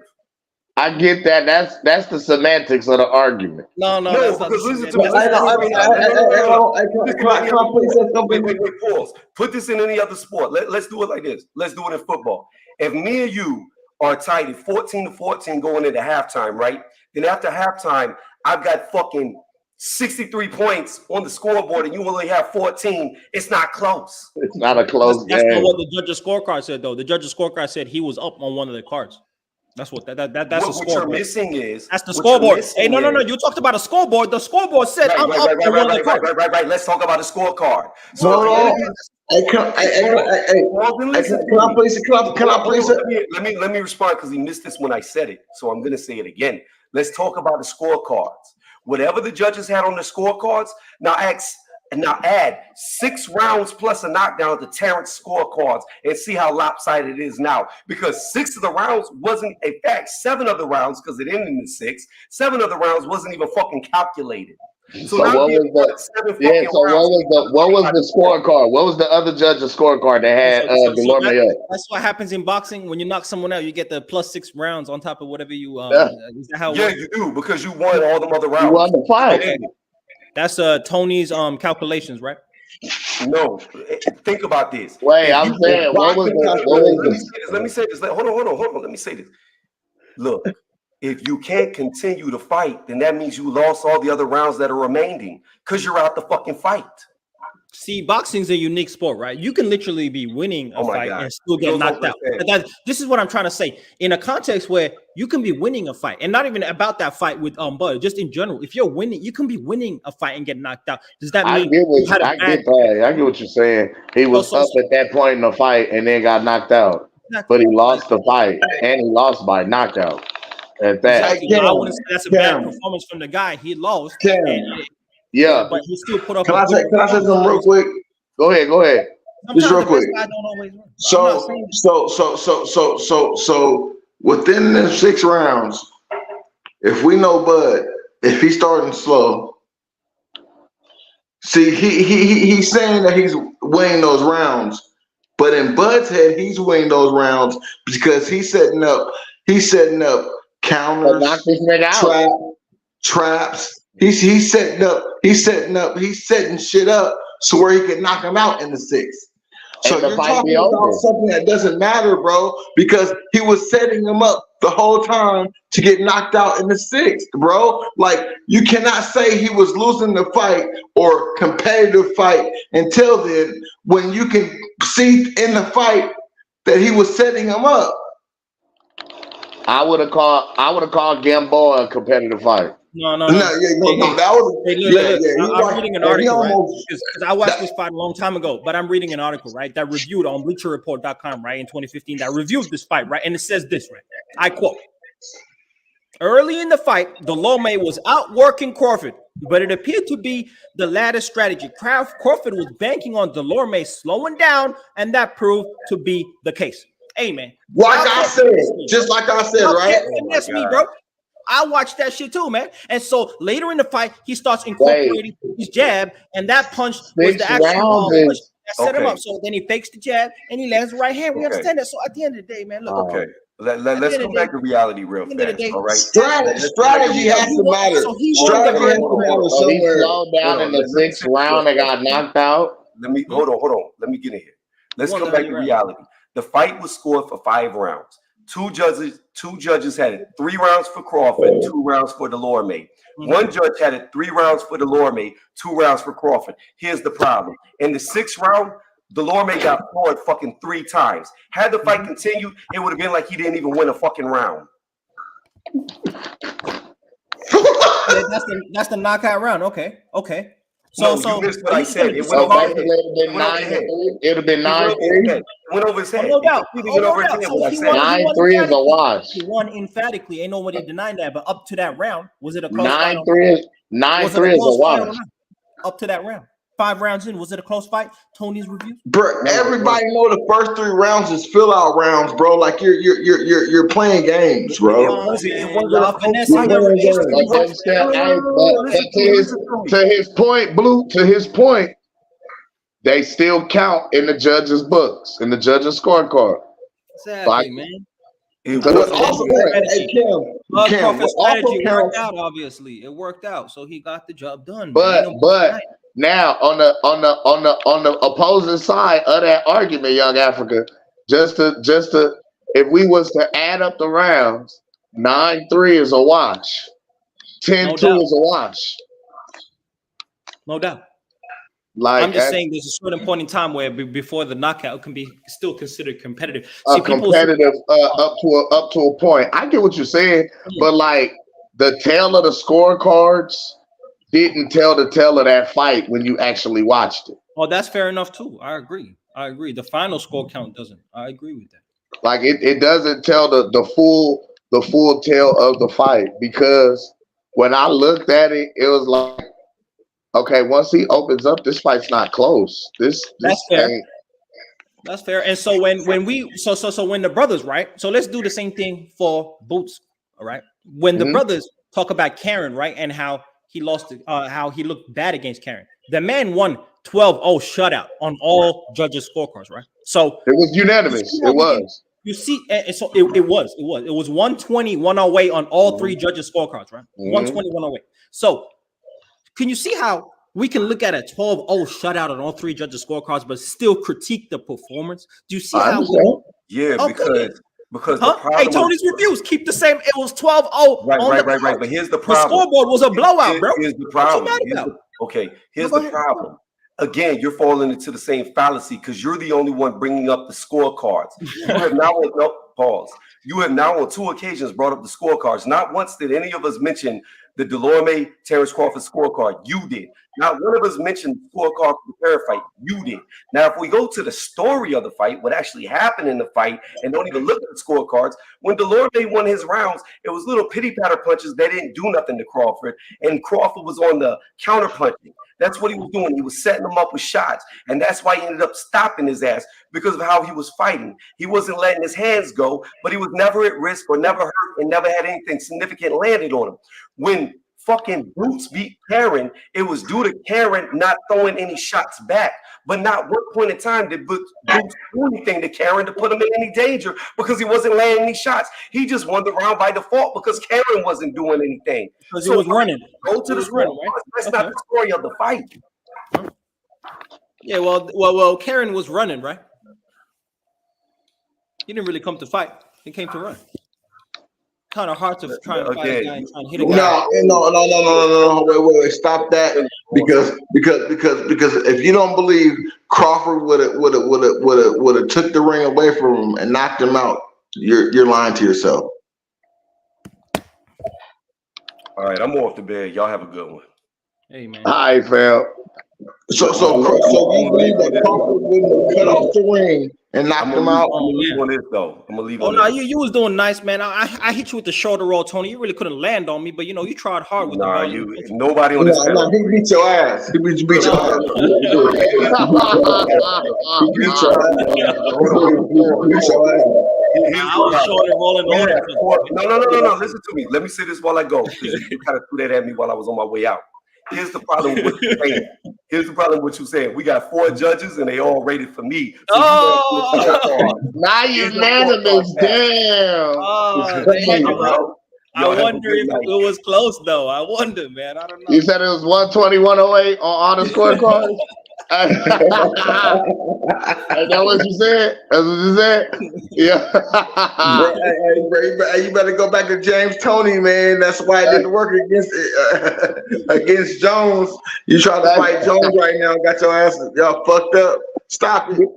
I get that. That's the semantics of the argument. No, because listen to me. Wait, pause. Put this in any other sport. Let's do it like this. Let's do it in football. If me and you are tied at 14-14 going into halftime, right? Then after halftime, I've got fucking 63 points on the scoreboard and you only have 14. It's not close. It's not a close game. That's not what the judge's scorecard said, though. The judge's scorecard said he was up on one of the cards. That's what that's what the scoreboard. What you're missing is that's the scoreboard. Hey, no. You talked about a scoreboard. The scoreboard said I'm up on one of the cards. Right. Let's talk about the scorecard. Let me respond because he missed this when I said it. So I'm gonna say it again. Let's talk about the scorecards. Whatever the judges had on the scorecards, now add 6 rounds plus a knockdown to Terrence scorecards and see how lopsided it is now. Because 6 of the rounds wasn't, in fact, 7 of the rounds, because it ended in 6, 7 of the rounds wasn't even fucking calculated. So what was the scorecard? What was the other judge's scorecard that had Delorme up? That's what happens in boxing. When you knock someone out, you get the +6 rounds on top of whatever you. Is that how? Yeah, you do because you won all the other rounds. You won the fight. Okay. That's Tony's calculations, right? No, think about this. Wait, If I'm you saying, what was let me the? say this. Let me say this. Hold on. Let me say this. Look, if you can't continue to fight, then that means you lost all the other rounds that are remaining because you're out the fucking fight. See, boxing's a unique sport, right? You can literally be winning a Oh my fight God. and still It get goes knocked over out. his head. This is what I'm trying to say. In a context where you can be winning a fight, and not even about that fight with Bud, just in general, if you're winning, you can be winning a fight and get knocked out. Does that mean you had a I bad? get that. I get what you're saying. He So, was so, up so at that point in the fight and then got knocked out, exactly, but he lost the fight and he lost by knockout. At that, exactly. Now, I wouldn't say that's a bad performance from the guy. He lost, yeah. but he still put up Can a I good say something real performance. quick? Go ahead. Just Sometimes real the best quick. guy don't always win. I'm not So saying within the 6 rounds, if we know Bud, if he's starting slow, see he's saying that he's winning those rounds, but in Bud's head, he's winning those rounds because he's setting up But knock counters, this nigga out. traps. He's setting shit up so where he can knock him out in the 6th. So And the you're fight be talking about over. something that doesn't matter, bro, because he was setting him up the whole time to get knocked out in the 6th, bro. Like, you cannot say he was losing the fight or competitive fight until then when you can see in the fight that he was setting him up. I would have called Gamboa a competitive fight. No. No, that was I'm reading an article, right? almost Because I watched this fight a long time ago, but I'm reading an article, right, that reviewed on BleacherReport.com, right, in 2015, that reviewed this fight, right, and it says this, right, I quote, early in the fight, Delorme was outworking Crawford, but it appeared to be the latter's strategy. Crawford was banking on Delorme slowing down, and that proved to be the case. Hey, man. Just like I said, right? That's me, bro. I watched that shit too, man. And so later in the fight, he starts incorporating his jab, and that punch was the actual punch that set him up. So then he fakes the jab and he lands the right hand. We understand that. So at the end of the day, man, look. Okay. Let's come back to reality real fast. All right. Strategy has to matter. Strategy has to matter So he somewhere. slowed down in the 6th round and got knocked out. Let me hold on. Let me get in here. Let's come back to reality. The fight was scored for 5 rounds. Two judges had it 3 rounds for Crawford, 2 rounds for Delorme. One judge had it 3 rounds for Delorme, 2 rounds for Crawford. Here's the problem. In the 6th round, Delorme got floored fucking 3 times. Had the fight continued, it would have been like he didn't even win a fucking round. That's the knockout round. Okay. So you missed what I said. It went over his head. It would have been 9-3. It went over his head. No doubt. It went over his head. So What I he said. won 9-3 is a wash. He won emphatically. Ain't nobody denying that. But up to that round, was it a close 9-3 is a wash. Up to that round. 5 rounds in, was it a close fight? Tony's review. Bro, everybody know the first 3 rounds is fill out rounds, bro. Like you're playing games, bro. To his point, Blue. To his point, they still count in the judges' books, in the judges' scorecard. Exactly, man. It worked out. Obviously, it worked out. So he got the job done. But now on the opposing side of that argument, Young Africa, just to if we was to add up the rounds, 9-3 is a wash, 10-2 is a wash. No doubt. Like I'm just saying, there's a certain point in time where before the knockout can be still considered competitive. Competitive up to a point. I get what you're saying, but like the tail of the scorecards didn't tell the tale of that fight when you actually watched it. Oh, that's fair enough too. I agree. The final score count doesn't. I agree with that. Like it doesn't tell the full tale of the fight, because when I looked at it, it was like, okay, once he opens up, this fight's not close. That's fair. That's fair. And so when the brothers, right? So let's do the same thing for Boots. All right. When the brothers talk about Karen, right, and how he lost, how he looked bad against Karen. The man won 12-0 shutout on all judges' scorecards, right? So it was unanimous. It was. You see, and so it was 120, 108 on all 3 judges' scorecards, right? 120, 108. So can you see how we can look at a 12-0 shutout on all three judges' scorecards, but still critique the performance. Do you see I how we understand. don't? Yeah, Okay, because the huh? Hey, problem Tony's is refused. Keep the same. It was 12-0 on the right. card. But here's the The problem. scoreboard was a blowout, bro. Here's the What you problem. mad about? No, Here's go the ahead. problem. Again, you're falling into the same fallacy because you're the only one bringing up the scorecards. You have now no pause. You have now on 2 occasions brought up the scorecards. Not once did any of us mention the Delorme Terrence Crawford scorecard. You did. Not one of us mentioned the scorecard for the fair fight. You did. Now, if we go to the story of the fight, what actually happened in the fight, and don't even look at the scorecards, when Delorme won his rounds, it was little pity patter punches that didn't do nothing to Crawford, and Crawford was on the counter punching. That's what he was doing. He was setting him up with shots. And that's why he ended up stopping his ass because of how he was fighting. He wasn't letting his hands go, but he was never at risk or never hurt and never had anything significant landed on him. When fucking Boots beat Karen, it was due to Karen not throwing any shots back. But not one point in time did Boots do anything to Karen to put him in any danger because he wasn't landing any shots. He just won the round by default because Karen wasn't doing anything. Because he was running. Go to the score. Right? That's not the story of the fight. Yeah, well, Karen was running, right? He didn't really come to fight. He came to run. Kind of hard to try and fight a guy and try and hit a guy. No. Wait. Stop that. Because if you don't believe Crawford would have took the ring away from him and knocked him out, you're lying to yourself. All right, I'm off the bed. Y'all have a good one. Hey man. All right, fam. So you believe that Crawford wouldn't cut off the ring and knock him out? I'm gonna leave on this though. I'm gonna leave on no, this. you was doing nice, man. I hit you with the shoulder roll, Tony. You really couldn't land on me, but you know you tried hard with the ball. Nobody on this. No, he beat your ass. He beat your ass. He beat your ass. I was shoulder rolling on. No. Listen to me. Let me say this while I go, because you kind of threw that at me while I was on my way out. Here's the problem with what you're saying. Here's the problem with what you're saying. We got 4 judges and they all rated for me. So now unanimous. Damn. I wonder if it was close though. I wonder, man. I don't know. You said it was 120, 108 on all the scorecards? Is that what you said? That's what you said? Yeah. Hey, you better go back to James Toney, man. That's why it didn't work against Jones. You try to fight Jones right now, got your ass y'all fucked up. Stop it.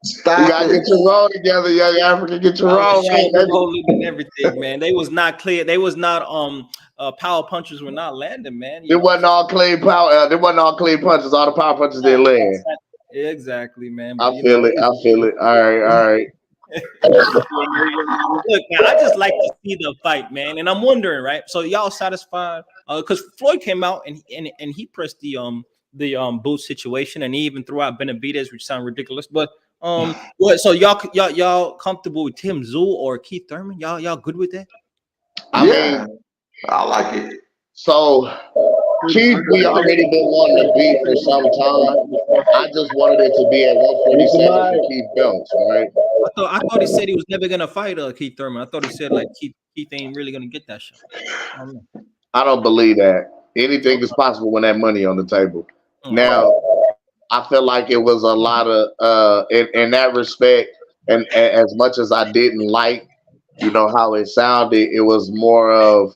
Stop you gotta get your roll together, young African. Get your roll right. And everything, man. They was not clear. They was not power punches were not landing, man. It wasn't all clean power. There wasn't all clean punches. All the power punches didn't land. Exactly, man. I feel it. All right. Look, man, I just like to see the fight, man. And I'm wondering, right? So y'all satisfied? Because Floyd came out and he pressed the boot situation, and he even threw out Benavidez, which sound ridiculous, but so y'all comfortable with Tim Tszyu or Keith Thurman? Y'all good with that? I mean, I like it. So Keith, we already been wanting to beat for some time. I just wanted it to be at 147 for Keith belts, right? I thought he said he was never gonna fight Keith Thurman. I thought he said like Keith ain't really gonna get that shot. I don't believe that. Anything is possible when that money on the table. Now, I feel like it was a lot of in that respect, and as much as I didn't like, how it sounded, it was more of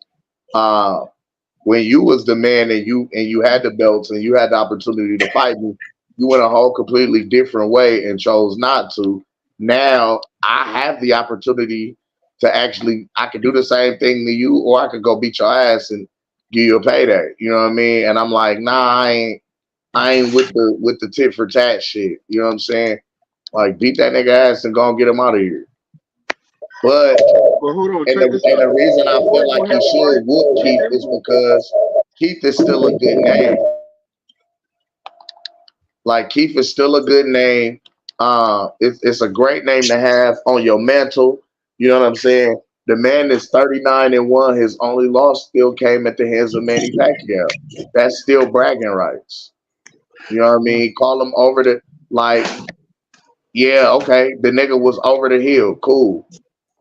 when you was the man and you had the belts and you had the opportunity to fight me, you went a whole completely different way and chose not to. Now I have the opportunity to I could do the same thing to you, or I could go beat your ass and give you a payday. You know what I mean? And I'm like, nah, I ain't with the tit for tat shit. You know what I'm saying? Like, beat that nigga ass and go and get him out of here. But the reason I feel like he should whoop Keith is because Keith is still a good name. Like, Keith is still a good name. It's a great name to have on your mantle. You know what I'm saying? The man is 39-1. His only loss still came at the hands of Manny Pacquiao. That's still bragging rights. You know what I mean? Call him over the yeah, okay. The nigga was over the hill. Cool.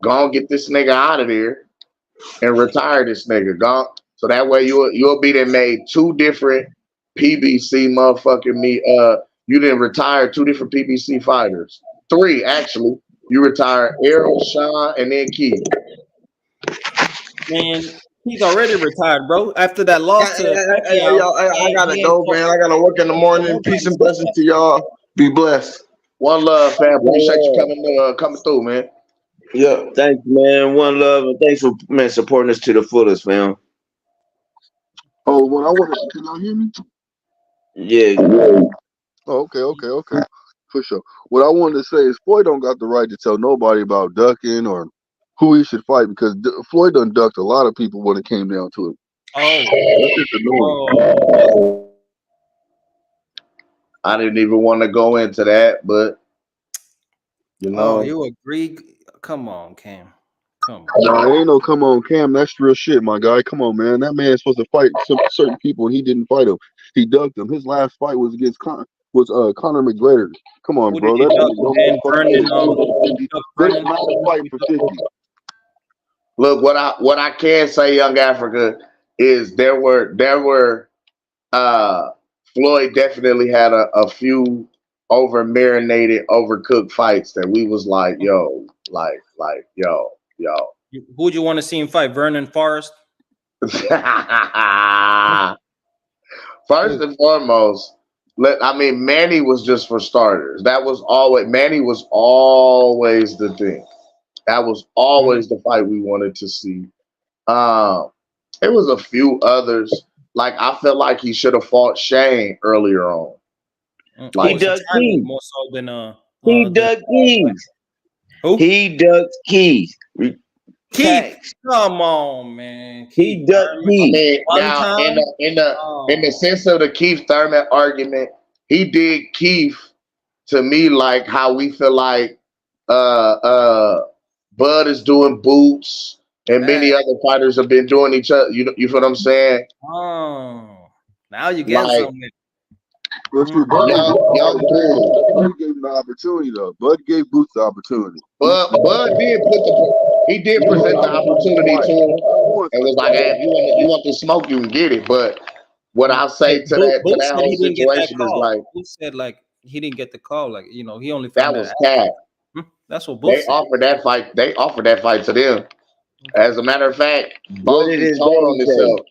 Go on, get this nigga out of there and retire this nigga. Go. So that way you'll be there made 2 different PBC motherfucking me. You didn't retire 2 different PBC fighters. 3 actually. You retired Errol, Sean, and then Keith. Man, he's already retired, bro. After that loss to Hey, Pacquiao, y'all, I gotta he ain't go, fought man. I gotta work in the morning. Peace nobody. and blessings to y'all. Be blessed. One love, fam. Appreciate you One coming through, man. Yeah. thanks, man. One love, and thanks for supporting us to the fullest, fam. Oh, when I want to, can y'all hear me? Yeah, Oh, okay. For sure. What I wanted to say is Floyd don't got the right to tell nobody about ducking or who he should fight because Floyd done ducked a lot of people when it came down to it. Oh, That's just annoying. oh, I didn't even want to go into that, but you Oh, know, you agree? Come on, Cam. Come on. No, it ain't no come on, Cam. That's real shit, my guy. Come on, man. That man's supposed to fight some certain people, and he didn't fight them. He ducked them. His last fight was against Conor McGregor. Come on, who did bro. he That duck? nigga don't Man, motherfucking Vernon, 50. duck They Vernon. don't not fight for 50. look what I can say, Young Africa, is there were Floyd definitely had a few over marinated, overcooked fights that we was like, yo, yo. Who would you want to see him fight? Vernon Forrest? First and foremost, Manny was just for starters. Manny was always the thing. That was always the fight we wanted to see. Um, it was a few others. Like I felt like he should have fought Shane earlier on. Oh, he Like it's a ducked timing Keith. more so than He the ducked Keith. who? He ducked Keith. Keith. Tax. Come on, man. He Keith ducked Thurman. I Keith. mean, One now time. in the Oh, sense of the Keith Thurman argument, he did Keith to me like how we feel like Bud is doing Boots and That. many other fighters have been doing each other. You feel what I'm saying? Oh, now you get Like something. But see, Bud young Bull. gave him the opportunity, though. Bud gave Boots the opportunity. Bud did present the opportunity to him and was like, hey, if you want the smoke, you can get it. But what I'll say to Bo that said whole he didn't get that situation is call. like Who said like he didn't get the call? Like he only that found was out. cat. That's what Booth They said. offered that fight. They offered that fight to them. As a matter of fact, What did Bosey his told on daddy say? himself.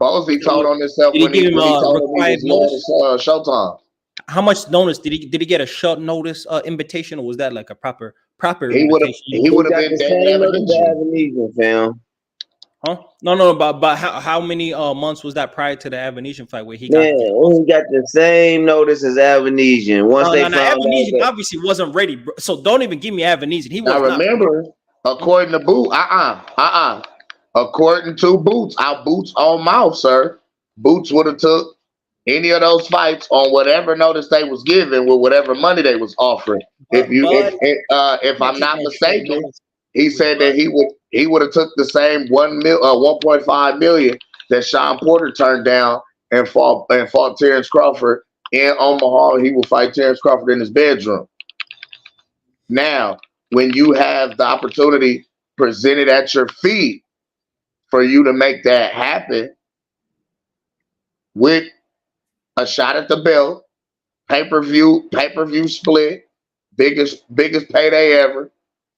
Bosey Did told on himself he give him when he a told him he required was notice? loyal to Showtime. How much notice did he get a short notice invitation, or was that like a proper He would have invitation? he He would have got been the David same notice to Avenesian. Avenesian, fam. Huh? No. But how many months was that prior to the Avenesian fight where he got Man, this offer? he got the same notice as Avenesian. Once they No. found out Avenesian that obviously wasn't ready, bro. So don't even give me Avenesian. He Now was not ready. remember, according to according to Boots, our Boots on mouth, sir. Boots would have took any of those fights on whatever notice they was given with whatever money they was offering. But If can't I'm take not no short mistaken, notice he with said that Bud. he would have took the same 1.5 million that Sean Porter turned down and fought Terrence Crawford in Omaha. He will fight Terrence Crawford in his bedroom. Now, when you have the opportunity presented at your feet for you to make that happen with a shot at the belt, pay-per-view split, biggest payday ever.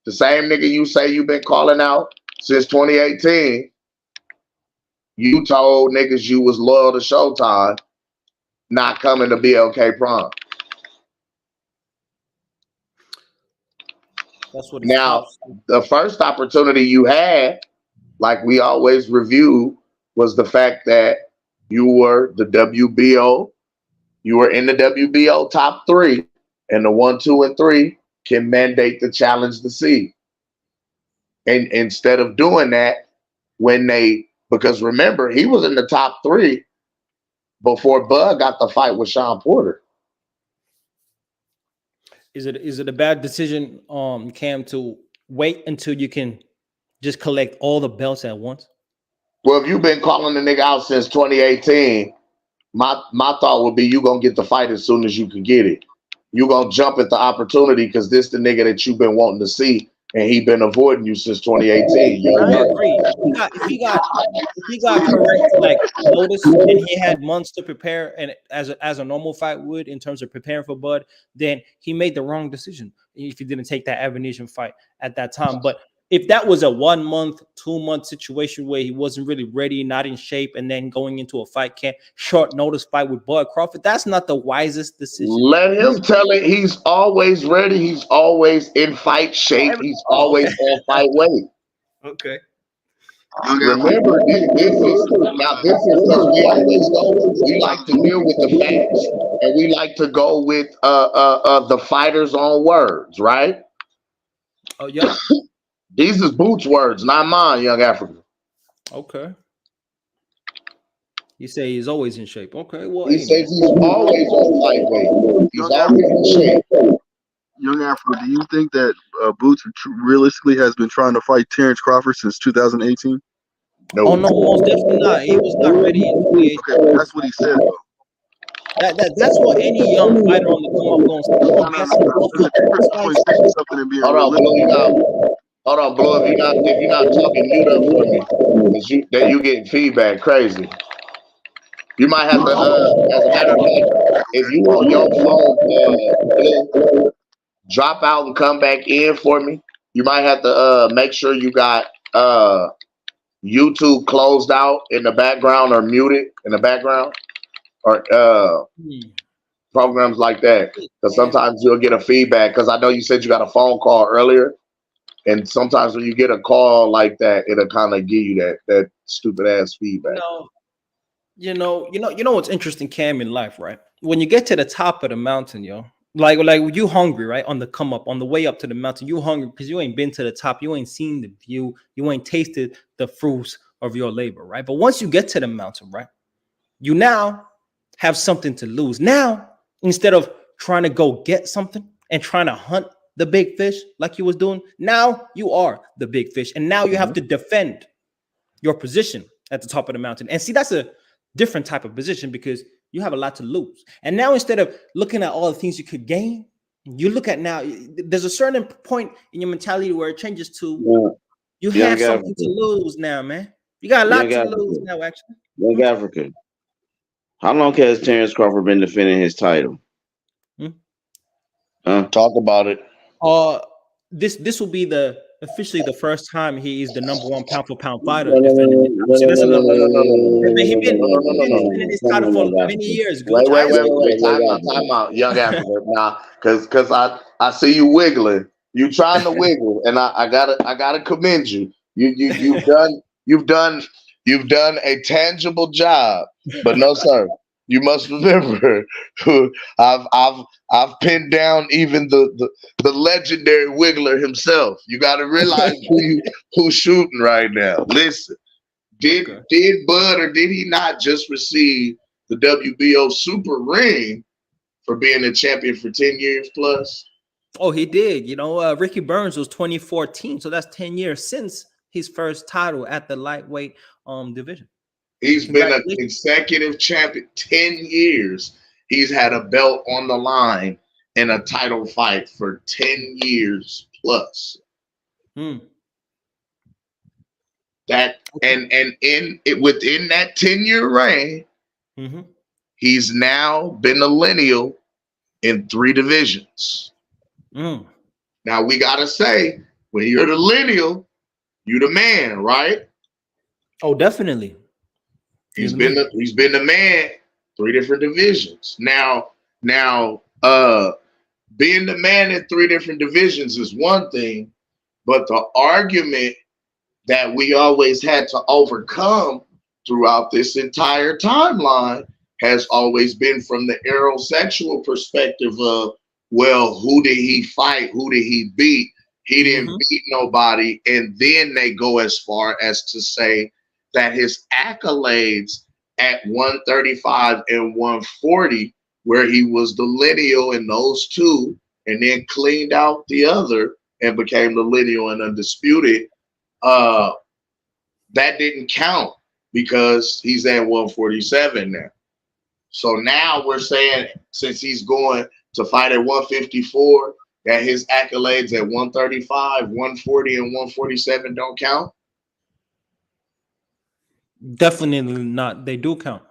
The same nigga you say you've been calling out since 2018. You told niggas you was loyal to Showtime, not coming to BLK Prom. That's what his Now, pops. the first opportunity you had, like we always review, was the fact that you were the WBO. You were in the WBO top 3, and the 1, 2, and 3 can mandate the challenge to see. And instead of doing that, because remember, he was in the top 3 before Bud got the fight with Sean Porter. Is it a bad decision, Cam, to wait until you can just collect all the belts at once? Well, if you've been calling the nigga out since 2018, my thought would be you gonna get the fight as soon as you can get it. You gonna jump at the opportunity because this the nigga that you've been wanting to see and he been avoiding you since 2018. You I agree? agree. If he got correct like notice and he had months to prepare and as a normal fight would in terms of preparing for Bud, then he made the wrong decision if he didn't take that Avenesian fight at that time. But if that was a 1 month, 2 month situation where he wasn't really ready, not in shape, and then going into a fight camp, short notice fight with Bud Crawford, that's not the wisest decision. Let him tell it. He's always ready. He's always in fight shape. He's Okay. always on fight weight. Okay. Remember, this is because we always go. We like to deal with the facts, and we like to go with the fighters' own words, right? Oh yeah. These is Boots' words, not mine, young African. Okay. You say he's always in shape. Okay. Well, He hey, man. says he's always on fight weight. He's always in shape. Young Afro, do you think that Boots realistically has been trying to fight Terrence Crawford since 2018? No. Oh no, most definitely not. He was not ready in 2018. Okay, that's what he said though. That's what any young fighter on the come up going to say. No, no, no. There's a difference between saying something and being Hold on, realistic. Blue. Hold on, Blue. If you're not talking, mute up for me. Cause you getting feedback crazy. You might have to. As a matter of fact, if you on your phone, Blue, drop out and come back in for me. You might have to make sure you got YouTube closed out in the background or muted in the background or programs like that. Because sometimes you'll get a feedback. Because I know you said you got a phone call earlier. And sometimes when you get a call like that, it'll kind of give you that stupid ass feedback. No, you know what's interesting, Cam, in life, right? When you get to the top of the mountain, like you hungry, right? On the come up, on the way up to the mountain, you hungry because you ain't been to the top, you ain't seen the view, you ain't tasted the fruits of your labor, right? But once you get to the mountain, right, you now have something to lose. Now, instead of trying to go get something and trying to hunt the big fish like you was doing, now you are the big fish, and now you have to defend your position at the top of the mountain. And see, that's a different type of position because you have a lot to lose. And now instead of looking at all the things you could gain, you look at now, there's a certain point in your mentality where it changes to you have something to lose now, man. You got a lot to lose now, actually. Young African. How long has Terrence Crawford been defending his title? Talk about it. This will be officially the first time he is the number one pound for pound fighter defending his title. So that's a number. He's been defending his title for many years. Wait. Time out, young African. Now, because I see you wiggling. You trying to wiggle, and I gotta commend you. You've done a tangible job. But no, sir. You must remember, I've pinned down even the legendary Wiggler himself. You got to realize who's shooting right now. Listen, did Bud or did he not just receive the WBO Super Ring for being a champion for 10 years plus? Oh, he did. Ricky Burns was 2014, so that's 10 years since his first title at the lightweight division. He's been a consecutive champion 10 years. He's had a belt on the line in a title fight for 10 years plus. That and within that 10-year reign, he's now been a lineal in 3 divisions. Now we gotta say, when you're the lineal, you the man, right? Oh, definitely. He's been the man, 3 different divisions. Now, being the man in 3 different divisions is one thing, but the argument that we always had to overcome throughout this entire timeline has always been from the aerosexual perspective of, well, who did he fight? Who did he beat? He didn't beat nobody. And then they go as far as to say that his accolades at 135 and 140, where he was the lineal in those 2, and then cleaned out the other and became the lineal and undisputed, that didn't count because he's at 147 now. So now we're saying, since he's going to fight at 154 that his accolades at 135, 140, and 147 don't count? Definitely not. They do count.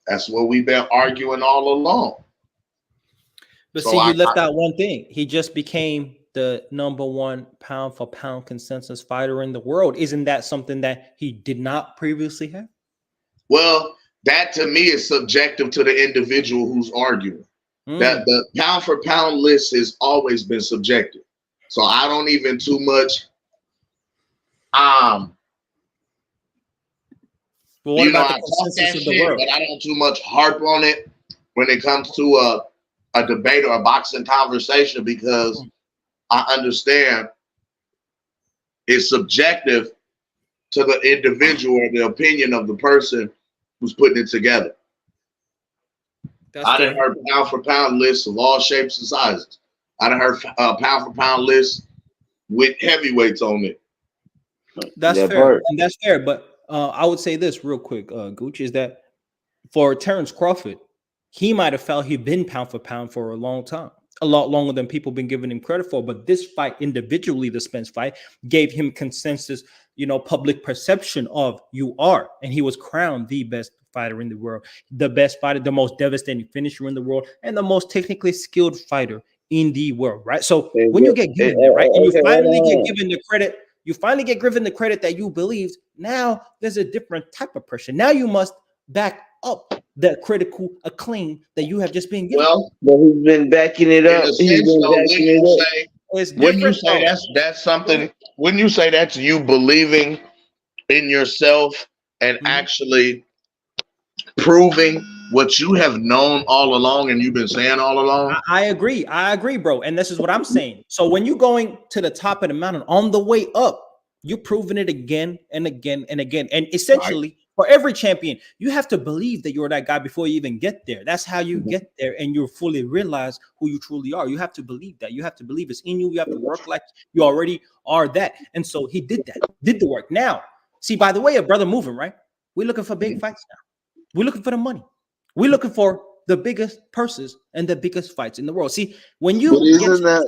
That's what we've been arguing all along. But So see, you left out one thing. He just became the #1 pound for pound consensus fighter in the world. Isn't that something that he did not previously have? Well, that to me is subjective to the individual who's arguing. That the pound for pound list has always been subjective. So I don't even too much But what about the I talk consensus that of the shit, world? but I don't too much harp on it when it comes to a debate or a boxing conversation, because I understand it's subjective to the individual or the opinion of the person who's putting it together. I done heard pound for pound lists of all shapes and sizes. I done heard pound for pound lists with heavyweights on it. That's fair, and that's fair. But I would say this real quick, Gooch, is that for Terrence Crawford, he might have felt he'd been pound for pound for a long time, a lot longer than people been giving him credit for. But this fight individually, the Spence fight, gave him consensus, public perception of you are, and he was crowned the best fighter in the world, the best fighter, the most devastating finisher in the world, and the most technically skilled fighter in the world, right? So when you get given that, right, and you finally get given the credit, that you believed, now there's a different type of pressure. Now you must back up that critical acclaim that you have just been given. Well, but he's been backing it up. Wouldn't you say that's something? Wouldn't you say that's you believing in yourself and actually proving what you have known all along and you've been saying all along? I agree, bro. And this is what I'm saying. So when you're going to the top of the mountain, on the way up, you're proving it again and again and again. And essentially, for every champion, you have to believe that you're that guy before you even get there. That's how you get there, and you fully realize who you truly are. You have to believe that. You have to believe it's in you. You have to work like you already are that. And so he did that, did the work. Now, see, by the way, a brother moving, right? We're looking for big fights now. We're looking for the money. We're looking for the biggest purses and the biggest fights in the world. See, when you isn't that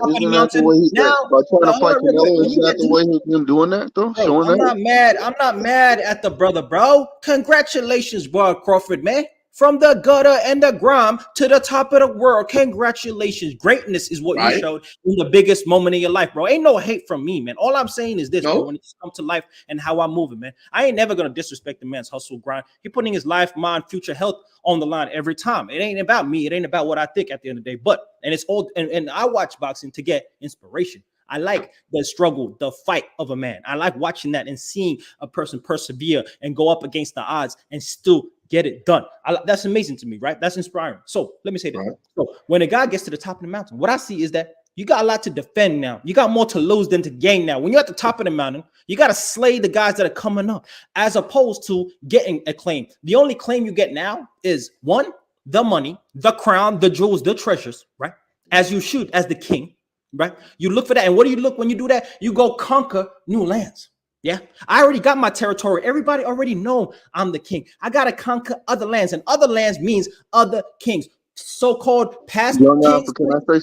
the way he's now, by trying to fight Canelo? Isn't that the way he's been doing that though? Bro, Showing I'm that? not mad. I'm not mad at the brother, bro. Congratulations, bro, Crawford, man. From the gutter and the grime to the top of the world. Congratulations. Greatness is what you showed in the biggest moment in your life, bro. Ain't no hate from me, man. All I'm saying is this, bro, when it comes to life and how I'm moving, man. I ain't never gonna disrespect the man's hustle grind. He putting his life, mind, future health on the line every time. It ain't about me. It ain't about what I think at the end of the day. But and it's all and I watch boxing to get inspiration. I like the struggle, the fight of a man. I like watching that and seeing a person persevere and go up against the odds and still get it done. That's amazing to me, right? That's inspiring. So let me say this. So when a guy gets to the top of the mountain, what I see is that you got a lot to defend now. You got more to lose than to gain now. When you're at the top of the mountain, you got to slay the guys that are coming up as opposed to getting a claim. The only claim you get now is one, the money, the crown, the jewels, the treasures, right? As you shoot as the king, right? You look for that. And what do you look when you do that? You go conquer new lands. Yeah, I already got my territory. Everybody already know I'm the king. I got to conquer other lands, and other lands means other kings. So-called past kings. Can I say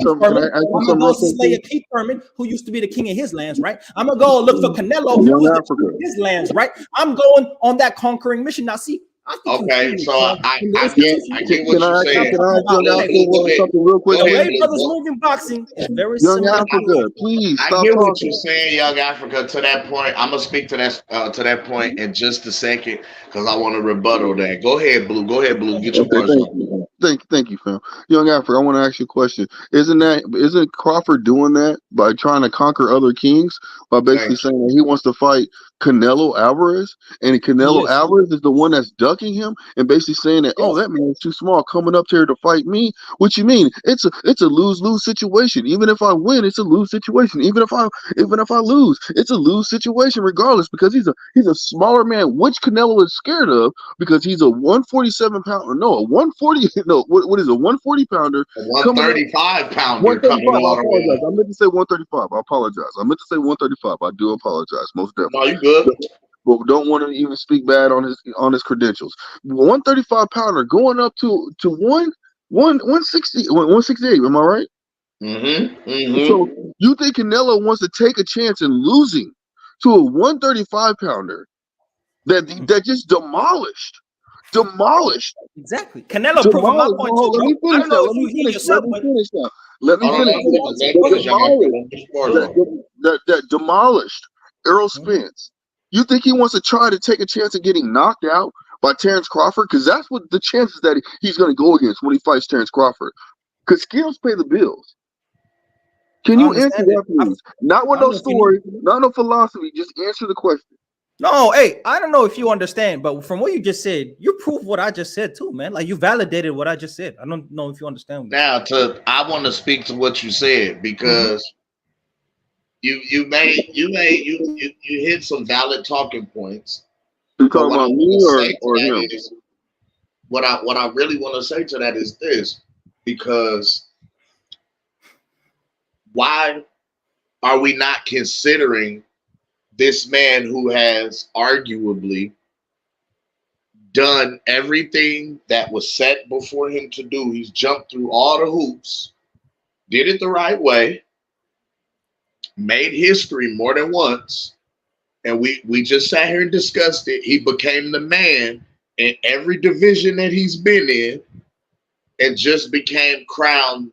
something? Can I ask you something? I'm going to slay Keith Thurman, who used to be the king of his lands, right? I'm going to go look for Canelo, who was the king of his lands, right? I'm going on that conquering mission. Now, see, okay, so I get what you're saying. Can I something real quick? The way brothers moving boxing is very Young similar. Africa, please stop I get what talking. you're saying, Young Africa. To that point, I'm gonna speak to that point in just a second because I want to rebuttal that. Go ahead, Blue. Go ahead, Blue. Get your words on. Thank you, fam. Young Africa, I want to ask you a question. Isn't Crawford doing that by trying to conquer other kings by basically saying that he wants to fight Canelo Alvarez, and Canelo Alvarez is the one that's ducking him and basically saying that, oh, that man's too small coming up here to fight me. What you mean? It's a lose-lose situation. Even if I win, it's a lose situation. Even if I lose, it's a lose situation regardless, because he's a smaller man, which Canelo is scared of because he's a 147 pounder. No, a 140. No, what is a 140 pounder? 135 pounder. 135. I apologize. I meant to say 135. I apologize. I meant to say 135. I do apologize. Most definitely. No, you good. But don't want to even speak bad on his credentials. 135 pounder going up to 160, 168. Am I right? So you think Canelo wants to take a chance in losing to a 135 pounder that just demolished. Exactly. Canelo proving my Demolished. point No, too, let bro. me I finish don't now. know if Let me you hear finish. Let yourself, me but finish now. Let me go finish. ahead, go That ahead. demolished Errol Spence. You think he wants to try to take a chance of getting knocked out by Terrence Crawford? Because that's what the chances that he's going to go against when he fights Terrence Crawford. Because skills pay the bills. Can I you answer understand it. that, please? Not with I don't no know if you know. story, not no philosophy. Just answer the question. No, hey, I don't know if you understand, but from what you just said, you proved what I just said too, man. Like you validated what I just said. I don't know if you understand this. Now, I want to speak to what you said Mm-hmm. because you hit some valid talking points. You But talking what I about want me to say to or that him? is what I really want to say to that is this, because why are we not considering this man who has arguably done everything that was set before him to do? He's jumped through all the hoops, did it the right way, made history more than once, and we just sat here and discussed it. He became the man in every division that he's been in, and just became crowned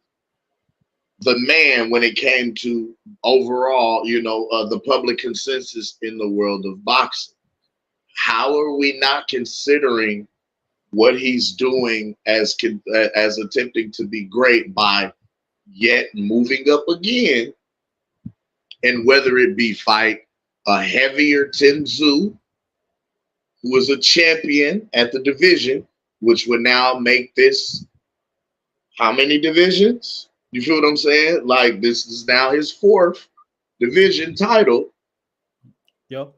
the man when it came to overall, the public consensus in the world of boxing. How are we not considering what he's doing as attempting to be great by yet moving up again, and whether it be fight a heavier Tim Tszyu, who is a champion at the division, which would now make this how many divisions? You feel what I'm saying? Like this is now his fourth division title, Yo.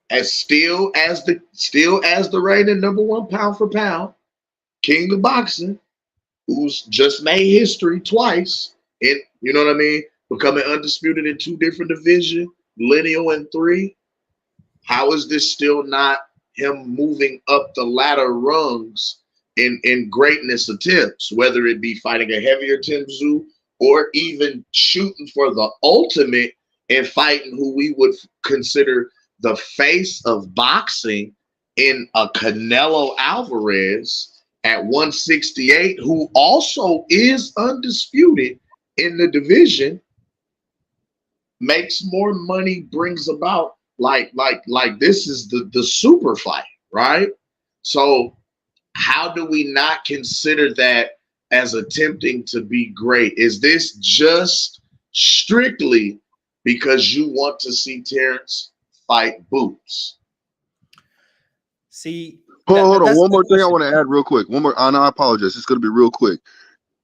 as still as the reigning number one pound for pound king of boxing, who's just made history twice in, you know what I mean, becoming undisputed in two different divisions, lineal in three. How is this still not him moving up the ladder rungs in greatness attempts, whether it be fighting a heavier Tim Tszyu or even shooting for the ultimate and fighting who we would consider the face of boxing in a Canelo Alvarez at 168, who also is undisputed in the division, makes more money, brings about like this is the super fight, right? So how do we not consider that as attempting to be great? Is this just strictly because you want to see Terrence fight Boots? See, Hold on. that's One the more thing I question. want to add real quick. One more. And I apologize. It's going to be real quick.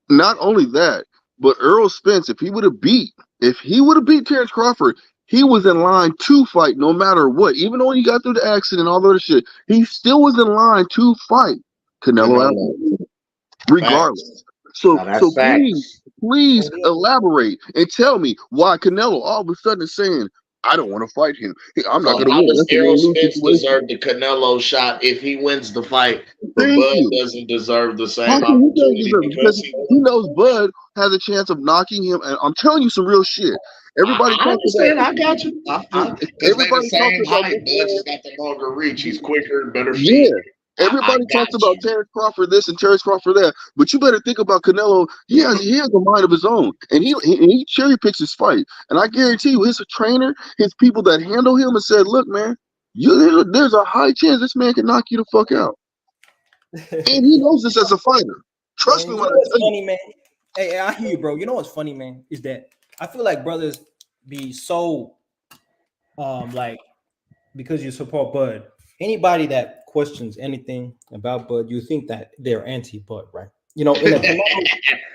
Not only that, but Errol Spence, if he would have beat Terrence Crawford, he was in line to fight no matter what. Even though he got through the accident and all that other shit, he still was in line to fight Canelo Canelo. Alvarez, Facts. regardless. So, Now that's facts. please elaborate and tell me why Canelo all of a sudden is saying, "I don't want to fight him. I'm not So going to how win. does That's a Errol win-lose Spence situation." deserve the Canelo shot if he wins the fight, but Thank Bud you. doesn't deserve the How same can he say opportunity deserve it? because Because he he won? knows Bud has a chance of knocking him. And I'm telling you some real shit. Everybody I talks about understand. I got you. Because they the everybody talks same about height. this Bud man. just got the longer reach. He's quicker, better feet. Yeah. I Everybody talks got about you. Terrence Crawford this and Terrence Crawford that, but you better think about Canelo. He has a mind of his own, and he cherry picks his fight. And I guarantee you, his trainer, his people that handle him, and said, "Look, man, there's a high chance this man can knock you the fuck out." And he knows this as a fighter. Trust me Man, you when know I what's tell you. funny, man? Hey, I hear you, bro. You know what's funny, man, is that I feel like brothers be so like because you support Bud. Anybody that questions anything about Bud, you think that they're anti-Bud, right? You know, in a Canelo,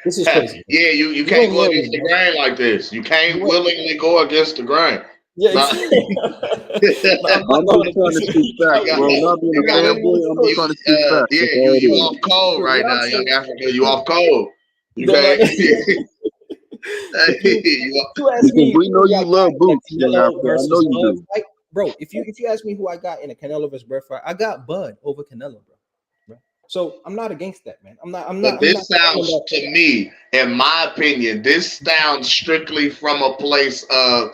this is crazy. Bro. Yeah, you You can't ain't go hear against me, the bro. grain like this. You can't You ain't, willingly go against the grain. yeah, No, exactly. No, I'm not I'm going just trying against to you. speak facts, you bro. gotta, Not being you a gotta, fanboy, I'm just trying to speak facts. That's yeah, all it you is. off cold right What I'm now, young saying, Africa. You off cold. You no, no, can't. no. If you you off, you ask Because me we know who I you got love in a boots, young Canelo Africa. I know versus you Bud do. fight, bro, if you ask me who I got in a Canelo versus Bud fight, I got Bud over Canelo, bro. So I'm not against that, man. I'm not. I'm But not. I'm not this saying sounds that. to me, in my opinion, this sounds strictly from a place of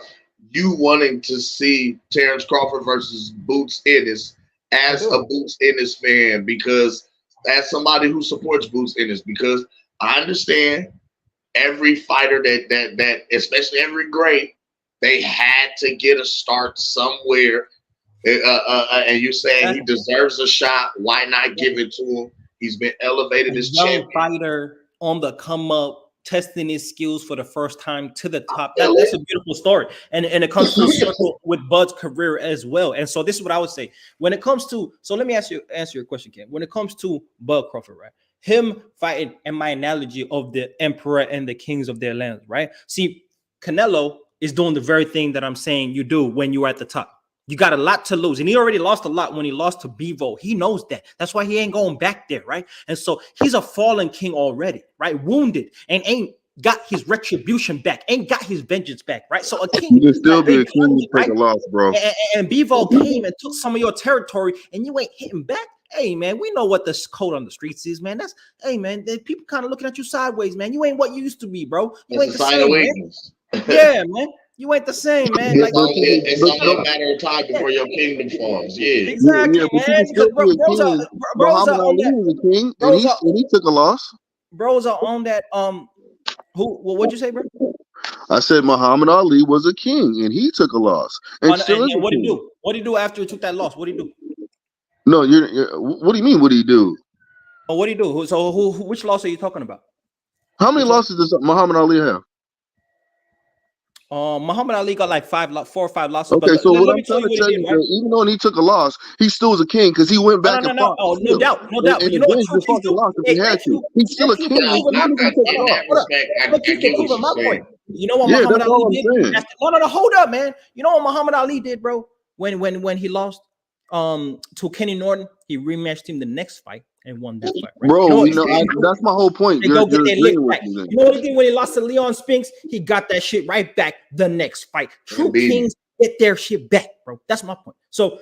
you wanting to see Terrence Crawford versus Boots Ennis I as a do. Boots Ennis fan, because as somebody who supports Boots Ennis, because I understand every fighter that especially every great, they had to get a start somewhere. And you're saying he Exactly. deserves a shot. Why not give it to him? He's been A elevated as young champion. fighter on the come up, testing his skills for the first time to the top. Feel That's it. a beautiful story, and it comes full circle with Bud's career as well. And so this is what I would say when it comes to. So let me answer your question, Ken. When it comes to Bud Crawford, right? Him fighting, and my analogy of the emperor and the kings of their land, right? See, Canelo is doing the very thing that I'm saying you do when you're at the top. You got a lot to lose. And he already lost a lot when he lost to Bevo. He knows that. That's why he ain't going back there, right? And so he's a fallen king already, right? Wounded and ain't got his retribution back, ain't got his vengeance back, right? So a king You can got still be big a king plans, and take right? a loss, bro. And Bevo came and took some of your territory and you ain't hitting back. Hey, man, we know what the code on the streets is, man. That's, hey, man, people kind of looking at you sideways, man. You ain't what you used to be, bro. You That's ain't a the sign of same, man. weakness. Yeah, man. You ain't the same, man. But, Like, but, It's but, only but a matter of time yeah, before your kingdom falls. Yeah. exactly, yeah, but you man. can Because still be a king. Muhammad on Ali that. was a king, Bros are and he took a loss. bros are on that. Who? What'd you say, bro? I said Muhammad Ali was a king, and he took a loss, and still is And a what did he king. do? What did he do after he took that loss? What did he do? No, what do you mean? What do you do? Oh, what did he do? So which loss are you talking about? How many Which one? losses does Muhammad Ali have? Muhammad Ali got like 4 or 5 losses. But Okay, so what let I'm me tell trying you to what he tell did, you is right? that even though he took a loss, he still was a king because he went No, no, back no, and no. fought Oh, no still doubt, no doubt. But and you know what avenged true the kings fucking do? loss if he Hey, had to. He's still thank a you for king Now, proving my even if he point. took a in loss. that Hold up. respect, Thank I you for get what proving you're my point. saying. You know what Yeah, Muhammad that's Ali all I'm did? saying. No, no, no. Hold up, man. You know what Muhammad Ali did, bro? When he lost to Kenny Norton, he rematched him the next fight and won that fight, right? You know Bro, what? that's my whole point. They go get You're their lick agreeing with back. me then. You know what he did when he lost to Leon Spinks? He got that shit right back the next fight. And True beat him. kings get their shit back, bro. That's my point. So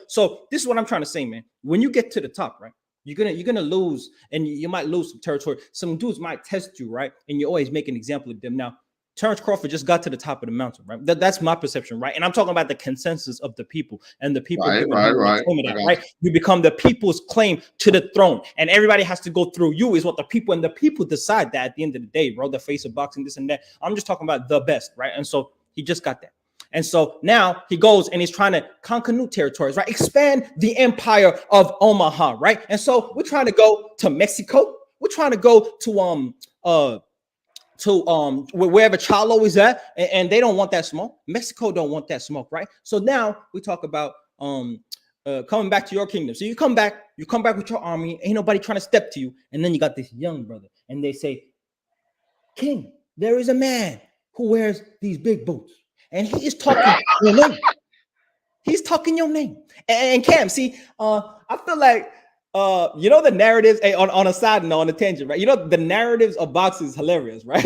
this is what I'm trying to say, man. When you get to the top, right? You're gonna lose, and you might lose some territory. Some dudes might test you, right? And you always make an example of them. Now, Terrence Crawford just got to the top of the mountain, right? That's my perception, right? And I'm talking about the consensus of the people and the people Right, giving right, him the right. claim of I that, got right? You become the people's claim to the throne, and everybody has to go through you, is what the people, and the people decide that at the end of the day, bro. The face of boxing, this and that. I'm just talking about the best, right? And so he just got that. And so now he goes and he's trying to conquer new territories, right? Expand the empire of Omaha, right? And so we're trying to go to Mexico. We're trying to go to wherever Chalo is at, and they don't want that smoke. Mexico don't want that smoke, right? So now we talk about coming back to your kingdom. So you come back with your army, ain't nobody trying to step to you, and then you got this young brother, and they say, King, there is a man who wears these big boots, and he is talking your name. He's talking your name. And Cam, see, I feel like you know the narratives on a side note, on a tangent, right? You know the narratives of boxing is hilarious, right?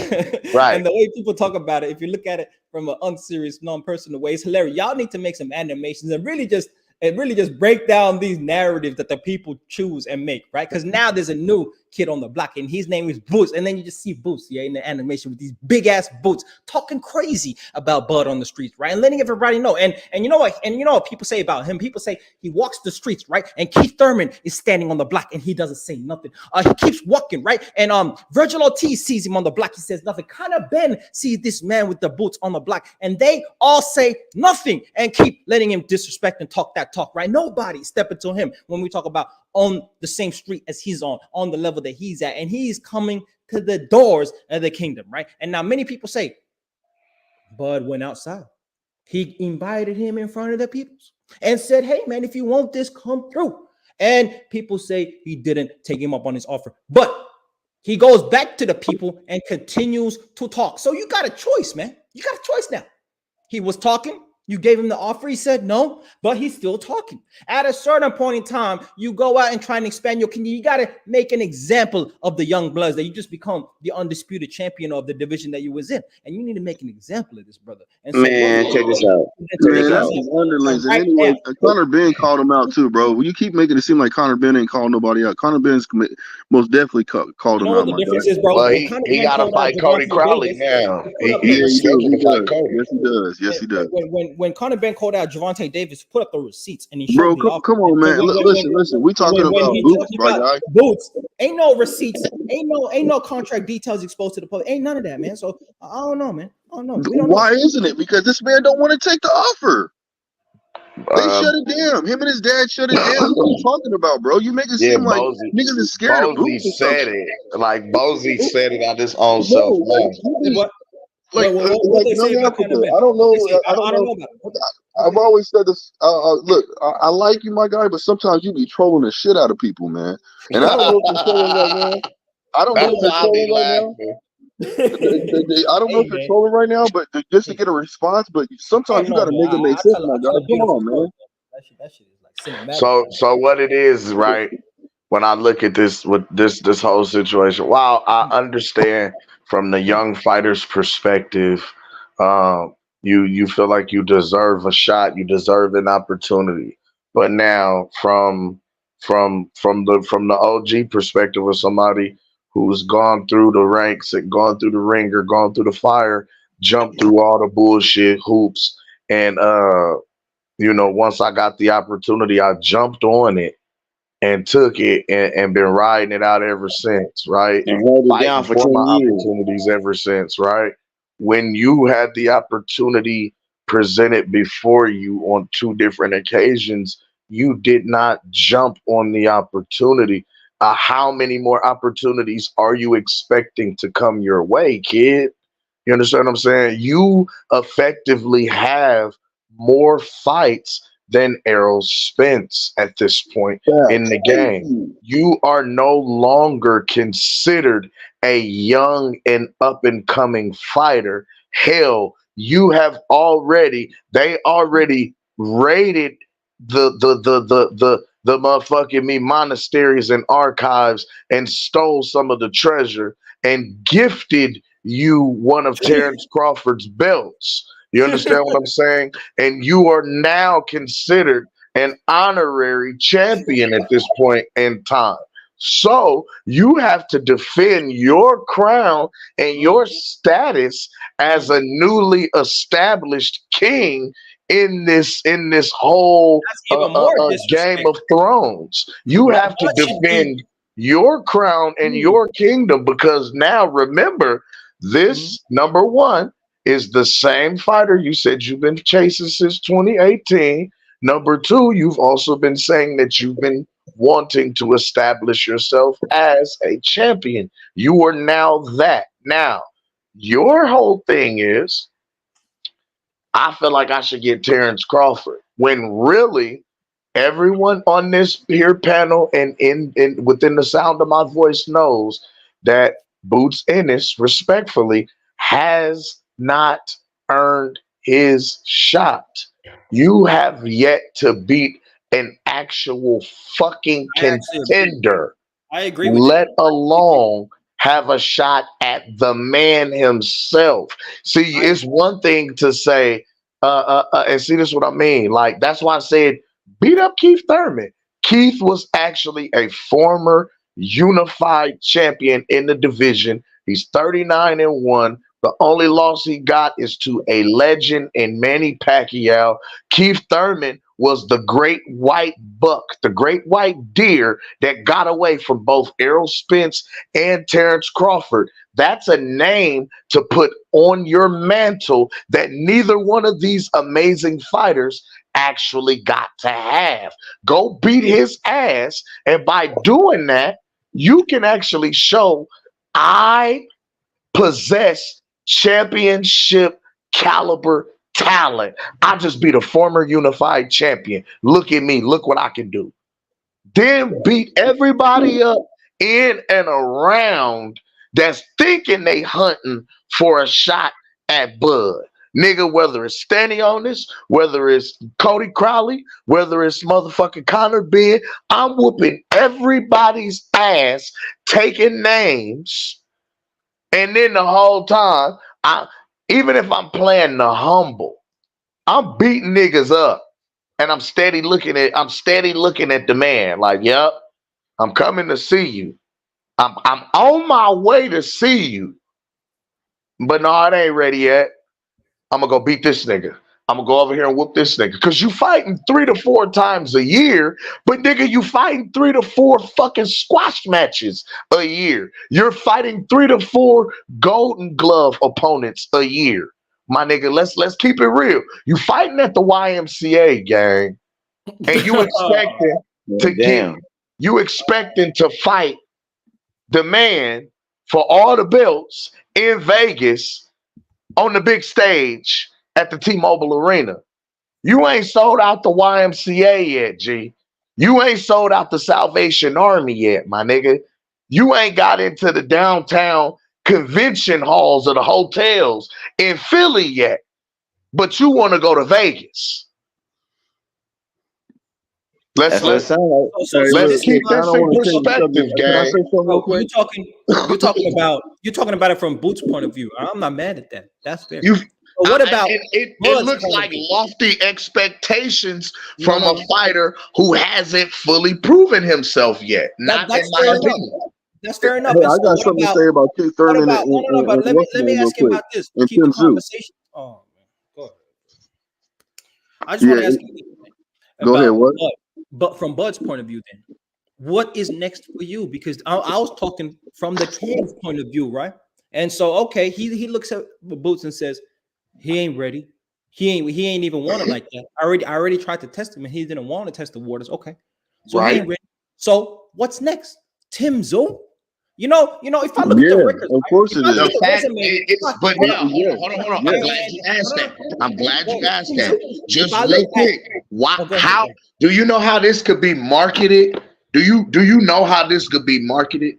Right. And the way people talk about it, if you look at it from an unserious, non-personal way, it's hilarious. Y'all need to make some animations and really just break down these narratives that the people choose and make, right? Because now there's a new kid on the block, and his name is Boots, and then you just see Boots, yeah, in the animation with these big ass boots, talking crazy about Bud on the streets, right, and letting everybody know. And you know what? And you know what people say about him? People say he walks the streets, right? And Keith Thurman is standing on the block, and he doesn't say nothing. He keeps walking, right? And Virgil Ortiz sees him on the block, he says nothing. Conor Ben sees this man with the boots on the block, and they all say nothing and keep letting him disrespect and talk that talk, right? Nobody stepping to him when we talk about on the same street as he's on the level that he's at, and he's coming to the doors of the kingdom, right? And now many people say Bud went outside. He invited him in front of the people and said, hey man, if you want this, come through. And people say he didn't take him up on his offer, but he goes back to the people and continues to talk. So you got a choice, man. You got a choice now. He was talking, You gave him the offer. He said no, but he's still talking. At a certain point in time, you go out and try and expand your kingdom. You got to make an example of the young bloods that you just become the undisputed champion of the division that you was in, and you need to make an example of this brother. And so, what Man, check this out. to make Man, an that's example, his underlings. And right anyway, now, Conor Ben called him out too, bro. You keep making it seem like Conor Ben ain't calling nobody out. Conor Ben's most definitely called you him know what out, the my guy. difference is, bro. Well, When he Conor he Ben got to called out fight Cody Javante Crowley Davis, now. put up the Yeah, He's he do. scheduled receipts. He to fight does. Cody. Yes, he does. Yes, he does. When Conor Ben called out Javante Davis, put up the receipts and he showed Bro, the offer. come on, So man. Listen. We talking when about he Boots, talked my about guy. Boots, ain't no receipts, ain't no contract details exposed to the public, ain't none of that, man. So I don't know, man. I don't know. We don't know. Why isn't it? Because this man don't want to take the offer. They Uh, shut it down. Him and his dad shut it down. What are you talking about, bro? You make it yeah, seem like niggas is scared of Bozy Boots or said something. it. Like Bozy said it out his own self No, like mouth. you just What what like they say young about Africa. Conor Ben? I don't What they know. say? I don't I don't know. know about it. I've always said this. Look, I like you, my guy, but sometimes you be trolling the shit out of people, man. And I don't know if you're trolling right now. I don't know That's if you're why I be trolling right now. laughing. I don't know if Hey you're man, trolling right now, but just to get a response. But oh sometimes you got no, to man. make it make sense, my I guy. tell a Come beautiful on, story, man. man. That shit is like cinematic, So man. so what it is, right? When I look at this with this whole situation, while I understand from the young fighter's perspective, you feel like you deserve a shot, you deserve an opportunity. But now from the OG perspective of somebody who's gone through the ranks and gone through the ringer, gone through the fire, jumped through all the bullshit hoops, and once I got the opportunity, I jumped on it and took it and been riding it out ever since, right? And held it down Fighting for for my 10 years. opportunities ever since, right? When you had the opportunity presented before you on two different occasions, you did not jump on the opportunity. How many more opportunities are you expecting to come your way, kid? You understand what I'm saying? You effectively have more fights than Errol Spence at this point in Facts. the Thank game. you. You are no longer considered a young and up and coming fighter. Hell, they already raided the motherfucking me monasteries and archives and stole some of the treasure and gifted you one of Terrence Crawford's belts. You understand what I'm saying? And you are now considered an honorary champion at this point in time. So you have to defend your crown and your status as a newly established king in this whole That's even more Game disrespect. of Thrones. You have to What should be? defend your crown and your kingdom because now remember Mhm. this number one is the same fighter you said you've been chasing since 2018. Number two, you've also been saying that you've been wanting to establish yourself as a champion. You are now that. Now, your whole thing is I feel like I should get Terrence Crawford when really everyone on this here panel and in within the sound of my voice knows that Boots Ennis respectfully has not earned his shot. You have yet to beat an actual fucking I actually agree. contender, I agree with that. let alone have a shot at the man himself. See, I it's one thing to say, and see, this is what I mean. Like, that's why I said beat up Keith Thurman. Keith was actually a former unified champion in the division. He's 39-1. The only loss he got is to a legend in Manny Pacquiao. Keith Thurman was the great white buck, the great white deer that got away from both Errol Spence and Terrence Crawford. That's a name to put on your mantle that neither one of these amazing fighters actually got to have. Go beat his ass. And by doing that, you can actually show I possess championship caliber talent. I just beat a former unified champion. Look at me. Look what I can do. Then beat everybody up in and around that's thinking they hunting for a shot at Bud. Nigga, whether it's Stanionis, whether it's Cody Crowley, whether it's motherfucking Connor Ben, I'm whooping everybody's ass, taking names, and then the whole time, even if I'm playing the humble, I'm beating niggas up. And I'm steady looking at the man, like, yep, I'm coming to see you. I'm on my way to see you. But no, it ain't ready yet. I'm gonna go beat this nigga. I'm gonna go over here and whoop this nigga. Cause you fighting 3 to 4 times a year, but nigga, you fighting 3 to 4 fucking squash matches a year. You're fighting 3 to 4 Golden Glove opponents a year. My nigga, let's keep it real. You fighting at the YMCA, gang, and you expecting to get you expecting to fight the man for all the belts in Vegas on the big stage at the T-Mobile Arena. You ain't sold out the YMCA yet, G. You ain't sold out the Salvation Army yet, my nigga. You ain't got into the downtown convention halls of the hotels in Philly yet, but you want to go to Vegas. Let's keep this in perspective, gang. You're talking about it from Boots' point of view. I'm not mad at that. That's fair. But what about it looks like lofty expectations from a fighter who hasn't fully proven himself yet. That's fair enough. That's fair enough. Hey, I got something to say about Keith Thurman and let me ask you about this. Keep the conversation. Oh, man. Go ahead. I just want to ask you. Go ahead. What? But from Bud's point of view, then, what is next for you? Because I was talking from the king's point of view, right? And so, okay, he looks at Boots and says, he ain't ready. He ain't even want it like that. I already tried to test him, and he didn't want to test the waters. Okay, so he ain't ready. So what's next? Tim Zoo? You know, if I look at the records, of course it is. But now, hold on. I'm glad you asked that. Just real quick, how do you know how this could be marketed? Do you know how this could be marketed?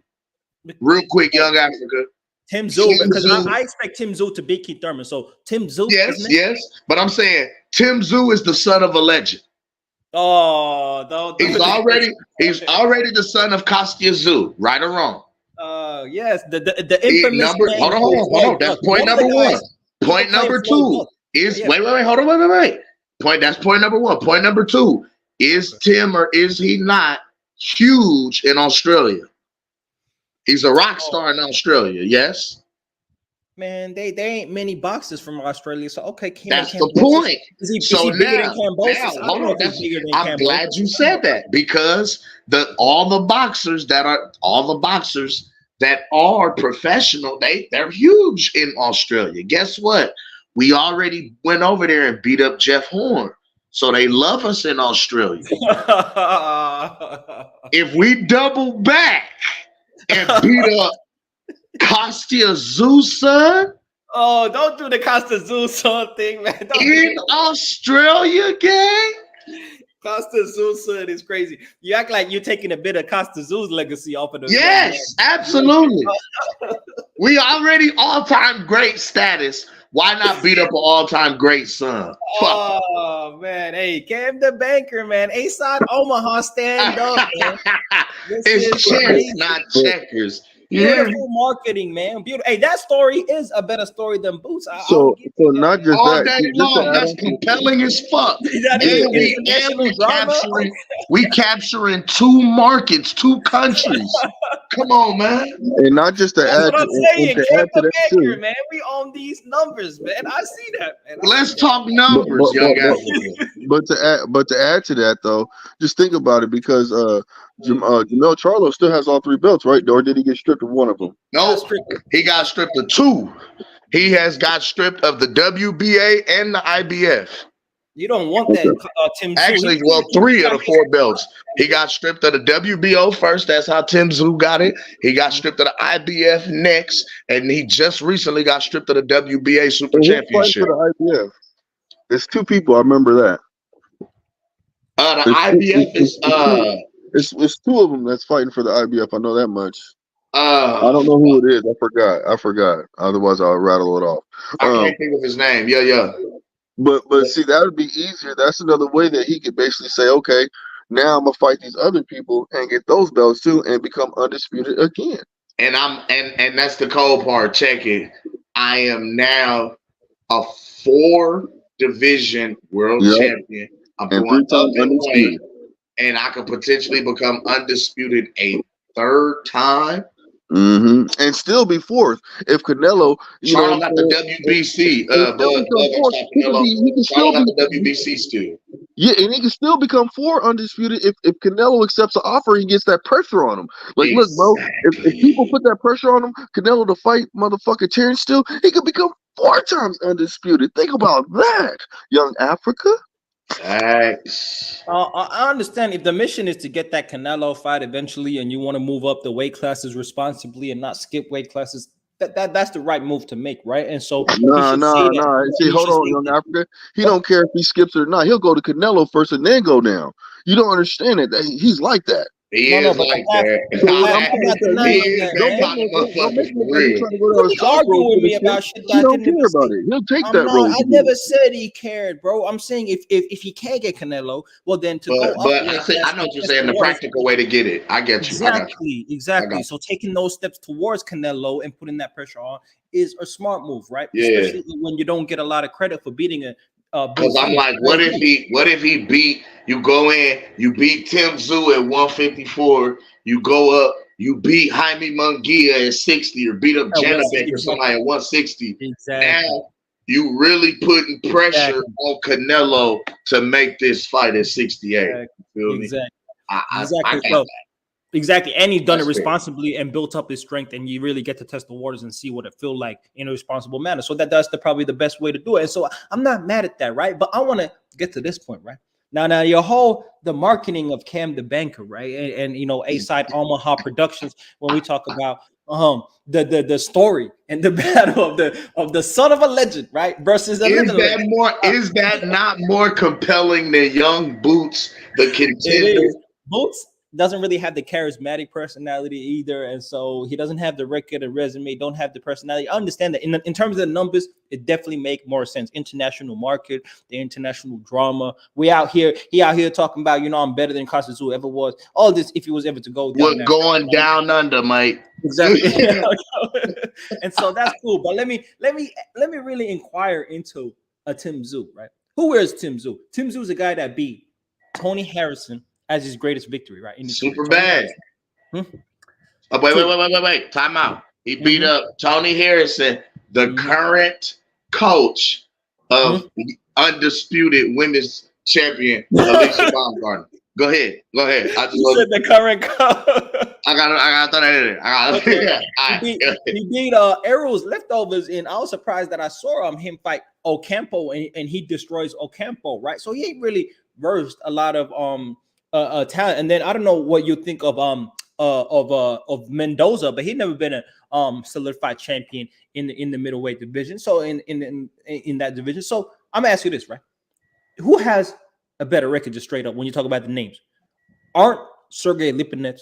Real quick, Young Africa. Tim Zoo, because I expect Tim Zoo to beat Keith Thurman. So Tim Zoo, yes. But I'm saying Tim Zoo is the son of a legend. Oh, he's already the son of Kostya Zoo, right or wrong? Yes, the infamous. Hold on. That's point number one. Point number two is wait. Hold on, wait. That's point number one. Point number two is Tim or is he not huge in Australia? He's a rock star in Australia. Yes. Man, they ain't many boxers from Australia, so okay. That's the point. Is he bigger than Cambosis? Hold on. I'm glad you said that because all the boxers that are professional, they're huge in Australia. Guess what? We already went over there and beat up Jeff Horn, so they love us in Australia. If we double back and beat up Kostya Zoo, son. Oh, don't do the Kostya Zoo son thing, man. In Australia, gang. Kostya Zoo son is crazy. You act like you're taking a bit of Kostya Zoo's legacy off of the. Yes, absolutely. We already all-time great status. Why not beat up an all-time great son? Oh man, hey, Cam the Banker, man. A-Side Omaha, stand up, man. It's chess, not checkers. Beautiful marketing, man. Beautiful. Hey, that story is a better story than Boots. So not just all that. Day long, that's compelling as fuck. We capturing 2 markets, 2 countries. Come on, man. And not just to add to that too. Man, we own these numbers, man. I see that, man. Let's talk numbers, Young Africa. But to add to that though, just think about it because Jamel Charlo still has all 3 belts, right? Or did he get stripped of one of them? No, he got stripped of 2. He has got stripped of the WBA and the IBF. You don't want that, Tim Zoo. Actually, 3 of the 4 belts. He got stripped of the WBO first. That's how Tim Zoo got it. He got stripped of the IBF next, and he just recently got stripped of the WBA Super Championship. For the IBF? It's 2 people. I remember that. The IBF is it's 2 of them that's fighting for the IBF. I know that much. I don't know who it is. I forgot. Otherwise, I'll rattle it off. I can't think of his name. Yeah. But see, that would be easier. That's another way that he could basically say, okay, now I'm gonna fight these other people and get those belts too, and become undisputed again. And and that's the cold part. Check it. I am now a 4-division world champion. I'm and going 3 up times in weight, undisputed. and I could potentially become undisputed a 3rd time. And still be 4th if Canelo, Charlo got the WBC. He can still Charlo got be the WBC still. Yeah, and he can still become 4 undisputed if Canelo accepts an offer and gets that pressure on him. Like, look, bro, if people put that pressure on him, Canelo to fight motherfucking Terrence Steele, he could become 4 times undisputed. Think about that, young Africa. Thanks. I understand if the mission is to get that Canelo fight eventually, and you want to move up the weight classes responsibly and not skip weight classes. That's the right move to make, right? And so Nah. See, hold on, young Africa. He don't care if he skips it or not. He'll go to Canelo first and then go down. You don't understand it. He's like that. He is like that. Don't make me trying to go down a argue with me about shit that he don't care about it. He'll take that road. I never said he cared, bro. I'm saying if he can't get Canelo, well then to go up. But I know what you're saying. The practical way to get it. I get you. Exactly. So taking those steps towards Canelo and putting that pressure on is a smart move, right? Yeah. Especially when you don't get a lot of credit for beating a. Because I'm like, what if he beat, you go in, you beat Tim Tszyu at 154, you go up, you beat Jaime Munguia at 60, or beat up Janabek or somebody at 160. Exactly. Now you really putting pressure on Canelo to make this fight at 68. You feel me? I got that. Exactly, and he's done it responsibly and built up his strength, and you really get to test the waters and see what it feels like in a responsible manner. So that's probably the best way to do it. And so I'm not mad at that, right? But I want to get to this point, right? Now the marketing of Cam the Banker, right? And A-Side Omaha Productions, when we talk about the story and the battle of the son of a legend, right? Versus is that not more compelling than Young Boots, the contender? Boots doesn't really have the charismatic personality either, and so he doesn't have the record and resume, don't have the personality. I understand that in terms of the numbers, it definitely make more sense. International market, the international drama. He out here talking about, I'm better than Costa ever was. All this, if he was ever to go down, going down under, mate. Exactly. And so that's cool. But let me really inquire into a Tim Tszyu, right? Who is Tim Tszyu? Tim Tszyu is a guy that beat Tony Harrison as his greatest victory, right? Super bad. Wait. Time out. He beat up Tony Harrison, the current coach of undisputed women's champion, Alicia Baumgartner. Go ahead. I just said the current coach. I got to throw that in there. He beat Arrow's Leftovers, and I was surprised that I saw him fight Ocampo, and he destroys Ocampo, right? So he ain't really versed a lot of talent. And then I don't know what you think of Mendoza, but he'd never been a solidified champion in the middleweight division. So in that division. So I'm gonna ask you this, right? Who has a better record, just straight up, when you talk about the names? Aren't Sergey Lipinets,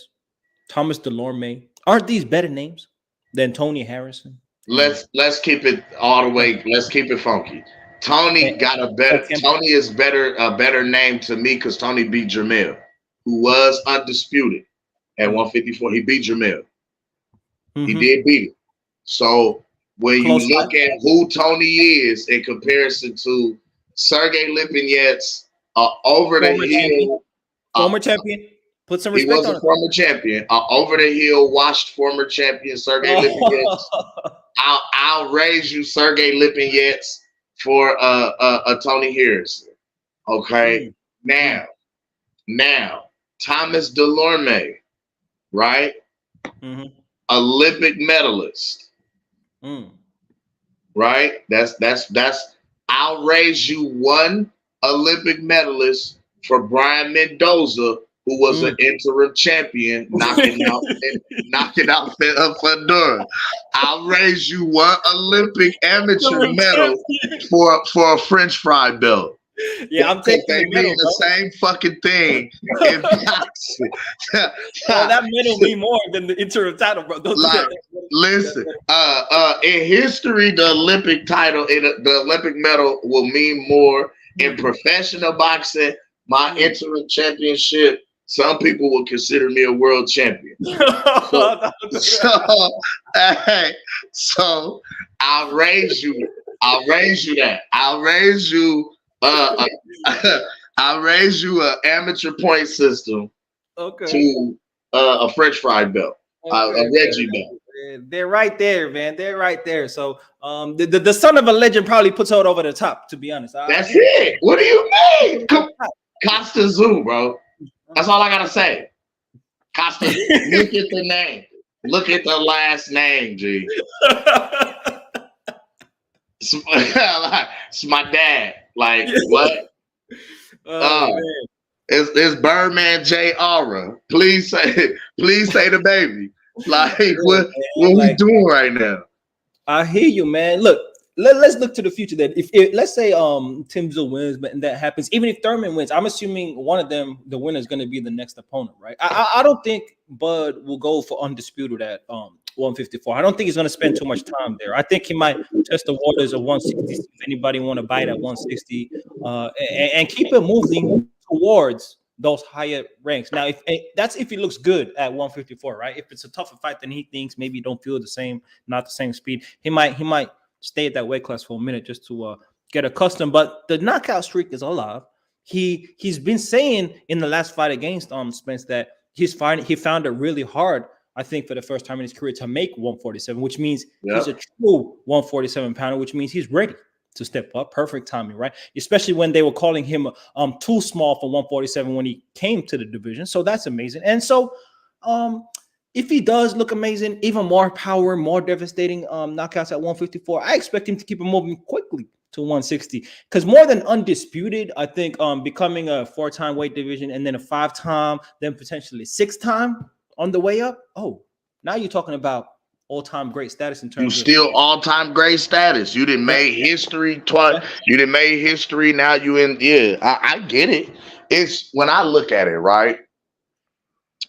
Thomas Delorme, aren't these better names than Tony Harrison? Let's keep it all the way. Let's keep it funky. Tony got a better. Tony is a better name to me because Tony beat Jermell, who was undisputed at 154. He beat Jermell. He did beat him. So when you look at who Tony is in comparison to Sergey Lipinets, over the hill, former champion. Put some respect on it. He was a former champion, over the hill, washed former champion Sergey Lipinets. I'll raise you Sergey Lipinets for a Tony Harrison. Okay. Now, Thomas Delorme, right? Olympic medalist. Right? That's I'll raise you one Olympic medalist for Brian Mendoza, who was an interim champion, knocking out Fedora. I'll raise you one Olympic amateur medal for a French fry belt. Yeah, I'm Because taking they the mean middle, the bro. same fucking thing in boxing. Well, that middle mean more than the interim title, bro. Don't do Like, that. listen, in history, the Olympic title, the Olympic medal will mean more. In professional boxing, my interim championship, some people will consider me a world champion. So, so, hey, so I'll raise you. I'll raise you that. I'll raise you. I'll raise you an amateur point system Okay. to a French fry belt, a Okay, Reggie belt. they're right there, man. They're right there. So, the son of a legend probably puts it over the top. To be honest, That's it. What do you mean? Costa Zoo, bro. That's all I gotta say. Costa. Look at the name. Look at the last name, G. It's my dad. Like what? Oh man. It's Birdman J. Aura. Please say the baby. Like what we Like, doing right now? I hear you, man. Look, let's look to the future. Then, if let's say Tim Tszyu wins, but and that happens, even if Thurman wins, I'm assuming one of them, the winner, is going to be the next opponent, right? I don't think Bud will go for undisputed at 154. I don't think he's going to spend too much time there. I think he might test the waters of 160. If anybody want to bite at 160, and keep it moving towards those higher ranks. Now, if that's if he looks good at 154, right? If it's a tougher fight than he thinks, maybe don't feel the same, not the same speed. He might stay at that weight class for a minute just to get accustomed. But the knockout streak is alive. He's been saying in the last fight against Spence that he found it really hard, I think, for the first time in his career to make 147, which means he's a true 147 pounder, which means he's ready to step up. Perfect timing, right? Especially when they were calling him too small for 147 when he came to the division. So that's amazing. And so if he does look amazing, even more power, more devastating knockouts at 154, I expect him to keep it moving quickly to 160. Because more than undisputed, I think becoming a 4-time weight division and then a 5-time, then potentially 6-time on the way up. Oh, now you're talking about all-time great status in terms You still all-time great status. You didn't made history twice. You didn't made history. Now you in. Yeah, I get it. It's when I look at it, right?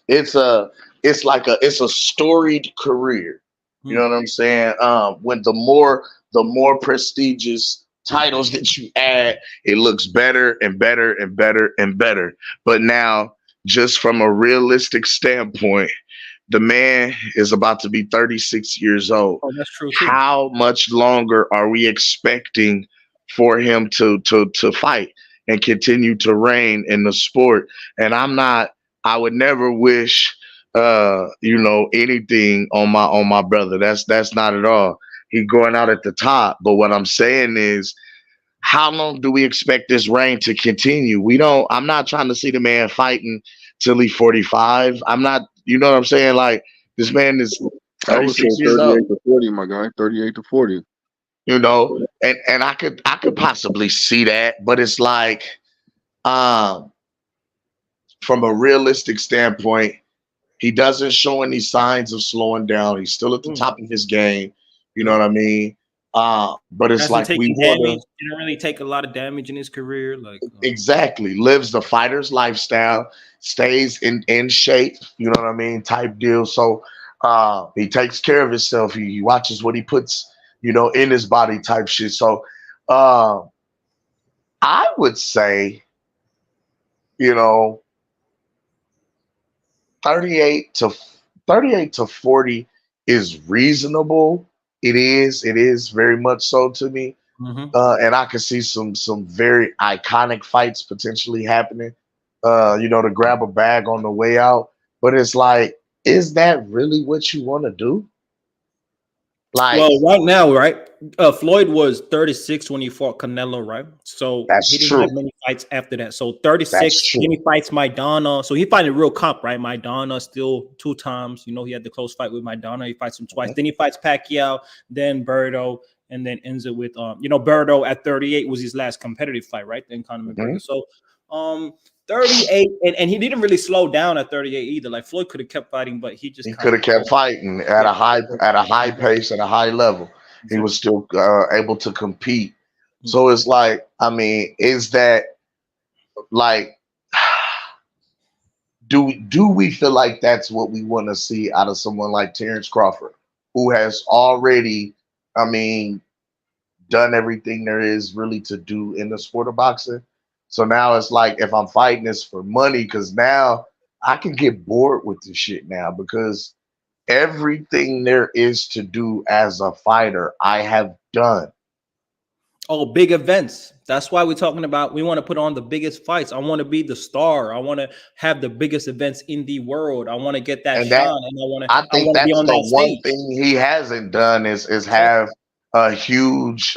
It's like it's a storied career. You know what I'm saying? When the more prestigious titles that you add, it looks better and better and better and better. But now, just from a realistic standpoint, the man is about to be 36 years old. Oh, that's true too. How much longer are we expecting for him to fight and continue to reign in the sport? And I would never wish anything on my brother. That's not at all. He's going out at the top. But what I'm saying is, how long do we expect this reign to continue? I'm not trying to see the man fighting till he's 45. I'm not, you know what I'm saying? Like, this man is I would say 36 years old. 38 to 40, my guy. 38 to 40. You know, and I could possibly see that, but it's like, from a realistic standpoint, he doesn't show any signs of slowing down. He's still at the top of his game. You know what I mean? But it's like we want damage. Didn't really take a lot of damage in his career. Like exactly lives the fighter's lifestyle, stays in shape. You know what I mean? Type deal. So he takes care of himself. He watches what he puts, in his body. Type shit. So I would say, 38 to 40 is reasonable. It is very much so to me. And I can see some very iconic fights potentially happening, to grab a bag on the way out. But it's like, is that really what you want to do? Like, well, right now, right? Floyd was 36 when he fought Canelo, right? So that's he didn't true. have many fights after that. So 36, then he fights Maidana. So he fighting real comp, right? Maidana still 2 times. He had the close fight with Maidana. He fights him twice. Then he fights Pacquiao, then Berto, and then ends it with Berto at 38 was his last competitive fight, right? Then Conor McGregor. So 38, and he didn't really slow down at 38 either. Like Floyd could have kept fighting, but he could have kept fighting at a high pace, at a high level. He was still able to compete. So it's like, I mean, is that like, do we feel like that's what we want to see out of someone like Terrence Crawford, who has already, I mean, done everything there is really to do in the sport of boxing? So now it's like, if I'm fighting this for money, because now I can get bored with this shit now, because everything there is to do as a fighter, I have done. Oh, big events. That's why we're talking about. We want to put on the biggest fights. I want to be the star. I want to have the biggest events in the world. I want to get that And that, shine, and I I think want to be that's on the that one stage. thing he hasn't done is Exactly. have a huge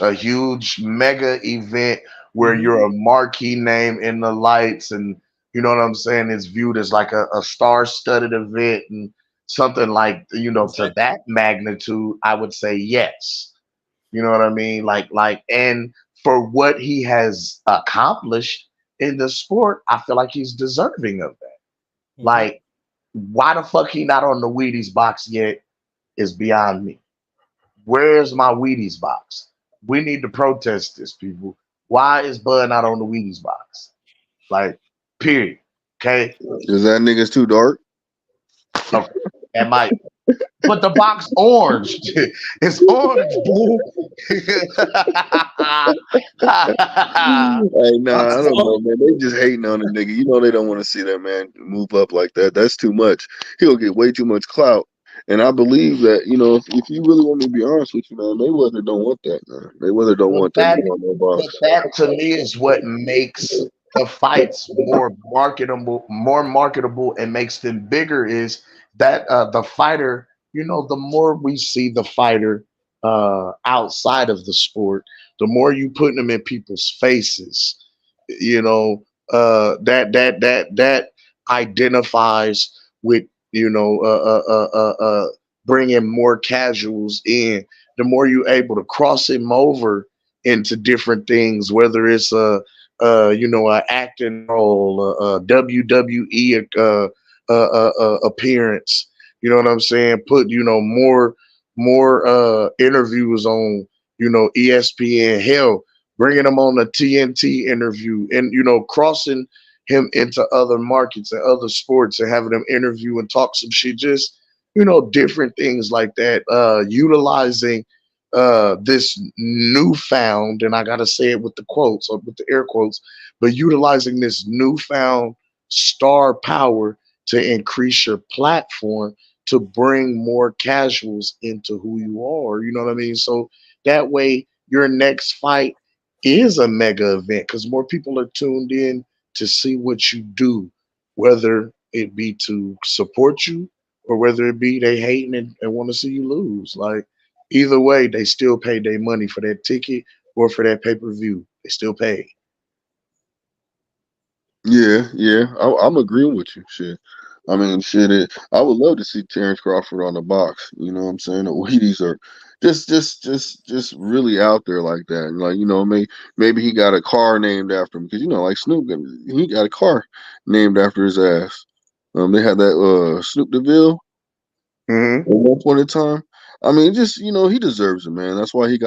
mega event where Hmm. you're a marquee name in the lights, and you know what I'm saying, it's viewed as like a star-studded event and something like, to Exactly. that magnitude. I would say yes. You know what I mean? And for what he has accomplished in the sport, I feel like he's deserving of that. Hmm. Like, why the fuck he not on the Wheaties box yet is beyond me. Where's my Wheaties box? We need to protest this, people. Why is Bud not on the Wheaties box? Like, period. Okay. Is that niggas too dark? Okay. That might. But the box orange. It's orange, boo. Hey, nah, Box I is don't on. know, man. They just hating on the nigga. You know they don't want to see that man move up like that. That's too much. He'll get way too much clout. And I believe that, if you really want me to be honest with you, man, Mayweather don't want that, man. Mayweather don't But want that that, nigga on no box. but that to me is what makes the fights more marketable, and makes them bigger. Is that the fighter? The more we see the fighter outside of the sport, the more you put them in people's faces. That identifies with, bringing more casuals in. The more you're able to cross him over into different things, whether it's a acting role, a WWE appearance. You know what I'm saying? Put more interviews on ESPN. Hell, bringing him on a TNT interview, and crossing him into other markets and other sports, and having him interview and talk some shit. Just different things like that. Utilizing this newfound, and I gotta say it with the quotes or with the air quotes, but utilizing this newfound star power to increase your platform, to bring more casuals into who you are. You know what I mean? So that way your next fight is a mega event, because more people are tuned in to see what you do, whether it be to support you or whether it be they hating and want to see you lose. Like, either way, they still paid their money for that ticket or for that pay-per-view. They still paid. Yeah, yeah, I'm agreeing with you. Shit, I mean, shit. I would love to see Terrence Crawford on the box. You know what I'm saying? The Wheaties are just really out there like that. And like, maybe he got a car named after him because like Snoop, he got a car named after his ass. They had that Snoop DeVille Hmm. at one point in time. I mean, just he deserves it, man. That's why he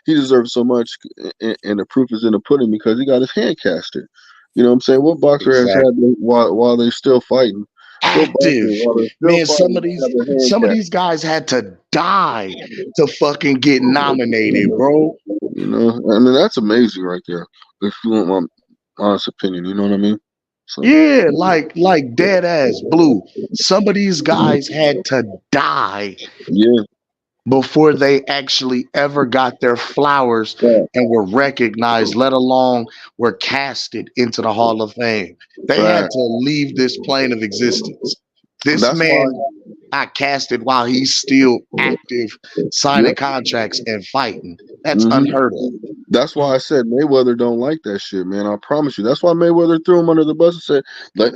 deserves so much, and the proof is in the pudding because he got his hand casted. You know what I'm saying? What boxer has Exactly. had while they're still fighting? What boxer Active. while they're still Man, some of fighting these have their hand some of cast? these guys had to die to fucking get nominated, bro. I mean that's amazing right there. If you want my honest opinion, you know what I mean? So Yeah, like dead ass blue. Some of these guys had to die yeah, before they actually ever got their flowers fact, and were recognized, let alone were casted into the Hall of Fame. They had fact. to leave this plane of existence. This That's why. man got casted while he's still active, signing Yep. contracts and fighting. That's hmm unheard of. That's why I said Mayweather don't like that shit, man. I promise you. That's why Mayweather threw him under the bus and said, like,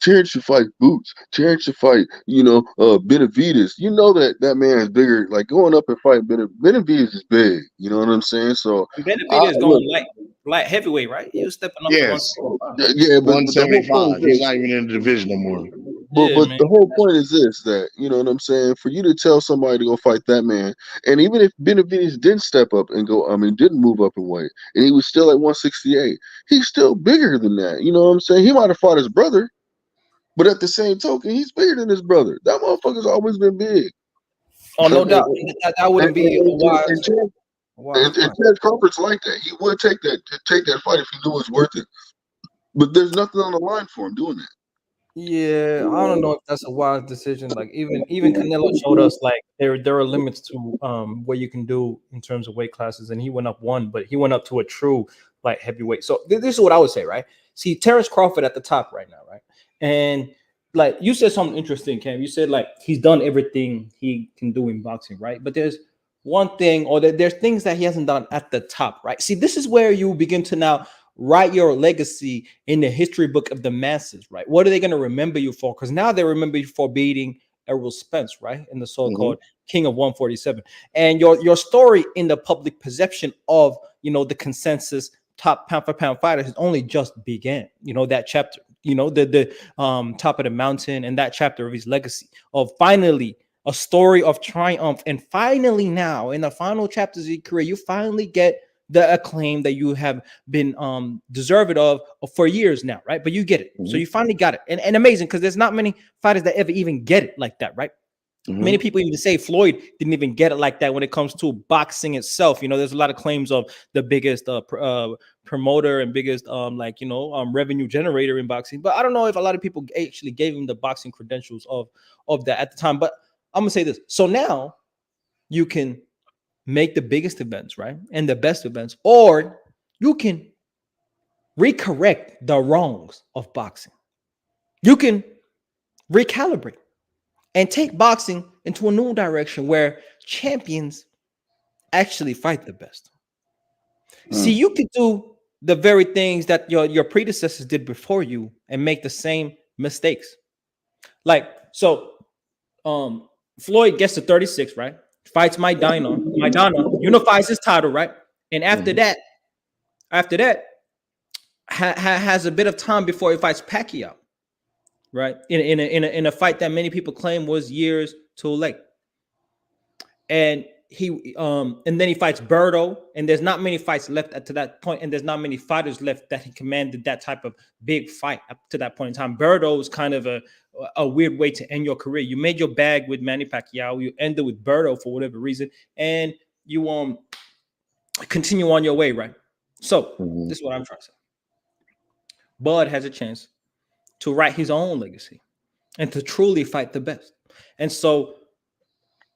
Terrence should fight Boots. Terrence should fight, Benavides. You know that man is bigger. Like going up and fight Benavides is big. You know what I'm saying? So, And Benavidez is look, going light heavyweight, right? He was stepping up to Yes, 175. yeah, but the whole point 175. He's is not even in the division no more. Yeah, but man. the whole point is this: that you know what I'm saying. For you to tell somebody to go fight that man, and even if Benavides didn't step up and go, I mean, didn't move up in weight, and he was still at 168, he's still bigger than that. You know what I'm saying? He might have fought his brother, but at the same token, he's bigger than his brother. That motherfucker's always been big. Oh, no And, doubt. That and, wouldn't be a wise and fight. Terrence Crawford's like that. He would take that fight if he knew it was worth it. But there's nothing on the line for him doing that. Yeah, I don't know if that's a wise decision. Like even Canelo showed us like there are limits to what you can do in terms of weight classes, and he went up one, but he went up to a true like heavyweight. So this is what I would say, right? See, Terrence Crawford at the top right now, right? And like you said something interesting, Cam. You said like he's done everything he can do in boxing, right? But there's one thing, or there's things that he hasn't done at the top, right? See, this is where you begin to now write your legacy in the history book of the masses, right? What are they going to remember you for? Because now they remember you for beating Errol Spence, right? In the so-called King of 147. And your story in the public perception of, the consensus top pound for pound fighters has only just began. That chapter, the top of the mountain, and that chapter of his legacy of finally a story of triumph. And finally now in the final chapters of your career, you finally get the acclaim that you have been deserved of for years now, right? But you get it. So you finally got it. And amazing, because there's not many fighters that ever even get it like that, right? Many people even say Floyd didn't even get it like that when it comes to boxing itself. There's a lot of claims of the biggest promoter and biggest revenue generator in boxing. But I don't know if a lot of people actually gave him the boxing credentials of that at the time. But I'm gonna say this. So now you can make the biggest events, right? And the best events, or you can recorrect the wrongs of boxing. You can recalibrate and take boxing into a new direction where champions actually fight the best. See, you could do the very things that your predecessors did before you and make the same mistakes. Like, so Floyd gets to 36, right? Fights Maidana, unifies his title, right? And after that, has a bit of time before he fights Pacquiao, right? In a fight that many people claim was years too late. And and then he fights Berto, and there's not many fights left to that point, and there's not many fighters left that he commanded that type of big fight up to that point in time. Berto is kind of a weird way to end your career. You made your bag with Manny Pacquiao, you ended with Berto for whatever reason, and you continue on your way, right? So this is what I'm trying to say. Bud has a chance to write his own legacy and to truly fight the best. And so,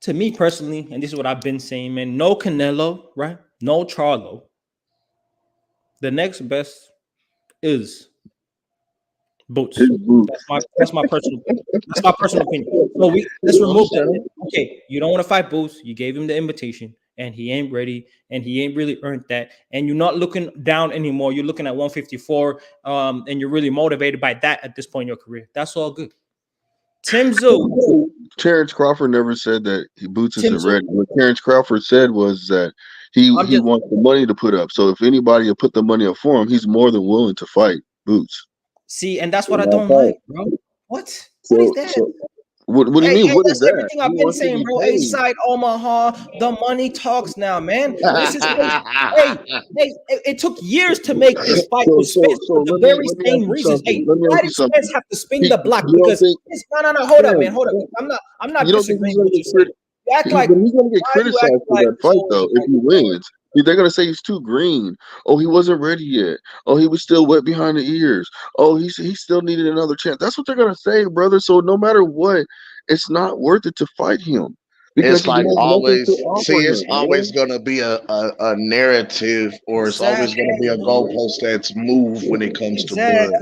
to me personally, and this is what I've been saying, man, no Canelo, right? No Charlo. The next best is Boots. That's my personal opinion. So let's remove that. Okay, you don't want to fight Boots. You gave him the invitation, and he ain't ready, and he ain't really earned that. And you're not looking down anymore. You're looking at 154, and you're really motivated by that at this point in your career. That's all good. Tim Tszyu. Terrence Crawford never said that Boots isn't ready. What Terrence Crawford said was that he wants the money to put up. So if anybody will put the money up for him, he's more than willing to fight Boots. See, and that's what I don't like, bro. What is that? What do you mean? What is that? Everything I've been saying, bro. A side Omaha, the money talks now, man. This is it took years to make this fight with Spence for the very same reasons. Hey, why did Spence have to spin the block? Because no, hold up, man. Hold up. I'm not disagreeing with you. You act like he's gonna get criticized for that fight though if he wins. They're gonna say he's too green. Oh, he wasn't ready yet. Oh, he was still wet behind the ears. Oh, he still needed another chance. That's what they're gonna say, brother. So no matter what, it's not worth it to fight him. Because it's like always, it's always going to be a narrative, or it's always going to be a goalpost that's moved when it comes to blood.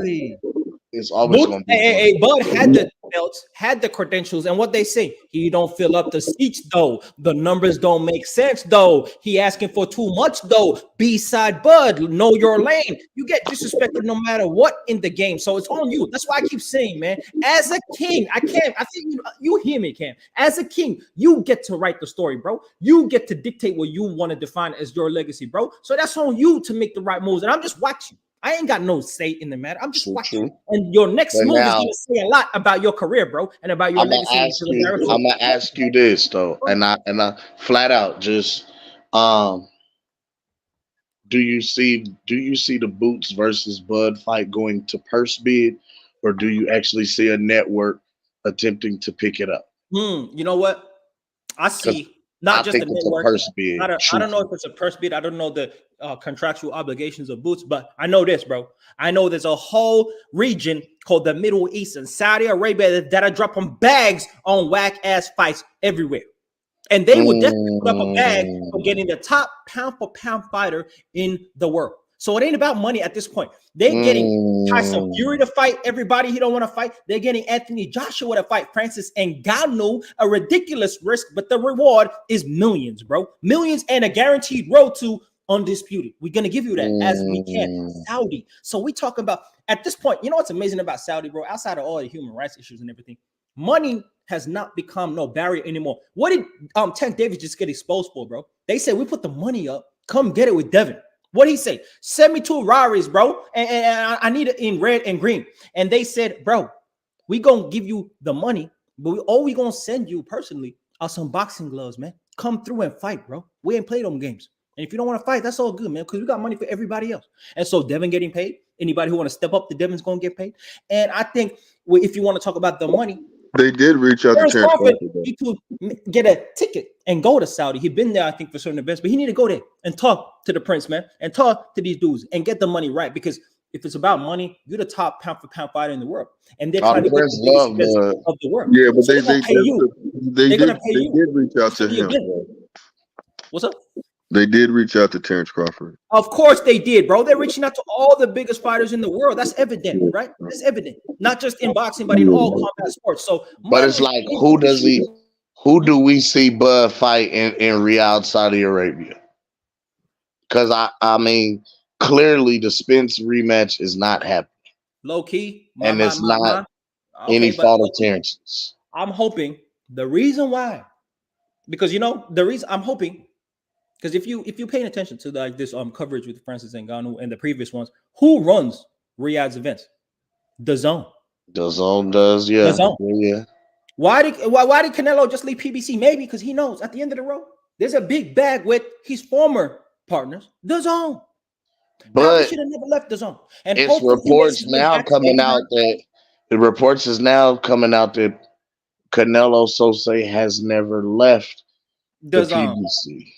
It's always going to be. Bud had the belts, had the credentials, and what they say, he don't fill up the seats though. The numbers don't make sense though. He asking for too much though. B-side Bud, know your lane. You get disrespected no matter what in the game, so it's on you. That's why I keep saying, man. As a king, I think you hear me, Cam. As a king, you get to write the story, bro. You get to dictate what you want to define as your legacy, bro. So that's on you to make the right moves, and I'm just watching. I ain't got no say in the matter. I'm just True, watching. true. And your next But move is now gonna say a lot about your career, bro, and about your I'm gonna legacy ask to the you. direction. I'm gonna ask you this though, and I flat out just um. Do you see the Boots versus Bud fight going to purse bid, or do you actually see a network attempting to pick it up? You know what? I Because see I not just think the it's a network. purse bid. I don't know Truthfully. if it's a purse bid. I don't know the contractual obligations of Boots, but I know this, bro. I know there's a whole region called the Middle East and Saudi Arabia that are dropping bags on whack ass fights everywhere. And they would definitely put up a bag for Mm, getting the top pound for pound fighter in the world. So it ain't about money at this point. They're getting Tyson Fury mm, to fight everybody he don't want to fight. They're getting Anthony Joshua to fight Francis Ngannou, a ridiculous risk, but the reward is millions, bro. Millions and a guaranteed road to undisputed. We're gonna give you that as we can. mm, Saudi. So we talk about at this point, you know what's amazing about Saudi, bro? Outside of all the human rights issues and everything, money has not become no barrier anymore. What did Tank Davis just get exposed for, bro? They said we put the money up. Come get it with Devin. What he say? Send me 2 Raris, bro, and I need it in red and green. And they said, bro, we gonna give you the money, but all we gonna send you personally are some boxing gloves, man. Come through and fight, bro. We ain't played them games. And if you don't want to fight, that's all good, man, because we got money for everybody else. And so Devin getting paid. Anybody who want to step up to Devin's gonna get paid. And I think if you want to talk about the money, They did reach out to Terrence Terrence Crawford Crawford, though. need to get a ticket and go to Saudi. He's been there, I think, for certain events, but he need to go there and talk to the prince, man, and talk to these dudes and get the money right. Because if it's about money, you're the top pound for pound fighter in the world, and they're all trying the to get Prince the biggest love events Bud. of the world. Yeah, but So they're gonna pay you. they They're did gonna pay they you did reach out for to the him. event. What's up? They did reach out to Terrence Crawford. Of course they did, bro. They're reaching out to all the biggest fighters in the world. That's evident, Yeah. right? That's evident. Not just in boxing, but in all Yeah. combat sports. So But money it's is like, playing who a does issue. he? Who do we see Bud fight in Riyadh, Saudi Arabia? Because I mean, clearly the Spence rematch is not happening, Low key, and it's not any Okay, but fault of low key, Terrence's. I'm hoping the reason why, because you know the reason I'm hoping, because if you paying attention to like this coverage with Francis Ngannou and the previous ones, who runs Riyadh's events? The Zone. The zone does, The yeah, Zone. yeah. Why did Canelo just leave PBC? Maybe because he knows at the end of the road there's a big bag with his former partners. The Zone. Probably But should have never left the Zone, and it's hopefully he makes reports his way now back to coming Eddie out Hearn. that the reports is now coming out that Canelo Sose has never left the The Zone. PBC.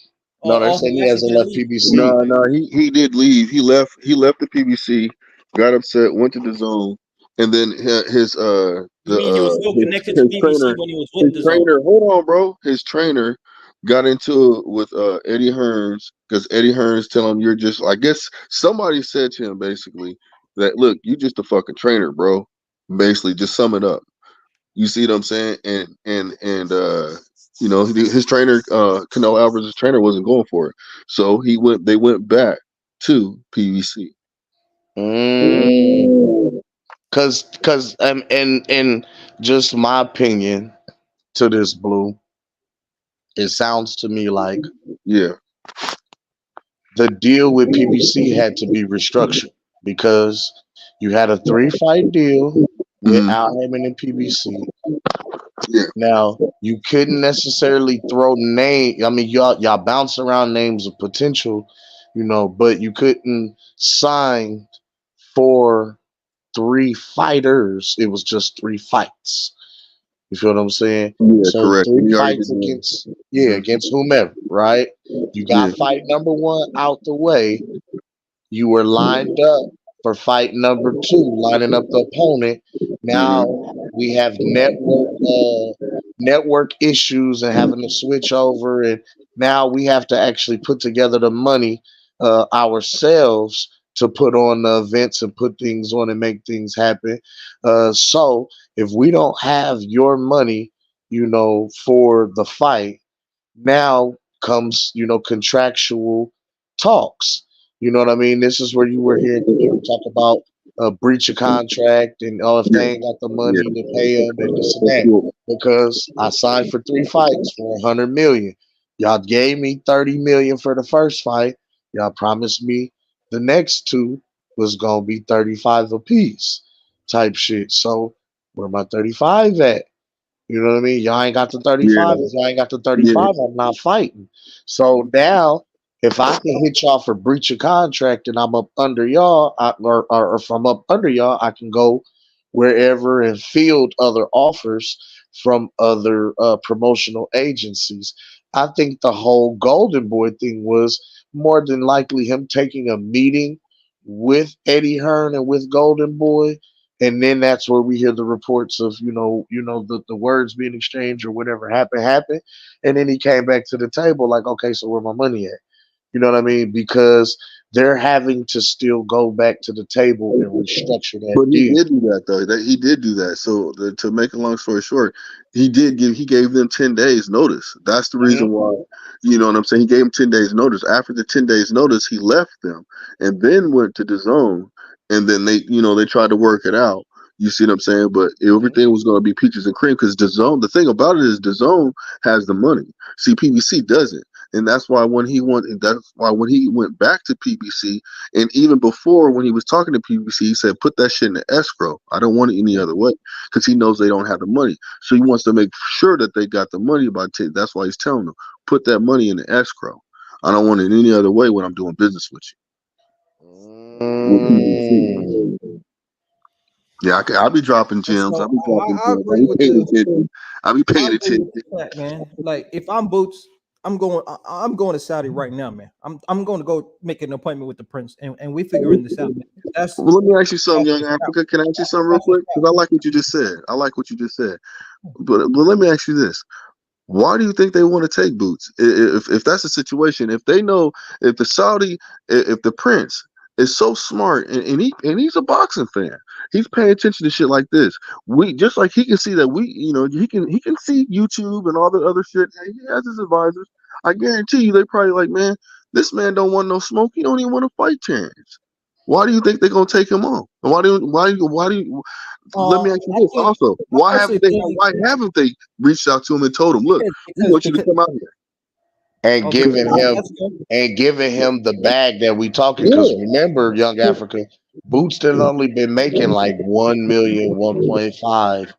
No, they're Or saying he he actually hasn't did left leave. PBC. No, no, he did leave. He left the PBC, got upset, went to the zone, and then You mean he was still connected to his PBC trainer when he was his with the Zone? trainer. Hold on, bro. His trainer got into it with Eddie Hearns because Eddie Hearns tell him you're just. I guess somebody said to him basically that look, you just a fucking trainer, bro. Basically, just sum it up. You see what I'm saying? And his trainer, Canelo Alvarez's trainer, wasn't going for it, so they went back to PVC. Mm, cause and just my opinion to this blue, it sounds to me like Yeah. the deal with PBC had to be restructured because you had a 3 fight deal with Hmm. Al Haymon and PBC. Yeah. Now you couldn't necessarily throw name. I mean, y'all bounce around names of potential, but you couldn't sign for 3 fighters. It was just 3 fights. You feel what I'm saying? Yeah. So Correct. three We already did fights that. against, yeah, Hmm. against whomever, right? You Yeah. got fight number 1 out the way. You were lined up for fight number 2, lining up the opponent. Hmm. Now we have network issues and having to switch over, and now we have to actually put together the money ourselves to put on the events and put things on and make things happen. So if we don't have your money, for the fight, now comes contractual talks. You know what I mean? This is where you were hearing people talk about a breach of contract and if Yeah. they ain't got the Yeah. money to pay them and this and that. Absolutely. Because I signed for 3 fights for 100 million. Y'all gave me 30 million for the first fight. Y'all promised me the next 2. was gonna be 35 apiece type shit. So where my 35 at? You know what I mean? Y'all ain't got the Yeah, 35. If y'all ain't got the yeah. 35, I'm not fighting. So now, if I can hit y'all for breach of contract and I'm up under y'all, or if I'm up under y'all, I can go wherever and field other offers from other promotional agencies. I think the whole Golden Boy thing was more than likely him taking a meeting with Eddie Hearn and with Golden Boy, and then that's where we hear the reports of the words being exchanged or whatever happened, and then he came back to the table like, okay, so where my money at? You know what I mean? Because they're having to still go back to the table and restructure that But he deal. did do that though. That he did do that. So to make a long story short, he gave them 10 days notice. That's the Hmm. reason why. You know what I'm saying? He gave them 10 days notice. After the 10 days notice, he left them and then went to the zone. And then they tried to work it out. You see what I'm saying? But everything was going to be peaches and cream because the zone. The thing about it is the zone has the money. See, PBC doesn't. And that's why when he went back to PBC, and even before, when he was talking to PBC, he said, "Put that shit in the escrow. I don't want it any other way," because he knows they don't have the money. So he wants to make sure that they got the money by 10. That's why he's telling them, "Put that money in the escrow. I don't want it any other way when I'm doing business with you." With Mm. PBC. Yeah, I'll be dropping And gems. I'll so be dropping I gems. I'll agree be with paying the attention. I'll be I paying agree with attention. that, man. Like if I'm Boots, I'm going to Saudi right now, man. I'm going to go make an appointment with the prince, and we figuring this out, man. Well, let me ask you something, That's young the route. Africa. Can I ask you something real That's the quick? Because I like what you just said. I like what you just said. But let me ask you this. Why do you think they want to take Boots? If that's the situation, if they know, if the Saudi, if the Prince is so smart and he's a boxing fan, he's paying attention to shit like this. We just like he can see that he can see YouTube and all the other shit. And he has his advisors. I guarantee you, they probably like, man, this man don't want no smoke. He don't even want to fight Terrence. Why do you think they're gonna take him on? Why do you let me ask you this actually, also. I personally think Why haven't they reached out to him and told him, look, we want you to because come out here? and oh, because giving him that's good. and giving him the bag that we talking. Because Yeah. remember, young Africa, Boots still only been making like 1 million, 1.5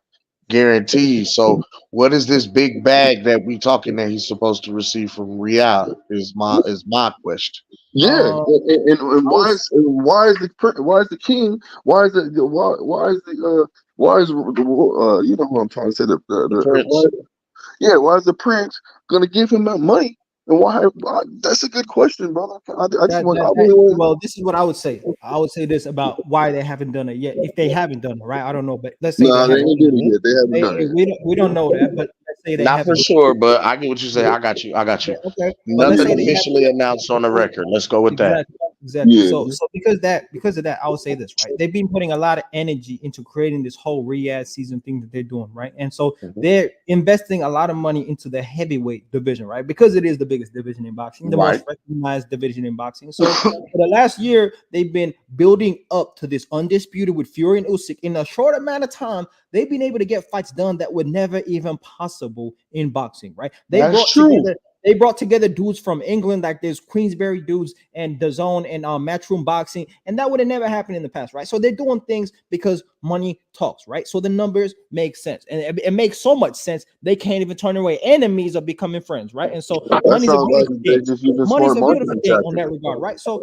guaranteed. So what is this big bag that we talking that he's supposed to receive from Riyadh? Is my question. Yeah, Um, and I was why is the king why is the why is you know what I'm trying to say The Prince. why is the prince gonna give him that money and why that's a good question, brother. I just want I that really want well, this is what I would say. I would say this about why they haven't done it yet. If they haven't done it, right? I don't know, but let's say they no they haven't ain't done did it Mhm. yet, they haven't it. done it We don't know that, but let's say they Not for haven't. sure, but I get what you say. I got you. I got Yeah, you. okay, but let's Nothing say they haven't. officially announced on the record. Let's go with that. Exactly, exactly. yet. So because of that, I would say this, right? They've been putting a lot of energy into creating this whole Riyadh season thing that they're doing, right? And so Mhm. they're investing a lot of money into the heavyweight division, right? Because it is the biggest division in boxing, the Right. most recognized division in boxing. So for the last year, they've been building up to this undisputed with Fury and Usyk. In a short amount of time, they've been able to get fights done that were never even possible in boxing, right? That's true. They brought together dudes from England, like there's Queensberry dudes and the Zone and Matchroom Boxing, and that would have never happened in the past, right? So they're doing things because money talks, right? So the numbers make sense, and it makes so much sense they can't even turn away. Enemies are becoming friends, right? And so That money's a sounds like beautiful they thing. just using Money's smart a beautiful marketing thing on tactics. that regard, right? So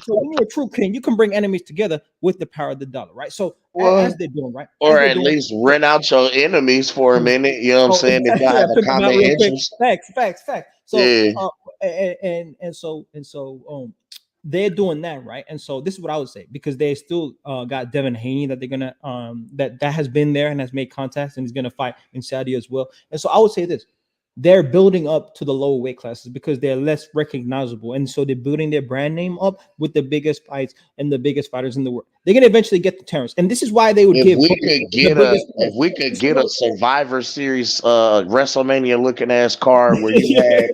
when you're a true king, you can bring enemies together with the power of the dollar, right? So as Well, they're doing, right? As or they're at doing. least rent out your enemies for a minute. You know what I'm Oh, saying? If exactly. y'all Yeah, have a pimp them common out real quick. interest. Facts. So, Yeah. they're doing that, right? And so this is what I would say because they still got Devin Haney that they're gonna that has been there and has made contacts and is gonna fight in Saudi as well. And so I would say this: they're building up to the lower weight classes because they're less recognizable, and so they're building their brand name up with the biggest fights and the biggest fighters in the world. They're gonna eventually get the Terrence, and this is why they would If give we Booker could the get a biggest if fight. we could This is get a what, Survivor Series WrestleMania looking ass card where you yeah,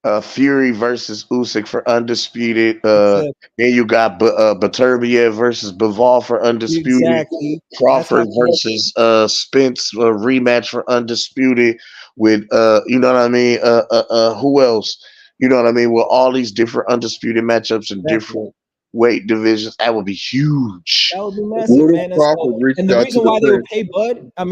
had Fury versus Usyk for undisputed, exactly. then you got Baturbiev versus Bivol for undisputed, Exactly. That's how Crawford they work. versus Spence rematch for undisputed with you know what I mean, who else? You know what I mean, with all these different undisputed matchups and Exactly. different. weight divisions. That would be huge. That would be massive, What if man. And Crawford so, and reached the out to reason the why they would feds? pay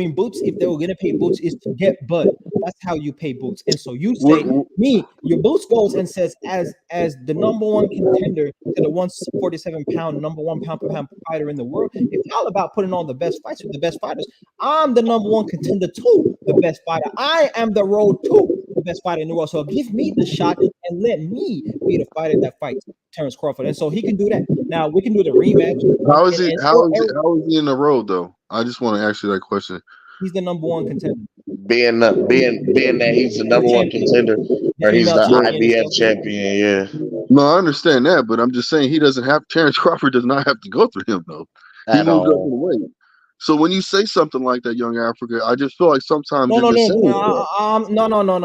Boots, if they were gonna pay Boots, is to get Bud. That's how you pay Boots. And so you What, say, your Boots goes and says, as the number one contender to the 147-pound, number one pound per pound fighter in the world. If y'all about putting on the best fights with the best fighters, I'm the number one contender to the best fighter. I am the road to the best fighter in the world. So give me the shot and let me be the fighter that fights Terrence Crawford. And so he can do that. Now we can do the rematch. how is he? And How is he in the road though? I just want to ask you that question. he's the number one contender. Being that he's the He's the number one champion, contender, the or he's female the champion and IBF stuff. champion. Yeah, No, I understand that, but I'm just saying he doesn't have Terrence Crawford does not have to go through him though. He at moved up in all. the weight. So when you say something like that, young Africa, I just feel like sometimes No, you're no, just no, saying stuff.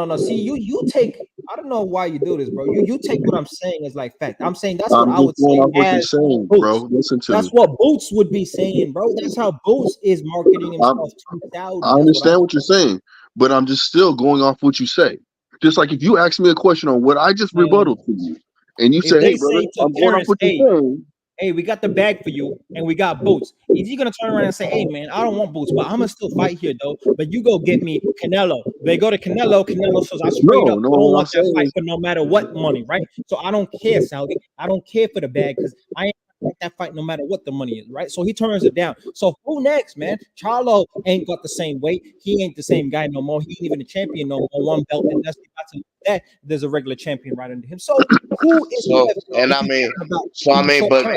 no. See, you take. I don't know why you do this, bro. You take what I'm saying as like fact. I'm saying that's what I'm I just would going say off what you're as saying, bro. Boots. Listen to That's me. what Boots would be saying, bro. That's how Boots is marketing I'm, himself to I Saudi. That's what I'm understand what you're saying, but I'm just still going off what you say. Just like if you ask me a question on what I just saying. rebutted to you, and you If say, "Hey, they brother, say to I'm going off Terrence, what you're saying," hey, we got the bag for you and we got Boots. Is he gonna turn around and say, hey man, I don't want Boots, but I'm gonna still fight here though. But you go get me Canelo. They go to Canelo. Canelo says, I straight no, up no. don't What I'm want that saying fight is, for no matter what money, right? So I don't care, Saudi. I don't care for the bag because I ain't gonna take that fight no matter what the money is, right? So he turns it down. So who next, man? Charlo ain't got the same weight. He ain't the same guy no more. He ain't even a champion no more. One belt, and that's about to that. There's a regular champion right under him. So who is So left and if I you're mean, talking about so I in the mean, short term?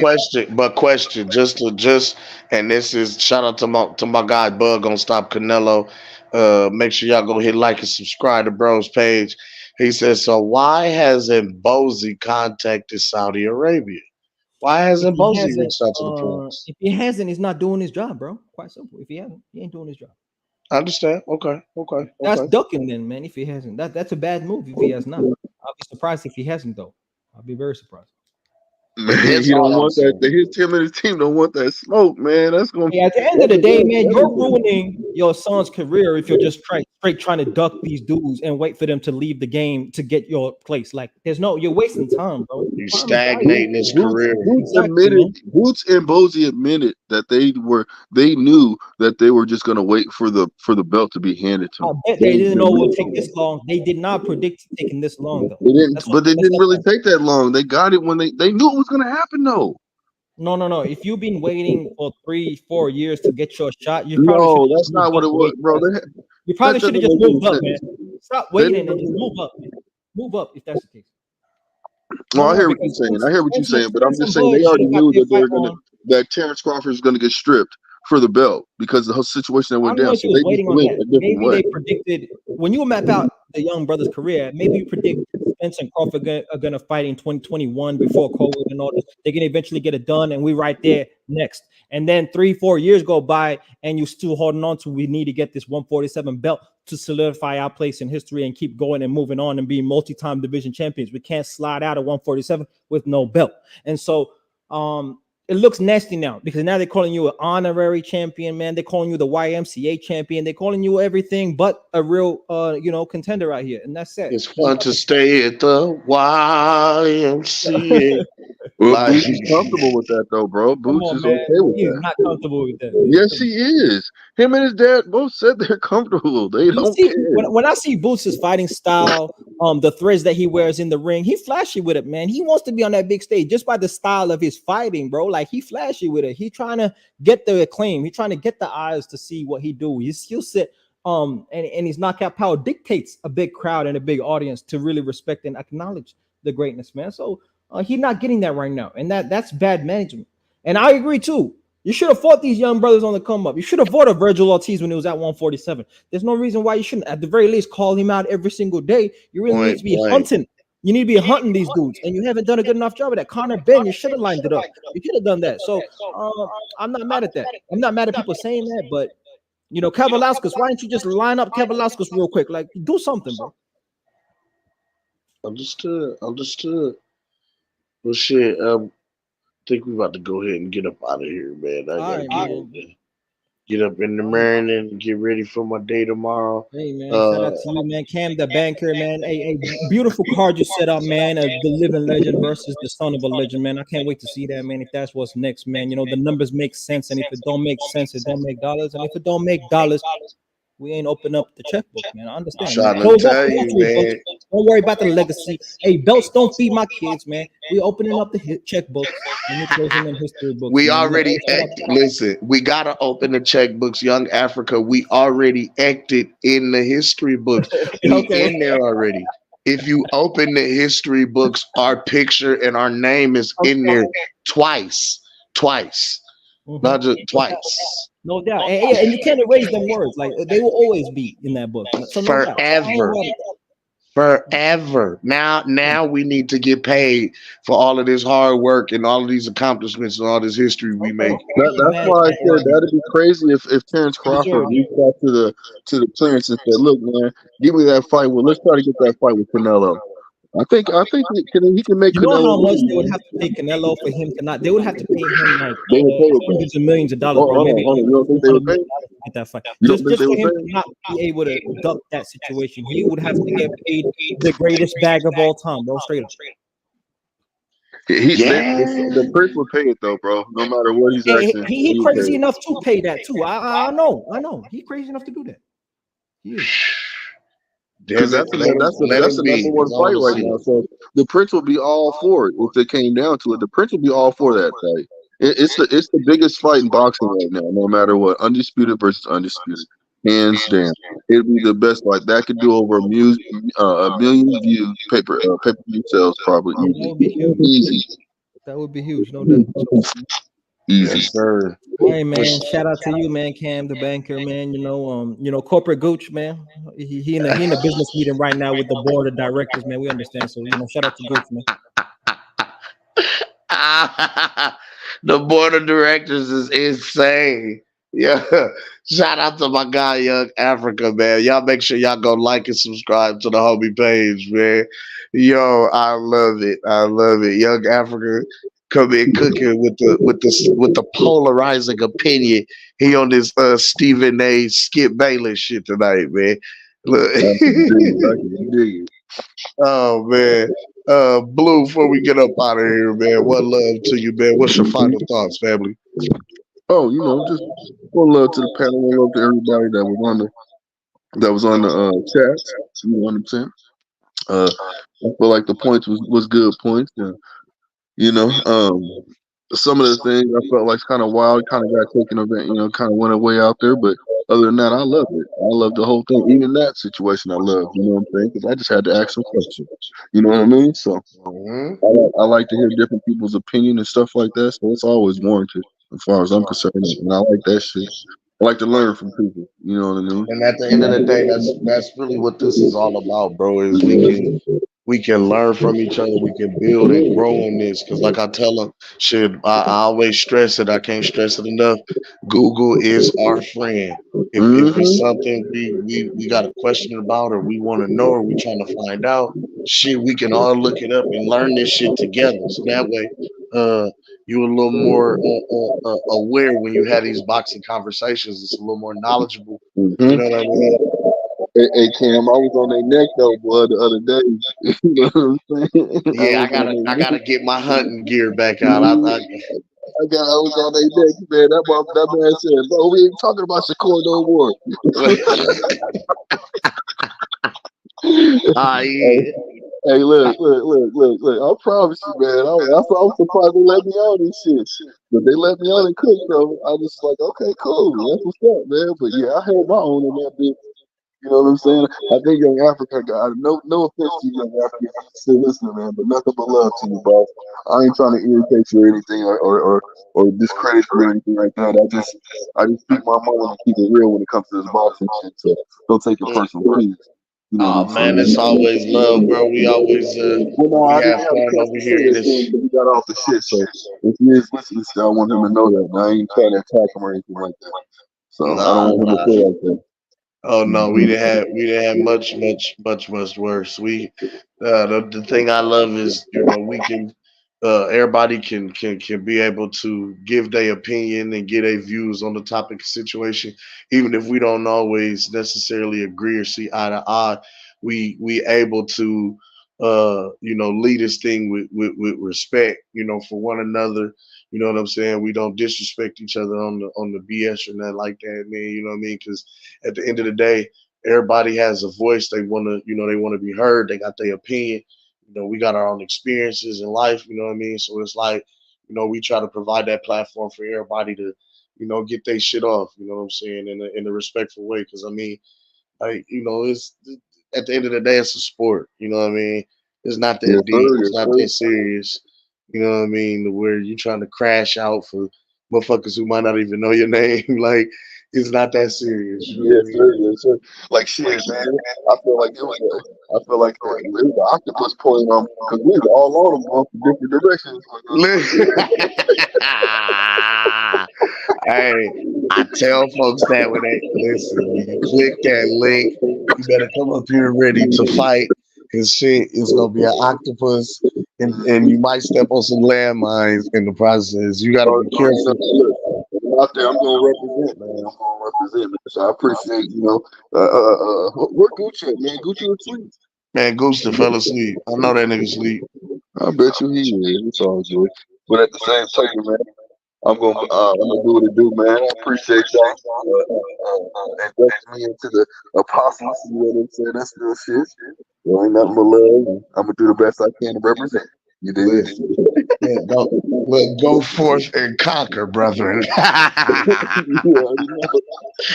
just and this is shout out to my guy Bug on Stop Canelo. Make sure y'all go hit like and subscribe to Bro's page. He says, so why hasn't Bozy contacted Saudi Arabia? Why If hasn't he Bozy hasn't, reached out to the prince? he's not doing his job, bro. Quite simple. If he hasn't, he ain't doing his job. I understand. Okay, okay, That's okay. ducking then, man. If he hasn't, that's a bad move. If he has not, I'll be surprised if he hasn't though. I'll be very surprised. man, This he don't all I'm want that. saying. Him and his team don't want that smoke, man. Hey, at the end of That's the the day, worst man, for you're everything. ruining your son's career if you're just straight trying to duck these dudes and wait for them to leave the game to get your place. Like, you're wasting time, bro. You Prime is valuable. stagnating his career. Exactly, man. Boots and Bozy admitted that they knew that they were just gonna wait for the belt to be handed to I them. bet They they didn't know it would take knew. this long. They did not predict it taking this long, though. They didn't, That's what but they that's didn't that's really what take that long. They got it when they knew it was gonna happen though. no. If you've been waiting for 3, 4 years to get your shot, you probably should No, have just that's not moved up what it the was, weight bro. class. You That probably should have doesn't just make any moved up, man. sense. Stop They waiting didn't and make just any. move up, man. Move up if that's the case. Well, I No, hear what you're because saying. I hear what you're saying, but I'm Spence just and saying Bud they should already have got knew their that fight on. that Terrence Crawford is gonna get stripped for the belt because the whole situation that I went don't know down. if So you was they just waiting on went that. a different Maybe way. they predicted when you map out the young brother's career. Maybe you predict Spence and Crawford are gonna fight in 2021 before COVID and all this. They can eventually get it done, and we right there next. And then 3, 4 years go by, and you still holding on to. We need to get this 147 belt to solidify our place in history and keep going and moving on and being multi-time division champions. We can't slide out of 147 with no belt. And so, it looks nasty now because now they're calling you an honorary champion, man. They're calling you the YMCA champion. They're calling you everything but a real, contender out here, and that's sad. It's fun to stay at the YMCA. Well, Like, Boots is comfortable with that though, bro. Come Boots on, is man. okay with He is that. not comfortable with that, man. Yes, he is. Him and his dad both said they're comfortable. They You don't see, care. when I see Boots' fighting style, the threads that he wears in the ring, he flashy with it, man. He wants to be on that big stage just by the style of his fighting, bro. Like he flashy with it. He trying to get the acclaim. He trying to get the eyes to see what he do. His skill set, and his knockout power dictates a big crowd and a big audience to really respect and acknowledge the greatness, man. So he's not getting that right now, and that's bad management. And I agree too. You should have fought these young brothers on the come up. You should have fought a Virgil Ortiz when he was at 147. There's no reason why you shouldn't, at the very least, call him out every single day. You really need point to be blank. hunting. You need to be hunting these dudes, and you haven't done a good enough job of that. Connor Ben, you should have lined it up. You should have done that. So I'm not mad at that. I'm not mad at people saying that, but Kavalauskas, why don't you just line up Kavalauskas real quick? Like, do something, bro. Understood. Understood. Well, shit. Think we about to go ahead and get up out of here, man. I All gotta right, get man. in there. Get up in the morning, get ready for my day tomorrow. Hey man, shout Uh, out to you, man. Cam the banker, man. Hey, beautiful card you set up, man. The living legend versus the son of a legend, man. I can't wait to see that, man. If that's what's next, man. You know, the numbers make sense, and if it don't make sense, it don't make dollars. And if it don't make dollars, we ain't open up the checkbook, man. I understand. trying to Close up tell the you, history books. man. Don't worry about the legacy. Hey, belts don't feed my kids, man. We opening up the checkbooks and we closing them history books, We man. You know, already shout out acted. Listen, we gotta open the checkbooks, Young Africa. We already acted in the history books. to We okay. in there already. If you open the history books, our picture and our name is in Okay. there twice, twice, Mhm. not just twice, No doubt. And, yeah, and you can't erase them words. Like they will always be in that book. So no doubt. So I ain't forever. worried about Forever. Now we need to get paid for all of this hard work and all of these accomplishments and all this history it. we Okay. make. Hey That's man, why I hey, said that'd be crazy if Terrence for Crawford sure. reached out to the clearance and said, "Look, man, give me that fight. Well, let's try to get that fight with Canelo." I think he can make You know Canelo how much move, they would man. have to pay Canelo for him to not? They would have to pay him like They would pay it though. hundreds of millions of dollars, Oh, bro. hold Maybe on, hold like on. You don't think they $200 would million pay? to get that fight. You don't think Just they for would him pay? to not be able to duck that situation, he would have to get paid the greatest bag of all time, bro. Straight up. The Yeah. Prince would pay it though, bro. No matter what he's Hey, asking, he he would pay crazy it. enough to pay that too. I know. He crazy enough to do that. He is. Because Damn it. Let that's him the number be, one because I fight want to right see now. it. So the Prince will be all for it if it came down to it. The Prince will be all for that fight. It's the biggest fight in boxing right now, no matter what. Undisputed versus undisputed, hands down. It'll be the best fight that could do over a million views. Pay per view sales probably Yeah, that easy, would be huge. easy, That would be huge, no doubt. easy. Yes, sir. Hey man, Push. shout out to you, man, Cam the banker, man. Corporate Gooch, man. He in a business meeting right now with the board of directors, man. We understand. So shout out to Gooch, man. The board of directors is insane. Yeah. Shout out to my guy, Young Africa, man. Y'all make sure y'all go like and subscribe to the homie page, man. Yo, I love it. I love it. Young Africa come in cooking with the polarizing opinion. He on this Stephen A. Skip Bayless shit tonight, man. Look. I can dig it. I can dig it. Oh man. Blue, before we get up out of here, man. One love to you, man. What's your final thoughts, family? Oh, just one love to the panel, one love to everybody that was on the chats. You know what I'm saying? I feel like the points was good points, and you know, some of the things I felt like kind of wild, kind of got taken event, kind of went away out there. But other than that, I loved it. I loved the whole thing, even that situation. I loved, you know what I'm saying? Because I just had to ask some questions. You know what I mean? So Mhm. I like to hear different people's opinion and stuff like that. So it's always warranted, as far as I'm concerned. And I like that shit. I like to learn from people. You know what I mean? And at the end of the day, that's really what this is all about, bro. Is we can learn from each other. We can build and grow on this. Because, like I tell them, shit, I always stress it. I can't stress it enough. Google is our friend. If it's Mm-hmm. something we got a question about, or we want to know, or we trying to find out, shit, we can all look it up and learn this shit together. So that way, you're a little more aware when you have these boxing conversations. It's a little more knowledgeable. You Mm-hmm. know what I mean? Hey, Cam, I was on their neck though, boy, the other day. You know what I'm saying? I Yeah, was I on gotta their I neck. gotta get my hunting gear back out. I I was on their neck, man. That man said, "Bro, we ain't talking about Shakur no more." Hey, yeah. hey, look. I promise you, man. I'm surprised they let me on this shit, but they let me on and cook. So I just like, okay, cool. That's what's up, man. But yeah, I had my own in that bitch. You know what I'm saying? I think Young Africa got no offense to you, Young Africa. If you're still listening, man, but nothing but love to you, boss. I ain't trying to irritate you or anything or discredit you or anything like that. I just speak my mind and keep it real when it comes to this boxing shit. So don't take it personal, please. You know what Oh I'm man, saying? it's always love, bro. We always Well, no, we I have didn't have a fun chance over to say here in it soon this. because he got off the shit. So if he is listening, still, I want him to know that. And I ain't trying to attack him or anything like that. So I don't Nah, want him to nah. feel like that. Oh no, we Mhm. didn't have much worse. We the thing I love is we can everybody can be able to give their opinion and get their views on the topic situation, even if we don't always necessarily agree or see eye to eye. We able to lead this thing with respect, for one another. You know what I'm saying? We don't disrespect each other on the BS or nothing like that, man. You know what I mean? Because at the end of the day, everybody has a voice. They want to, they want to be heard. They got their opinion. We got our own experiences in life, you know what I mean? So it's like, we try to provide that platform for everybody to, get their shit off, you know what I'm saying, in a respectful way. Cause I mean, like, it's at the end of the day, it's a sport, you know what I mean? It's not Yes, that deep, sir. it's Yes, not sir. that serious, you know what I mean? To where you trying to crash out for motherfuckers who might not even know your name. Like, it's not that serious, you know what I Yes, sir. mean? Yes, sir. Like shit, man. I feel like it was. I feel like it was the octopus point because we was all on them going for different directions. Hey, I tell folks that when they listen, when you click that link, you better come up here ready to fight. Cause shit is gonna be an octopus, and you might step on some landmines in the process. You gotta So, be look, careful. when I'm out there, I'm gonna represent, man. I'm gonna represent, man. So I appreciate, where Gucci at, man? Gucci asleep. Man, Gooster fell asleep. I know that nigga sleep. I bet you he is. It's all good. But at the same token, man. I'm gonna do what it do, man. I appreciate y'all inducting me into the apostles. You know what I'm saying? That's real shit. There ain't nothing but love. And I'm gonna do the best I can to represent. You dig? Listen, man, go forth and conquer, brethren. You already know.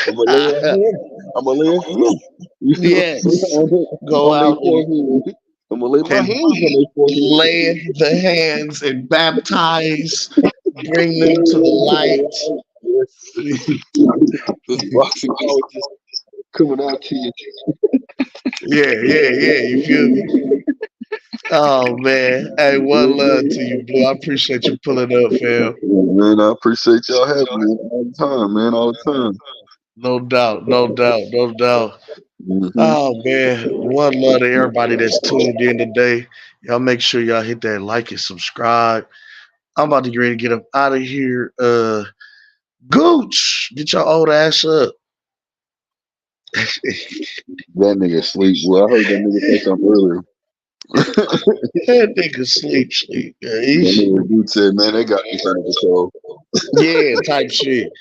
I'm gonna lay a hand. I'm gonna lay a hand. You know what I'm Yes, saying? go On their out forehead. I'm gonna lay my and hands on their forehead. lay the hands and baptize, bring them to the light. Yes. This boxing knowledge is coming out to you. Yeah. You feel me? Oh man, hey, one love to you, Blue. I appreciate you pulling up, fam. Man, I appreciate y'all having me all the time, man, all the time. No doubt, no doubt, no doubt. Hmm. Oh man, one love to everybody that's tuned in today. Y'all make sure y'all hit that like and subscribe. I'm about to get ready to get up out of here. Gooch, get your old ass up. That nigga sleep. Well, I heard that nigga say something earlier. That nigga sleep. Yeah, That nigga dude said, man, they got this under control. yeah, type shit.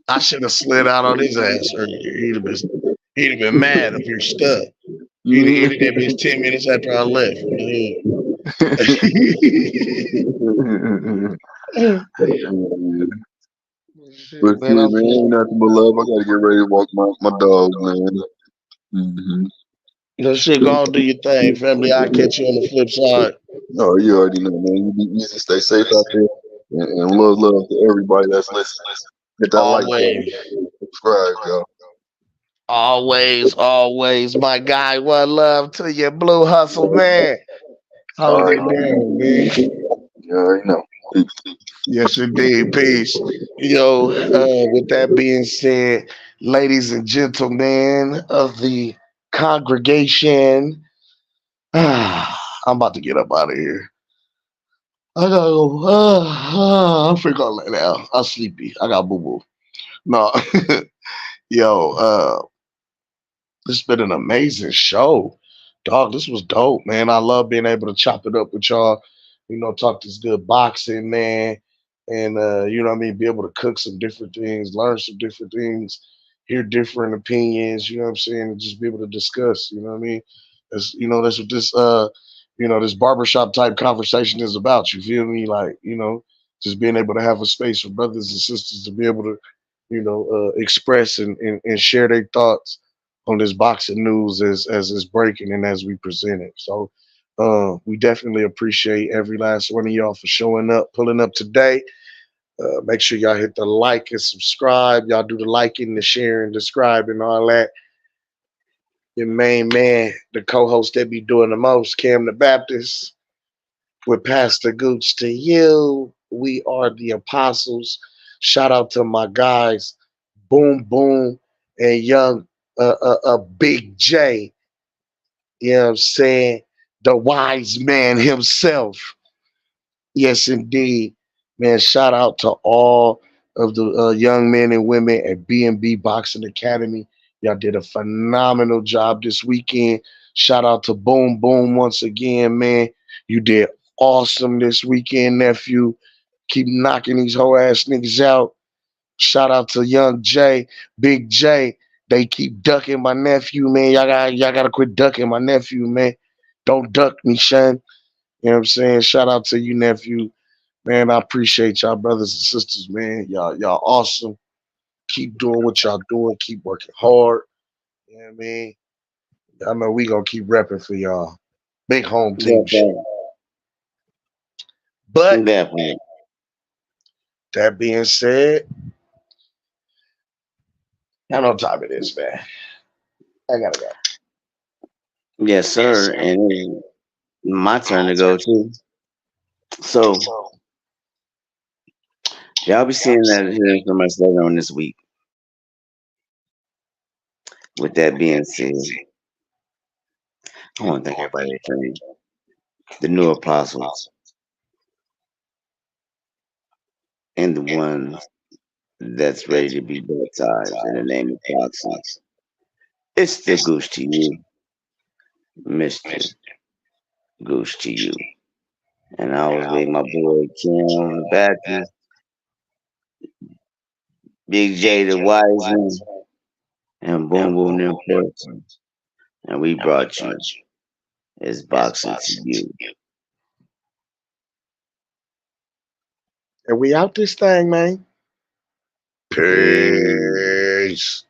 I should have slid out on his ass earlier. He'd have been mad if you're stuck. He'd have that bitch 10 minutes after I left. But Man, shit, I'm man, ain't nothing but love. I gotta get ready to walk my dog, man. Hmm. that shit go on, do your thing, family. I'll catch you on the flip side. Oh, you already know, man. You be easy, stay safe out there, and love to everybody that's listening. Hit that like button, Always. subscribe, y'all. Always, my guy. One love to you, Blue Hustle, man. All Hold right, it down, man. you already know. Peace. Yes, indeed. Peace. Yo, with that being said, ladies and gentlemen of the congregation, I'm about to get up out of here. I gotta go. I'm freaking out lay down. I'm sleepy. I got boo boo. No, yo, this has been an amazing show. Dog, this was dope, man. I love being able to chop it up with y'all, talk this good boxing, man. And you know what I mean, be able to cook some different things, learn some different things, hear different opinions, you know what I'm saying, and just be able to discuss, you know what I mean? That's what this barbershop type conversation is about. You feel me? Like, just being able to have a space for brothers and sisters to be able to, express and share their thoughts on this boxing news as it's breaking and as we present it. So we definitely appreciate every last one of y'all for showing up, pulling up today. Make sure y'all hit the like and subscribe. Y'all do the liking, the sharing, the subscribing, all that. Your main man, the co-host that be doing the most, Cam the Baptist, with Pastor Gooch to you. We are the apostles. Shout out to my guys, Boom Boom and Young Big J. You know what I'm saying? The wise man himself. Yes, indeed, man. Shout out to all of the young men and women at B&B Boxing Academy. Y'all did a phenomenal job this weekend. Shout out to Boom Boom once again, man. You did awesome this weekend, nephew. Keep knocking these whole ass niggas out. Shout out to Young J, Big J. They keep ducking my nephew, man. Y'all gotta quit ducking my nephew, man. Don't duck me, son. You know what I'm saying? Shout out to you, nephew. Man, I appreciate y'all, brothers and sisters, man. Y'all awesome. Keep doing what y'all doing. Keep working hard. You know what I mean? I know we gonna keep repping for y'all. Big home team shit. Definitely. But Definitely. that being said, I know what time it is, man. I gotta go. Yes, sir. And it's my turn to go too. So y'all be seeing that here so much later on this week. With that being said, I want to thank everybody for the new apostles and the ones that's ready to be baptized in the name of boxing. It's the goose to you, Mr. Goose to you. And I was with my boy Kim the Baptist, Big J the Wise One, and Boom Boom the Enforcer. And we brought you It's Boxing to You. And we out this thing, man. Peace. Peace.